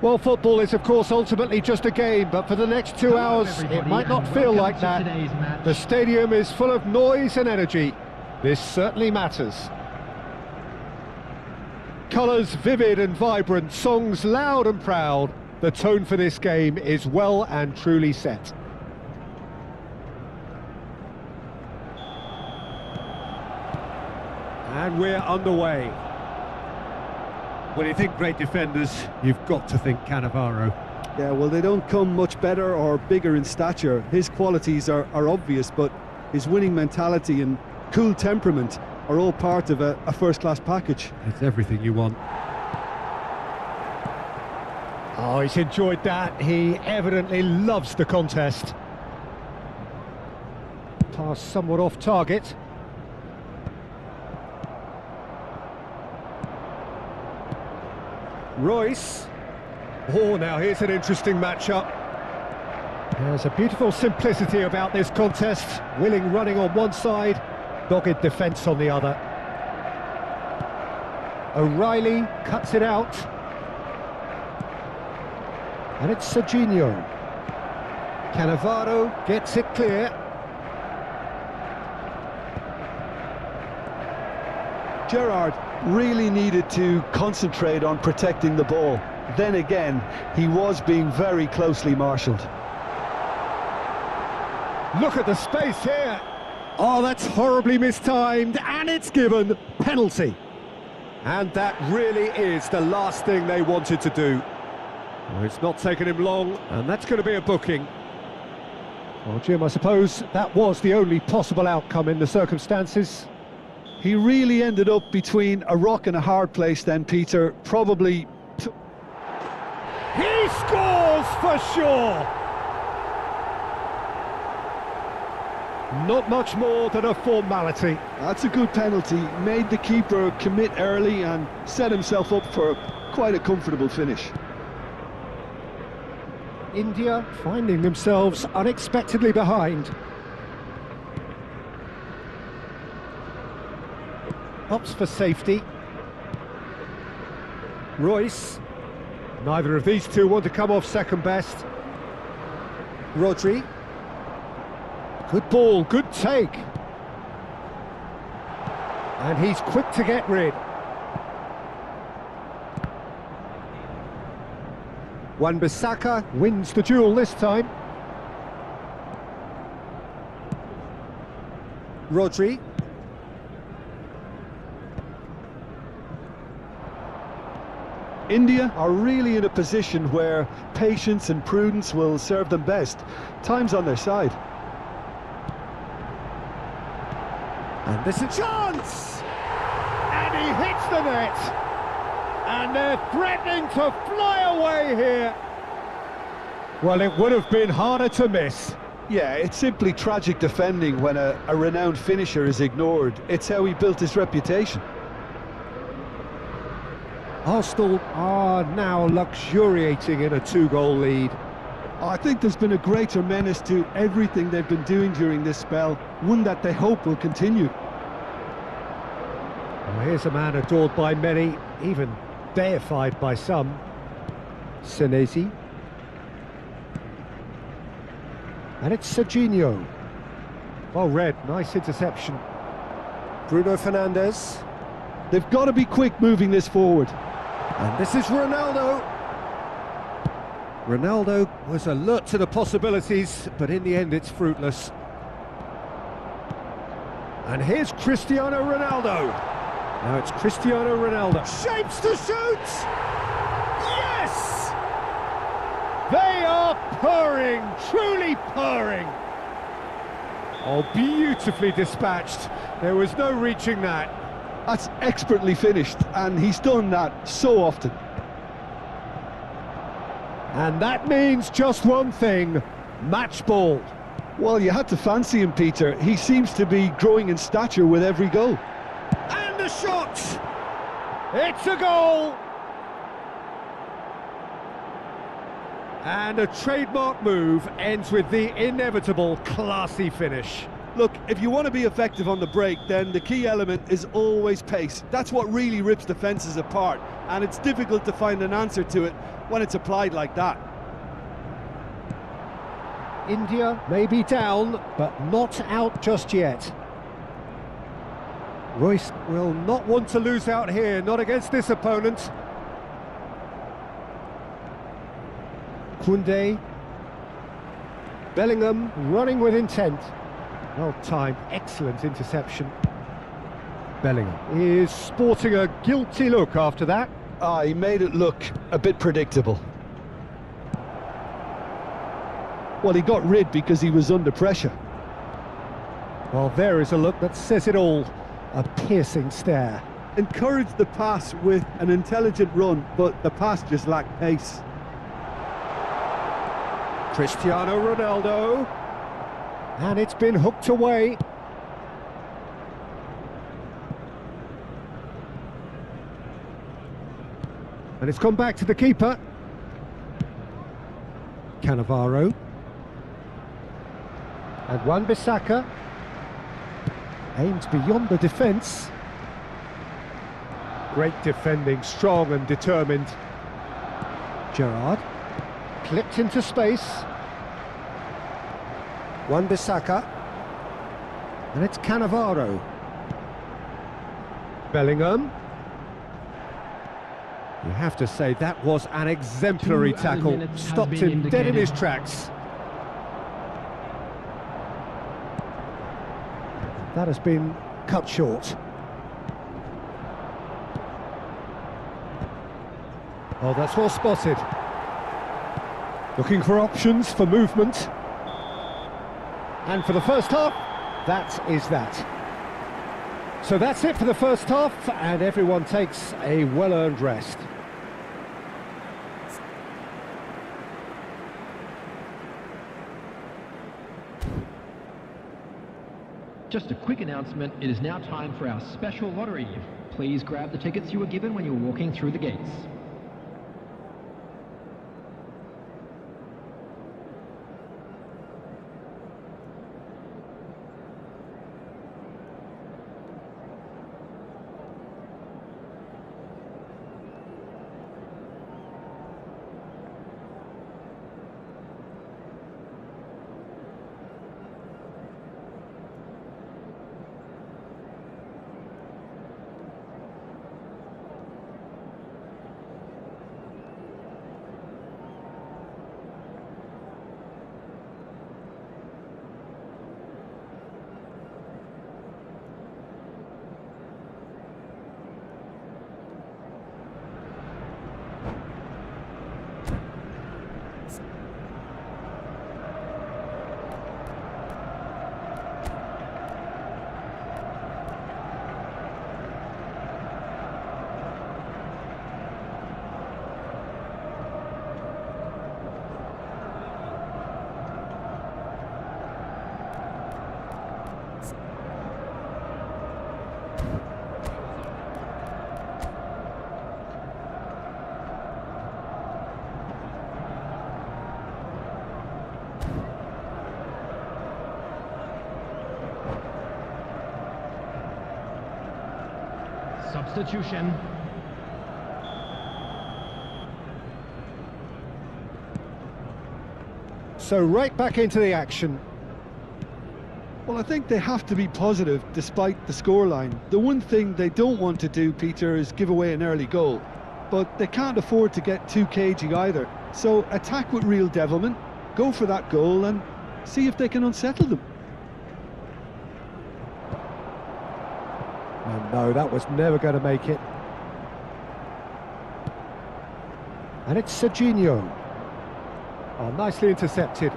A: Well, football is, of course, ultimately just a game, but for the next 2 hours, it might not feel like that. The stadium is full of noise and energy. This certainly matters. Colours vivid and vibrant, songs loud and proud. The tone for this game is well and truly set. And we're underway. When you think great defenders, you've got to think Cannavaro.
C: Yeah, well, they don't come much better or bigger in stature. His qualities are obvious, but his winning mentality and cool temperament are all part of a first-class package.
A: It's everything you want. Oh, he's enjoyed that. He evidently loves the contest. Pass somewhat off target. Royce. Oh, now here's an interesting matchup. There's a beautiful simplicity about this contest. Willing running on one side, dogged defence on the other. O'Reilly cuts it out. And it's Serginho. Cannavaro gets it clear.
D: Gerrard really needed to concentrate on protecting the ball. Then again, he was being very closely marshalled.
A: Look at the space here. Oh, that's horribly mistimed, and it's given penalty. And that really is the last thing they wanted to do. Oh, it's not taken him long, and that's going to be a booking. Well, Jim, I suppose that was the only possible outcome in the circumstances.
C: He really ended up between a rock and a hard place then, Peter. Probably...
A: He scores for sure! Not much more than a formality.
C: That's a good penalty. Made the keeper commit early and set himself up for quite a comfortable finish.
A: India finding themselves unexpectedly behind. Opts for safety. Royce. Neither of these two want to come off second best. Rodri. Good ball, good take. And he's quick to get rid. Wan-Bissaka wins the duel this time. Rodri.
D: India are really in a position where patience and prudence will serve them best. Time's on their side.
A: And there's a chance! And he hits the net! And they're threatening to fly away here! Well, it would have been harder to miss.
D: Yeah, it's simply tragic defending when a renowned finisher is ignored. It's how he built his reputation.
A: Arsenal are now luxuriating in a 2-goal lead.
C: I think there's been a greater menace to everything they've been doing during this spell, one that they hope will continue.
A: Well, here's a man adored by many, even deified by some. Senesi. And it's Serginho. Well read, nice interception. Bruno Fernandes.
C: They've got to be quick moving this forward.
A: And this is Ronaldo. Ronaldo was alert to the possibilities, but in the end it's fruitless. And here's Cristiano Ronaldo. Now it's Cristiano Ronaldo. Shapes to shoot! Yes! They are purring, truly purring. Oh, beautifully dispatched. There was no reaching that.
C: That's expertly finished, and he's done that so often.
A: And that means just one thing, match ball.
C: Well, you had to fancy him, Peter. He seems to be growing in stature with every goal.
A: And a shot! It's a goal! And a trademark move ends with the inevitable classy finish.
C: Look, if you want to be effective on the break, then the key element is always pace. That's what really rips defences apart, and it's difficult to find an answer to it when it's applied like that.
A: India may be down, but not out just yet. Royce will not want to lose out here, not against this opponent. Koundé. Bellingham running with intent. Well timed, excellent interception. Bellingham is sporting a guilty look after that.
C: He made it look a bit predictable. Well, he got rid because he was under pressure.
A: Well, there is a look that says it all. A piercing stare.
C: Encouraged the pass with an intelligent run, but the pass just lacked pace.
A: Cristiano Ronaldo. And it's been hooked away. And it's gone back to the keeper. Cannavaro. And Wan-Bissaka aims beyond the defence. Great defending, strong and determined. Gerrard. Clipped into space. Wan-Bissaka. And it's Cannavaro. Bellingham. You have to say that was an exemplary tackle. Stopped him dead in his tracks. That has been cut short. Oh, that's well spotted. Looking for options for movement. And for the first half, that is that. So that's it for the first half, and everyone takes a well-earned rest.
H: Just a quick announcement, it is now time for our special lottery. Please grab the tickets you were given when you were walking through the gates.
G: Substitution.
A: So right back into the action.
C: Well, I think they have to be positive despite the scoreline. The one thing they don't want to do, Peter, is give away an early goal. But they can't afford to get too cagey either. So attack with real devilment, go for that goal and see if they can unsettle them.
A: Oh no, that was never going to make it. And it's Serginho. Oh, nicely intercepted.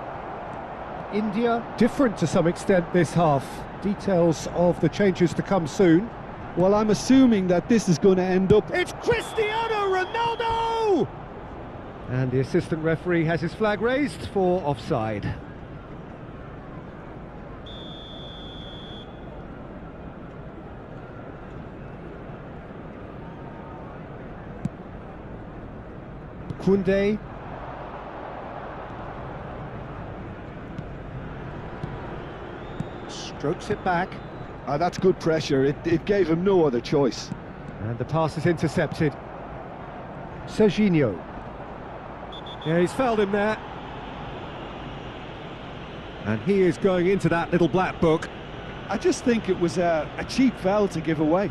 A: India, different to some extent this half. Details of the changes to come soon.
C: Well, I'm assuming that this is going to end up...
A: It's Cristiano Ronaldo! And the assistant referee has his flag raised for offside. Koundé. Strokes it back.
C: That's good pressure. It gave him no other choice.
A: And the pass is intercepted. Serginho. Yeah, he's fouled him there. And he is going into that little black book.
C: I just think it was a cheap foul to give away.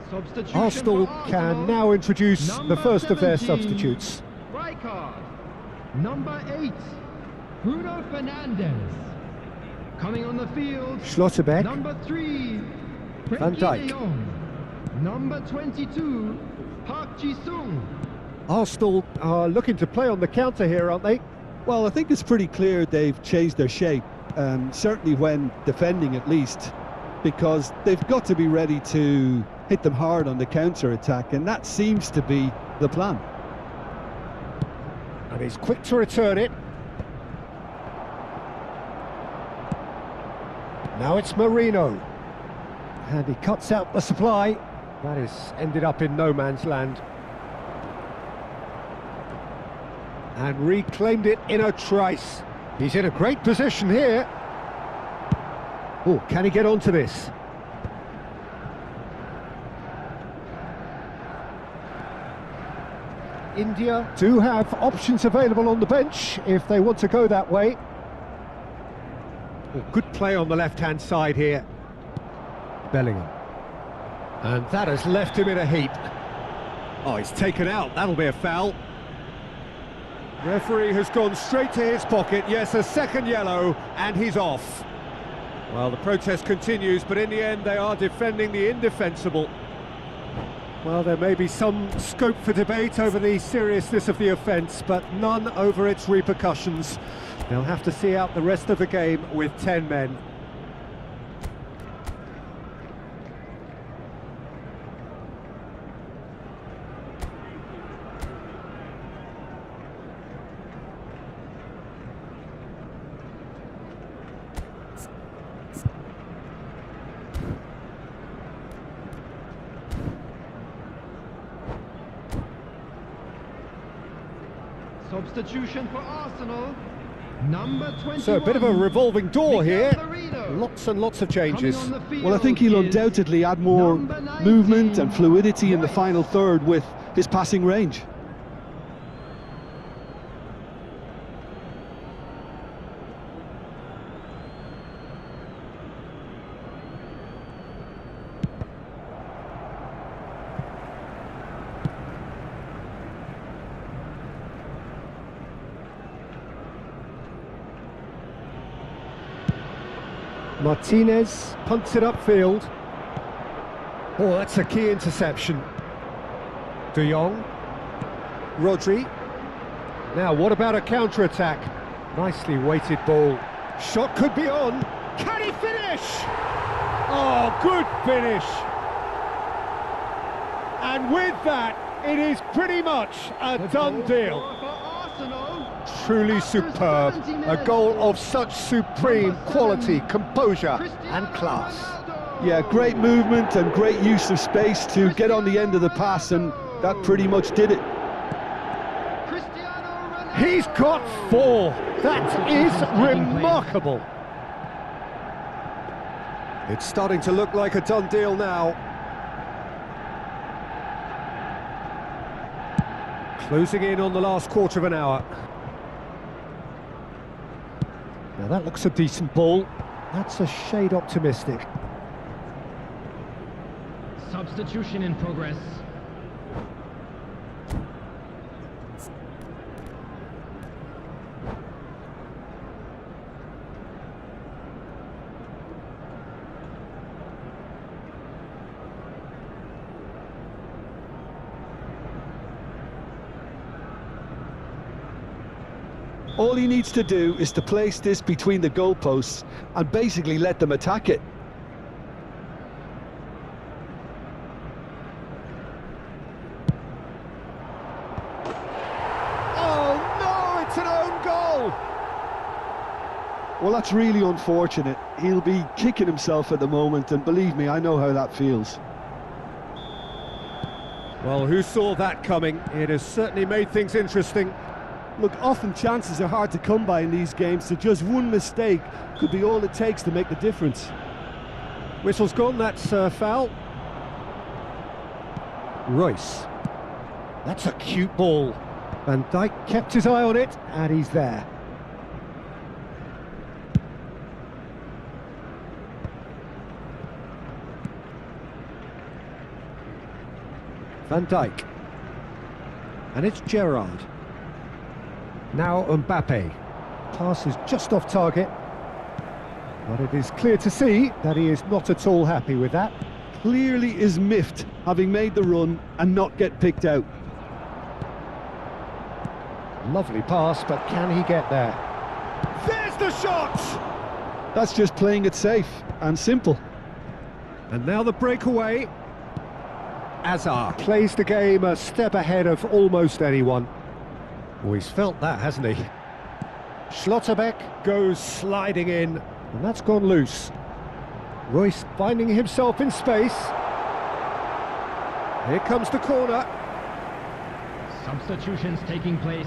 G: Substitution
A: Arsenal
G: for
A: can
G: Arsenal.
A: now introduce the
G: Number
A: first of their
G: 17,
A: substitutes.
G: Right card. Number 8, Bruno Fernandes. Coming on the field.
A: Schlotterbeck.
G: Number 3,
A: Van
G: Frenkie
A: Dijk.
G: de Jong. Number 22, Park Ji-sung.
A: Arsenal are looking to play on the counter here, aren't they?
C: Well, I think it's pretty clear they've changed their shape, certainly when defending at least, because they've got to be ready to hit them hard on the counter-attack, and that seems to be the plan.
A: And he's quick to return it. Now it's Marino. And he cuts out the supply. That is ended up in no man's land. And reclaimed it in a trice. He's in a great position here. Oh, can he get onto this? India do have options available on the bench if they want to go that way. Oh, good play on the left-hand side here. Bellingham. And that has left him in a heap. Oh, he's taken out. That'll be a foul. Referee has gone straight to his pocket. Yes, a second yellow, and he's off. Well, the protest continues, but in the end they are defending the indefensible. Well, there may be some scope for debate over the seriousness of the offence, but none over its repercussions. They'll have to see out the rest of the game with 10 men.
G: Substitution for Arsenal. Number 21.
A: So a bit of a revolving door here.
G: Miguel Merino.
A: Lots and lots of changes.
G: Coming on the field
C: Well, I think he'll
G: is
C: undoubtedly add more
G: number 19,
C: movement and fluidity in the
G: Royce.
C: final third with his passing range.
A: Martinez punts it upfield. Oh, that's a key interception. De Jong. Rodri. Now, what about a counter-attack? Nicely weighted ball. Shot could be on. Can he finish? Oh, good finish. And with that, it is pretty much a done deal.
G: For Arsenal.
A: Truly
G: After
A: superb.
G: 70
A: A
G: minutes.
A: goal of such supreme
G: Number 7,
A: quality, composure
G: Cristiano
A: and class.
G: Ronaldo.
C: Yeah, great movement and great use of space to get on the end of the pass, and that pretty much did it.
G: Cristiano Ronaldo.
A: He's got 4. That is remarkable. It's starting to look like a done deal now. Closing in on the last quarter of an hour. Now that looks a decent ball. That's a shade optimistic.
H: Substitution in progress.
C: All he needs to do is to place this between the goalposts and basically let them attack it.
A: Oh no, it's an own goal!
C: Well, that's really unfortunate. He'll be kicking himself at the moment, and believe me, I know how that feels.
A: Well, who saw that coming? It has certainly made things interesting.
C: Look, often chances are hard to come by in these games, so just one mistake could be all it takes to make the difference.
A: Whistle's gone, that's foul. Royce. That's a cute ball. Van Dijk kept his eye on it, and he's there. Van Dijk. And it's Gerrard. Now Mbappe. Pass is just off target. But it is clear to see that he is not at all happy with that.
C: Clearly is miffed, having made the run and not get picked out.
A: Lovely pass, but can he get there? There's the shot!
C: That's just playing it safe and simple.
A: And now the breakaway. Hazard plays the game a step ahead of almost anyone. Oh, he's felt that, hasn't he? Schlotterbeck goes sliding in, and that's gone loose. Royce finding himself in space. Here comes the corner.
H: Substitutions taking place.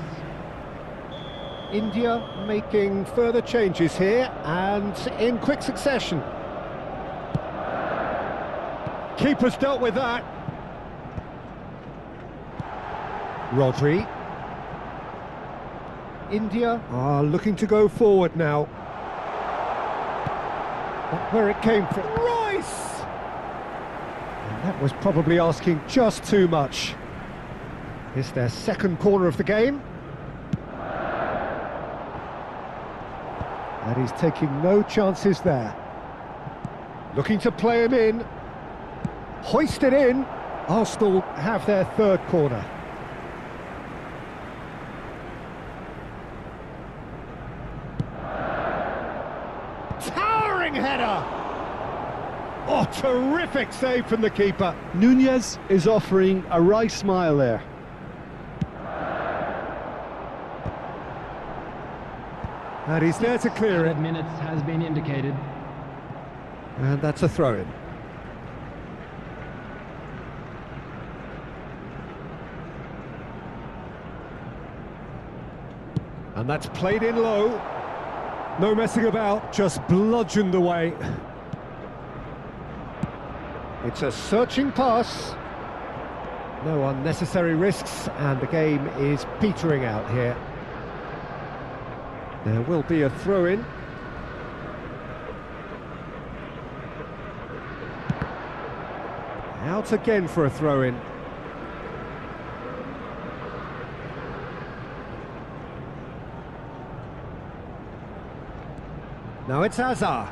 A: India making further changes here, and in quick succession. Keeper's dealt with that. Rodri. India are looking to go forward now. That's where it came from. Royce! And that was probably asking just too much. It's their second corner of the game. And he's taking no chances there. Looking to play him in. Hoist it in. Arsenal have their third corner. Towering header! Oh, terrific save from the keeper.
C: Nunez is offering a wry smile there.
A: And he's there to clear it.
H: Minutes has been indicated.
A: And that's a throw-in. And that's played in low. No messing about, just bludgeoned away. It's a searching pass. No unnecessary risks, and the game is petering out here. There will be a throw-in. Out again for a throw-in. Now it's Hazard.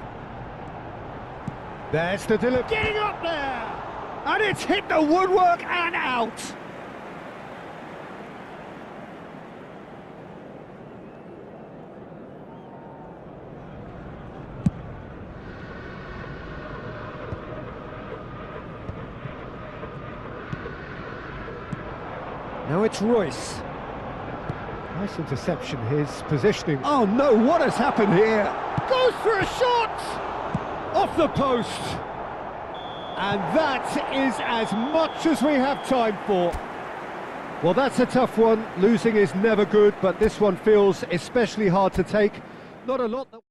A: There's the delivery. Getting up there! And it's hit the woodwork and out! Now it's Royce. Nice interception, his positioning. Oh no, what has happened here? Goes for a shot! Off the post! And that is as much as we have time for. Well, that's a tough one. Losing is never good, but this one feels especially hard to take. Not a lot that...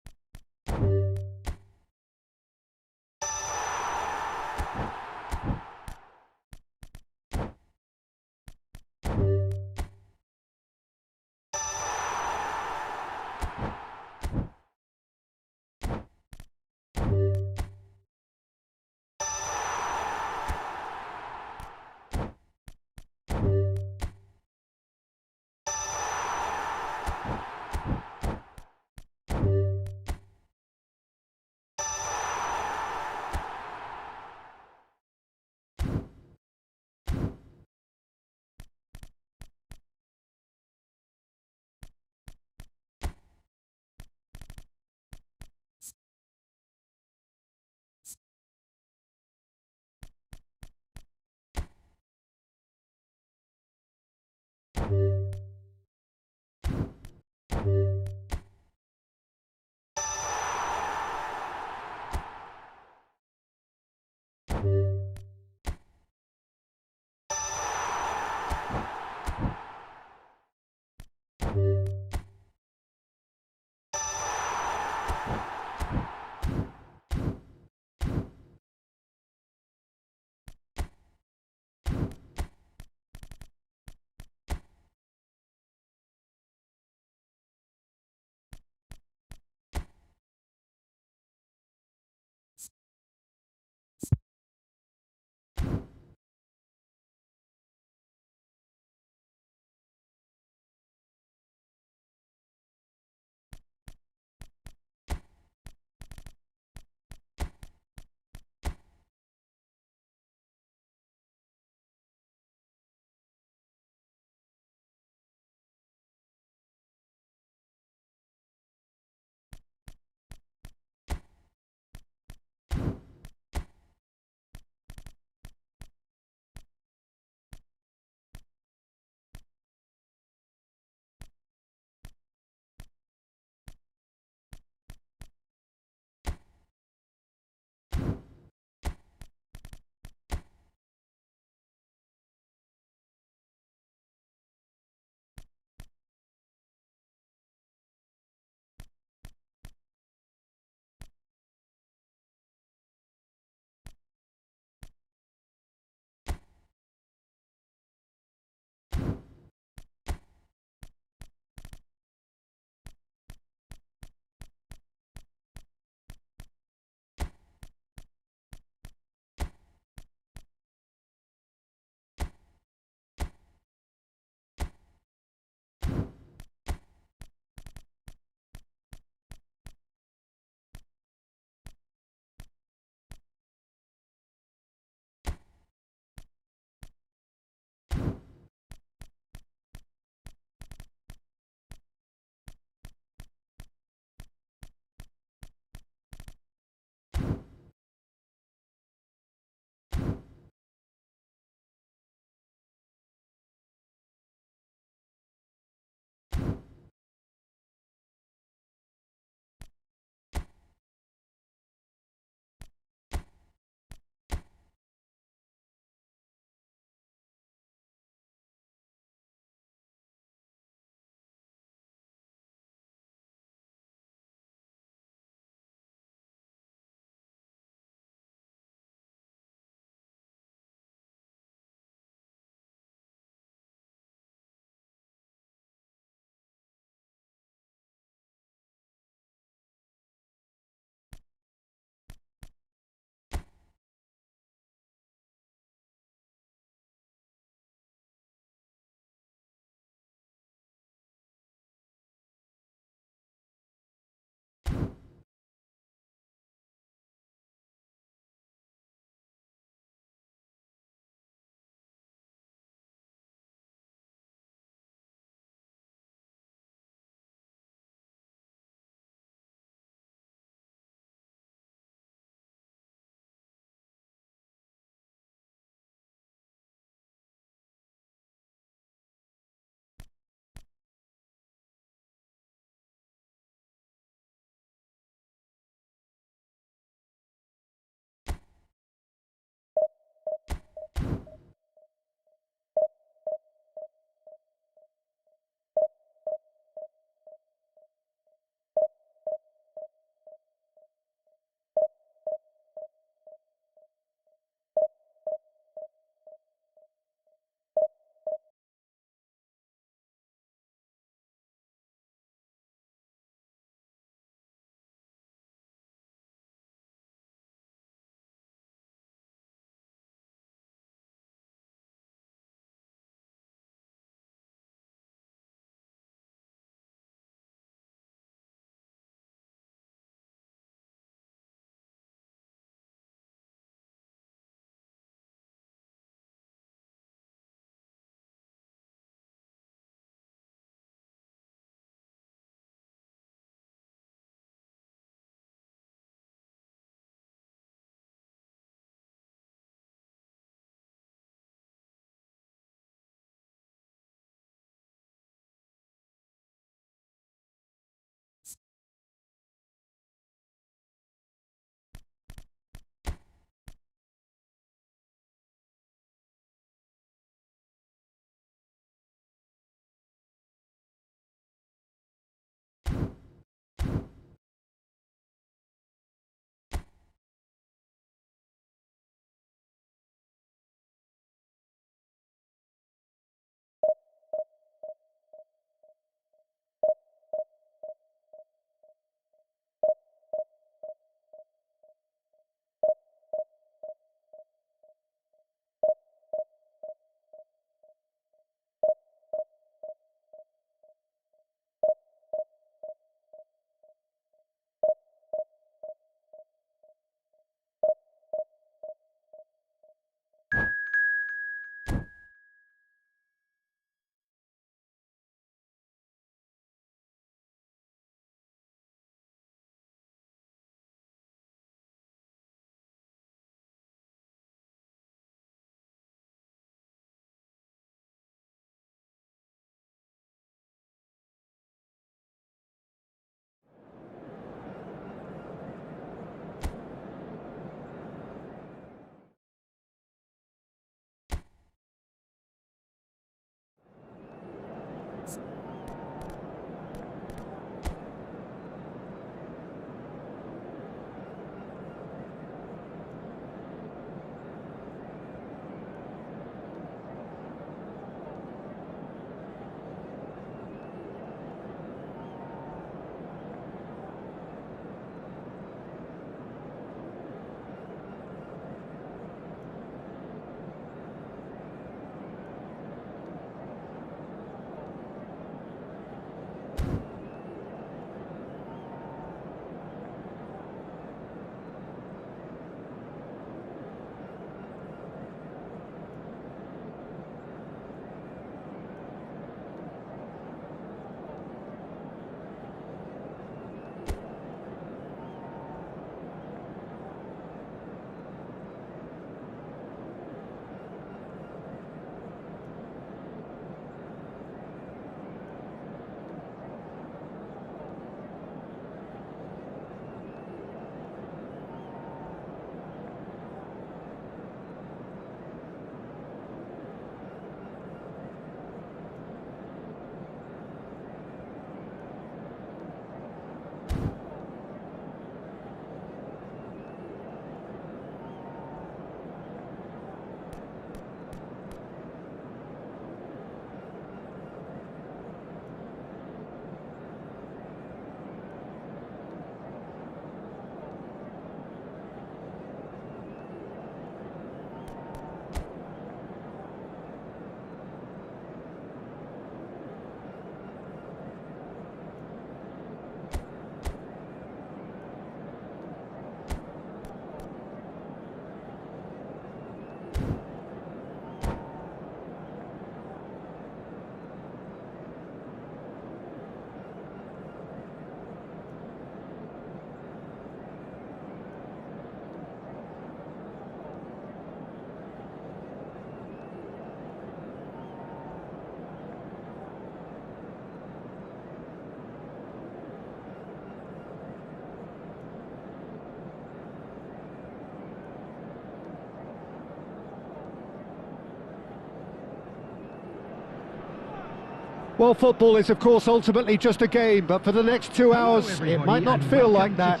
A: Well, football is, of course, ultimately just a game, but for the next 2 hours, it might not feel like that.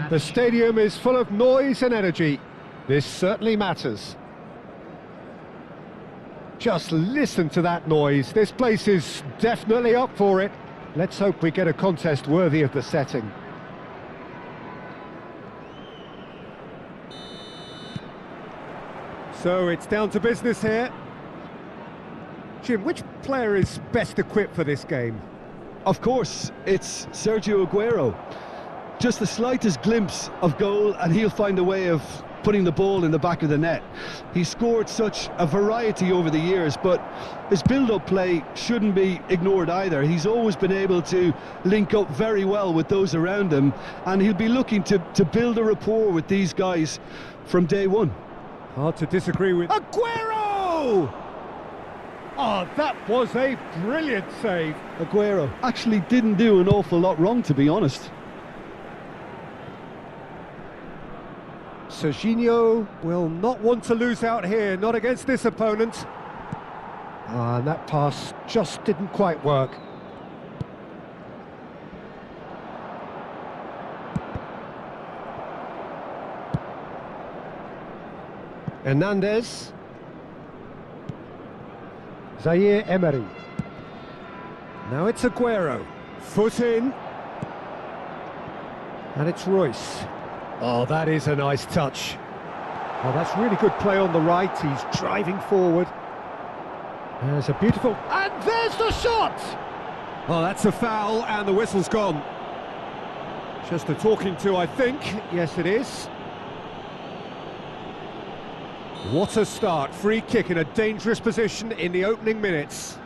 A: The stadium is full of noise and energy. This certainly matters. Just listen to that noise. This place is definitely up for it. Let's hope we get a contest worthy of the setting. So it's down to business here. Jim, which player is best equipped for this game?
C: Of course, it's Sergio Aguero. Just the slightest glimpse of goal and he'll find a way of putting the ball in the back of the net. He's scored such a variety over the years, but his build-up play shouldn't be ignored either. He's always been able to link up very well with those around him, and he'll be looking to build a rapport with these guys from day one.
A: Hard to disagree with... Aguero! Oh, that was a brilliant save.
C: Aguero actually didn't do an awful lot wrong, to be honest.
A: Serginho will not want to lose out here, not against this opponent. And that pass just didn't quite work. Hernandez. Zaire Emery. Now it's Aguero. Foot in. And it's Royce. Oh, that is a nice touch. Oh, that's really good play on the right. He's driving forward. There's a beautiful... And there's the shot! Oh, that's a foul, and the whistle's gone. Just a talking to, I think. Yes, it is. What a start. Free kick in a dangerous position in the opening minutes.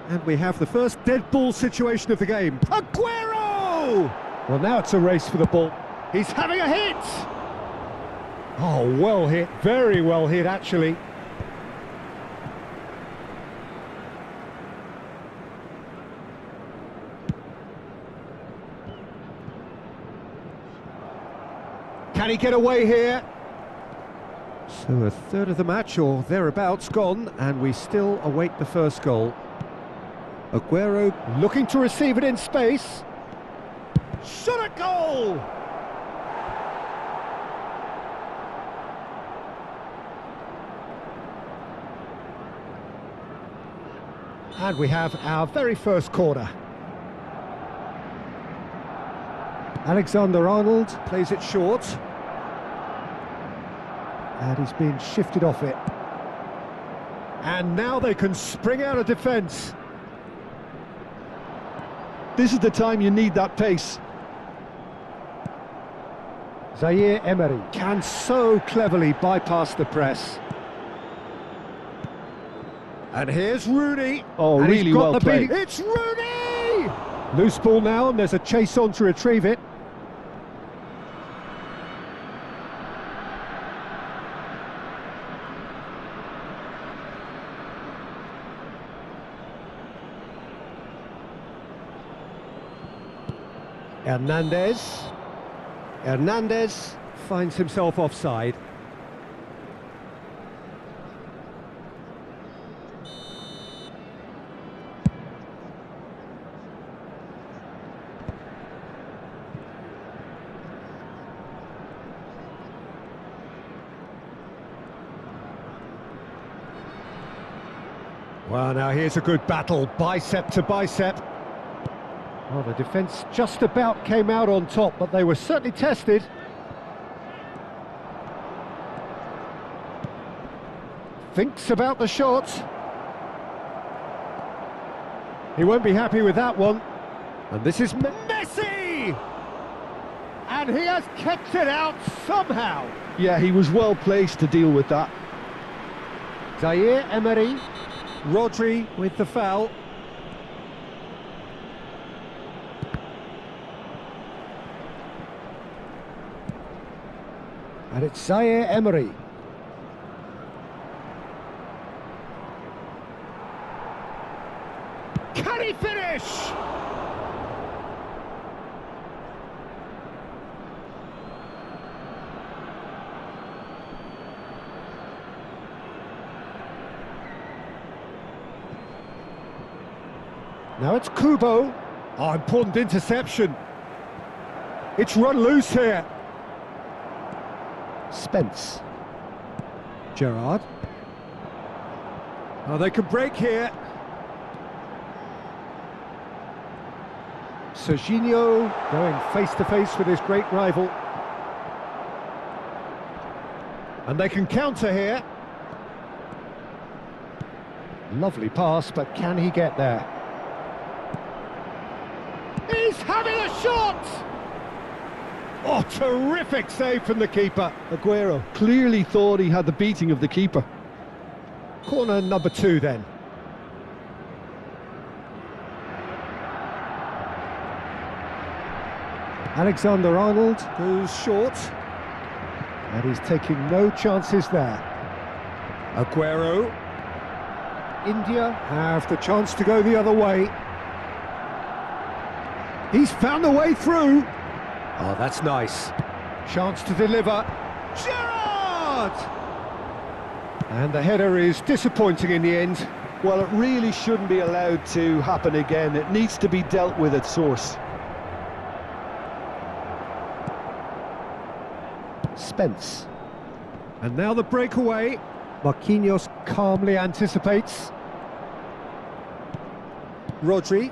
A: And we have the first dead ball situation of the game. Aguero! Well, now it's a race for the ball. He's having a hit! Oh, well hit. Very well hit, actually. Can he get away here? So a third of the match, or thereabouts, gone, and we still await the first goal. Aguero looking to receive it in space. Shot at goal! And we have our very first corner. Alexander-Arnold plays it short. And he's been shifted off it. And now they can spring out of defence.
C: This is the time you need that pace.
A: Zaire Emery can so cleverly bypass the press. And here's Rooney.
C: Oh,
A: and
C: really well played.
A: It's Rooney! Loose ball now, and there's a chase on to retrieve it. Hernandez finds himself offside. Well, now here's a good battle, bicep to bicep. Well, the defence just about came out on top, but they were certainly tested. Thinks about the shot. He won't be happy with that one. And this is Messi! And he has kept it out somehow.
C: Yeah, he was well placed to deal with that.
A: Zaire Emery, Rodri with the foul. And it's Zaire Emery. Can he finish? Now it's Kubo. Oh, important interception. It's run loose here. Spence. Gerrard. Oh, they can break here. Serginho going face-to-face with his great rival. And they can counter here. Lovely pass, but can he get there? He's having a shot! Oh, terrific save from the keeper.
C: Aguero clearly thought he had the beating of the keeper.
A: Corner number 2 then. Alexander-Arnold goes short. And he's taking no chances there. Aguero. India have the chance to go the other way. He's found a way through. Oh, that's nice. Chance to deliver. Gerrard! And the header is disappointing in the end.
C: Well, it really shouldn't be allowed to happen again. It needs to be dealt with at source.
A: Spence. And now the breakaway. Marquinhos calmly anticipates. Rodri.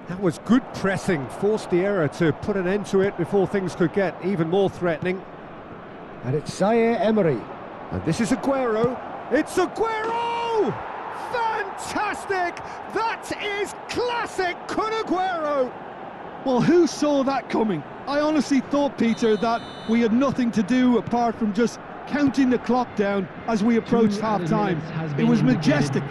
A: That was good pressing, forced the error to put an end to it before things could get even more threatening. And it's Zaire Emery. And this is Aguero. It's Aguero! Fantastic! That is classic Kun Aguero!
C: Well, who saw that coming? I honestly thought, Peter, that we had nothing to do apart from just counting the clock down as we approached half-time. It was majestic.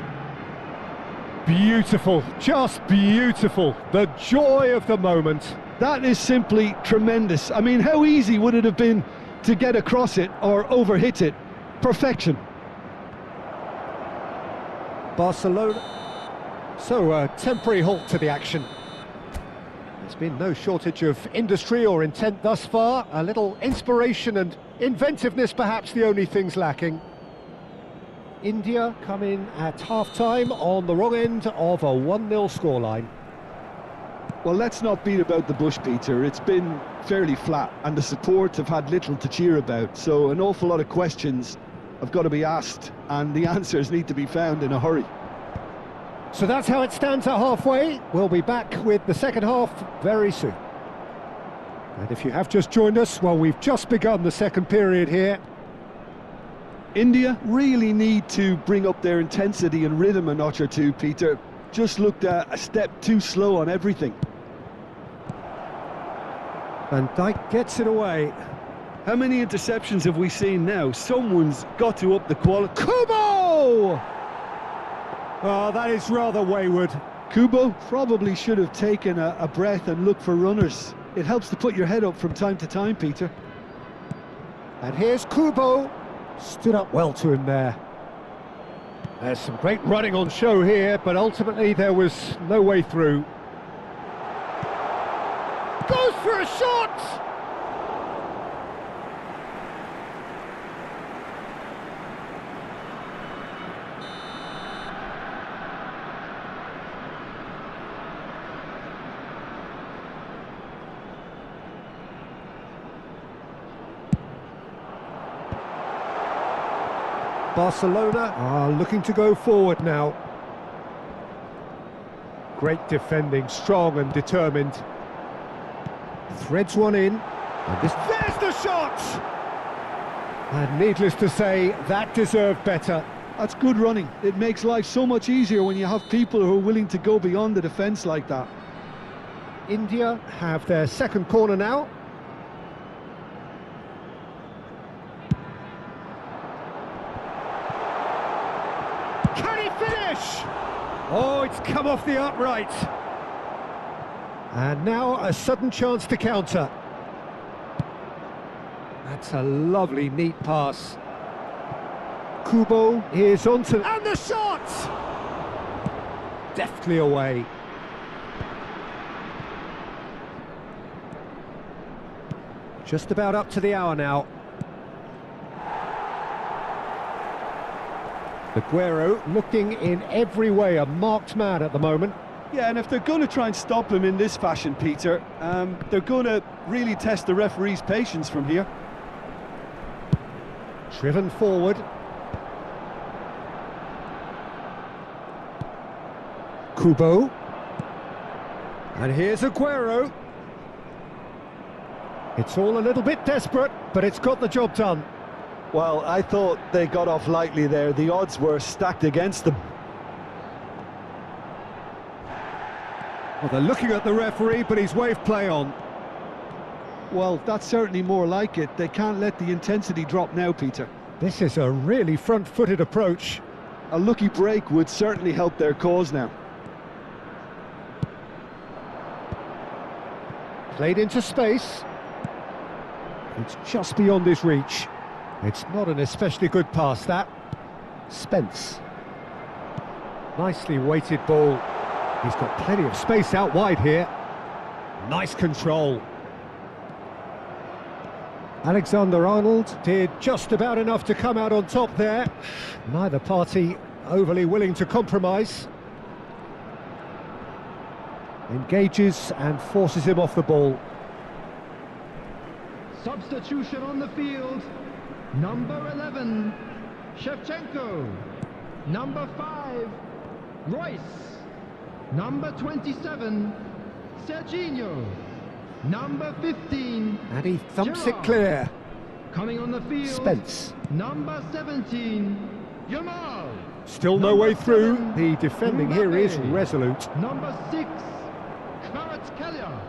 A: Beautiful, just beautiful. The joy of the moment.
C: That is simply tremendous. I mean, how easy would it have been to get across it or overhit it? Perfection.
A: Barcelona. So a temporary halt to the action. There's been no shortage of industry or intent thus far. A little inspiration and inventiveness perhaps the only things lacking. India come in at half-time on the wrong end of a 1-0 scoreline.
C: Well, let's not beat about the bush, Peter. It's been fairly flat and the support have had little to cheer about. So an awful lot of questions have got to be asked and the answers need to be found in a hurry.
A: So that's how it stands at halfway. We'll be back with the second half very soon. And if you have just joined us, well, we've just begun the second period here.
C: India really need to bring up their intensity and rhythm a notch or two, Peter. Just looked a step too slow on everything.
A: Van Dijk gets it away.
C: How many interceptions have we seen now? Someone's got to up the quality.
A: Kubo! Oh, that is rather wayward.
C: Kubo probably should have taken a breath and looked for runners. It helps to put your head up from time to time, Peter.
A: And here's Kubo. Stood up well to him there. There's some great running on show here, but ultimately there was no way through. Goes for a shot! Barcelona are looking to go forward now. Great defending, strong and determined. Threads one in. And there's the shot! And needless to say, that deserved better.
C: That's good running. It makes life so much easier when you have people who are willing to go beyond the defence like that.
A: India have their second corner now. Can he finish? Oh, it's come off the upright. And now a sudden chance to counter. That's a lovely, neat pass. Kubo is onto... And the shot! Deftly away. Just about up to the hour now. Aguero looking in every way a marked man at the moment.
C: Yeah, and if they're going to try and stop him in this fashion, Peter, they're going to really test the referee's patience from here.
A: Driven forward. Kubo. And here's Aguero. It's all a little bit desperate, but it's got the job done.
D: Well, I thought they got off lightly there. The odds were stacked against them.
A: Well, they're looking at the referee, but he's waved play on.
C: Well, that's certainly more like it. They can't let the intensity drop now, Peter.
A: This is a really front-footed approach.
C: A lucky break would certainly help their cause now.
A: Played into space. It's just beyond his reach. It's not an especially good pass, that. Spence. Nicely weighted ball. He's got plenty of space out wide here. Nice control. Alexander-Arnold did just about enough to come out on top there. Neither party overly willing to compromise. Engages and forces him off the ball.
G: Substitution on the field. Number 11, Shevchenko. Number 5, Royce. Number 27, Serginho. Number 15,
A: And he thumps
G: Gerrard.
A: it clear.
G: Coming on the field,
A: Spence.
G: number 17, Yamal.
A: Still no
G: Number
A: way through.
G: 7,
A: The defending here is
G: Mbappe.
A: resolute.
G: Number 6, Kvaratskhelia.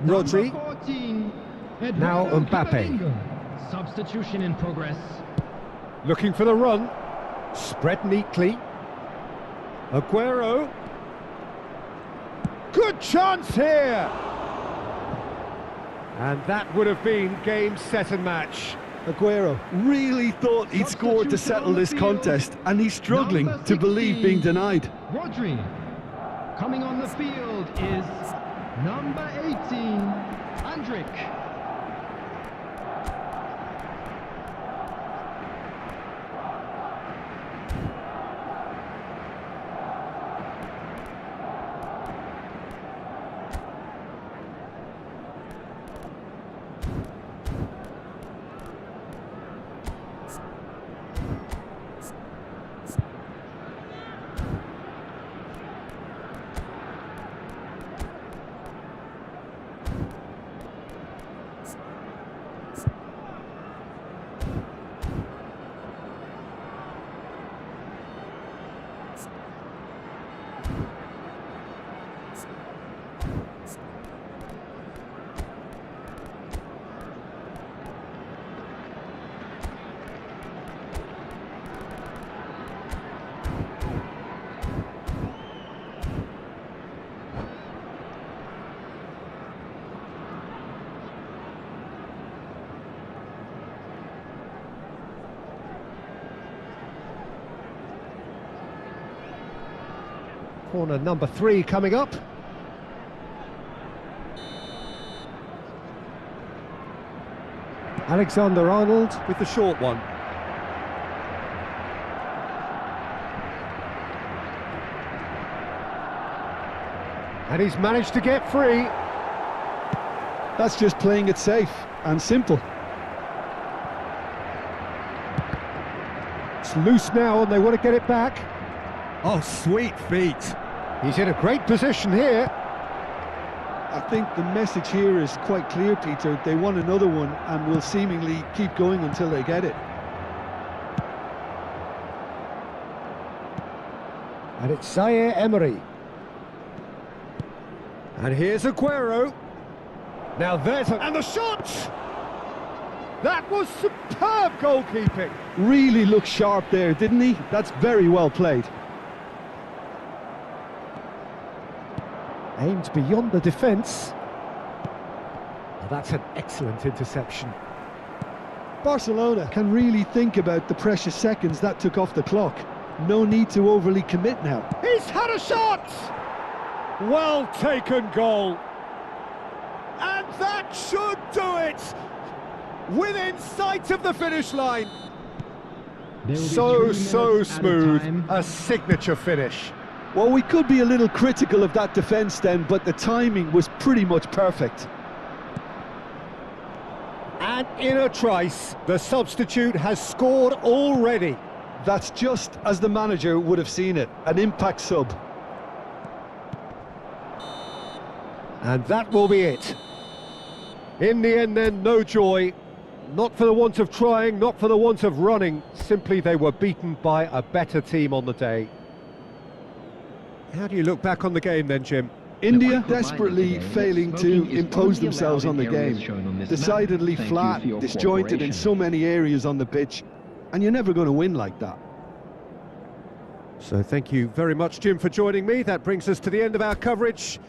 A: Rodri.
G: Number 14,
A: Now
G: Eduardo
A: Mbappe.
G: Camavinga. Substitution in progress.
A: Looking for the run. Spread neatly. Aguero. Good chance here. And that would have been game, set and match.
C: Aguero really thought he'd scored to settle this contest, and he's struggling to believe being denied.
G: Rodri. Coming on the field is number 18, Andrik.
A: Corner number 3 coming up. Alexander-Arnold with the short one. And he's managed to get free.
C: That's just playing it safe and simple.
A: It's loose now and they want to get it back. Oh, sweet feet. He's in a great position here.
C: I think the message here is quite clear, Peter. They want another one and will seemingly keep going until they get it.
A: And it's Zaire Emery. And here's Aguero. Now there's and the shot! That was superb goalkeeping.
C: Really looked sharp there, didn't he? That's very well played.
A: Aimed beyond the defence. Well, that's an excellent interception.
C: Barcelona can really think about the precious seconds that took off the clock. No need to overly commit now.
A: He's had a shot! Well taken goal. And that should do it! Within sight of the finish line. So smooth, a signature finish.
C: Well, we could be a little critical of that defence then, but the timing was pretty much perfect.
A: And in a trice, the substitute has scored already.
C: That's just as the manager would have seen it, an impact sub.
A: And that will be it. In the end then, no joy. Not for the want of trying, not for the want of running. Simply they were beaten by a better team on the day. How do you look back on the game then, Jim?
C: India desperately failing to impose themselves on the game. Decidedly flat, disjointed in so many areas on the pitch, and you're never going to win like that.
A: So thank you very much, Jim, for joining me. That brings us to the end of our coverage.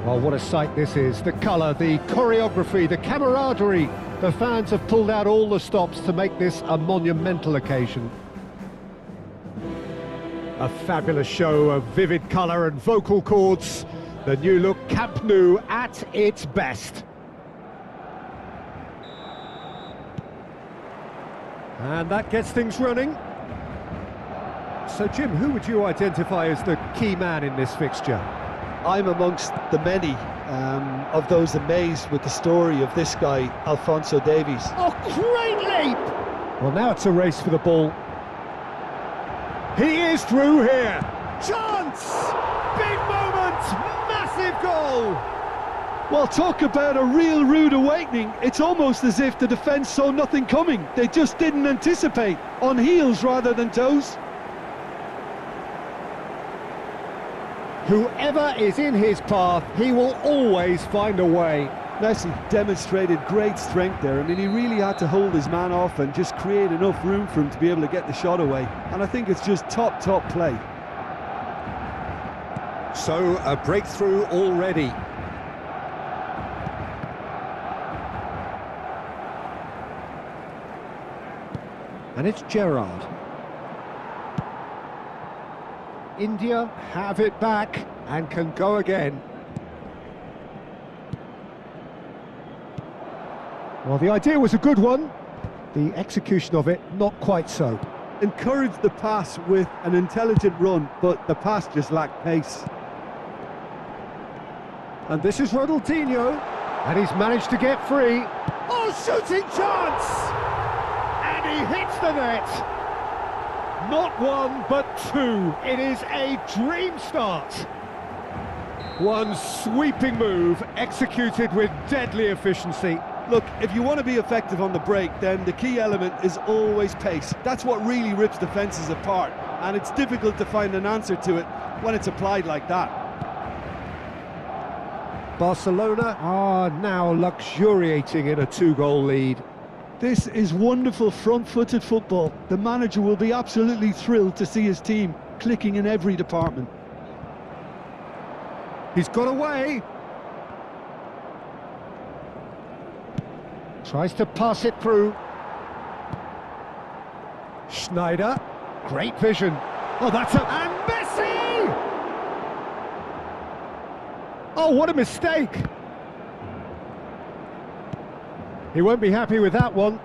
A: Oh, what a sight this is. The colour, the choreography, the camaraderie. The fans have pulled out all the stops to make this a monumental occasion. A fabulous show of vivid colour and vocal cords. The new look Camp Nou at its best. And that gets things running. So, Jim, who would you identify as the key man in this fixture?
D: I'm amongst the many of those amazed with the story of this guy, Alphonso Davies.
A: Oh, great leap! Well, now it's a race for the ball. He is through here. Chance! Big moment! Massive goal!
C: Well, talk about a real rude awakening. It's almost as if the defence saw nothing coming. They just didn't anticipate. On heels rather than toes.
A: Whoever is in his path, he will always find a way.
C: Messi demonstrated great strength there. I mean, he really had to hold his man off and just create enough room for him to be able to get the shot away. And I think it's just top play.
A: So, a breakthrough already. And it's Gerrard. India have it back and can go again. Well, the idea was a good one. The execution of it, not quite so.
C: Encouraged the pass with an intelligent run, but the pass just lacked pace.
A: And this is Ronaldinho, and he's managed to get free. Oh, shooting chance! And he hits the net. Not one, but two. It is a dream start. One sweeping move, executed with deadly efficiency.
C: Look, if you want to be effective on the break, then the key element is always pace. That's what really rips defences apart, and it's difficult to find an answer to it when it's applied like that.
A: Barcelona are now luxuriating in a two-goal lead.
C: This is wonderful front-footed football. The manager will be absolutely thrilled to see his team clicking in every department.
A: He's got away. Tries to pass it through. Schneider, great vision. Oh, that's a... And Messi! Oh, what a mistake! He won't be happy with that one.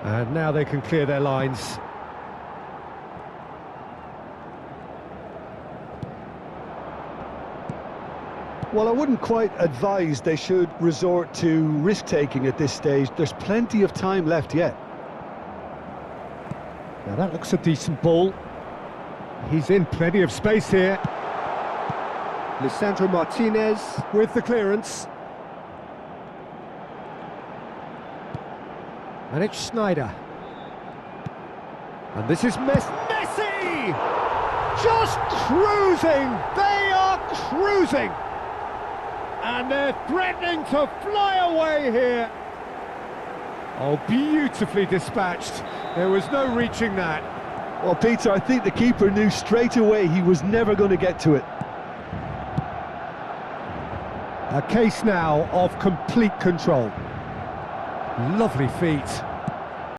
A: And now they can clear their lines.
C: Well, I wouldn't quite advise they should resort to risk-taking at this stage. There's plenty of time left yet.
A: Now that looks a decent ball. He's in plenty of space here. Lisandro Martinez with the clearance. And it's Schneider. And this is Messi! Just cruising! They are cruising! And they're threatening to fly away here. Oh, beautifully dispatched. There was no reaching that.
C: Well, Peter, I think the keeper knew straight away he was never going to get to it.
A: A case now of complete control. Lovely feet.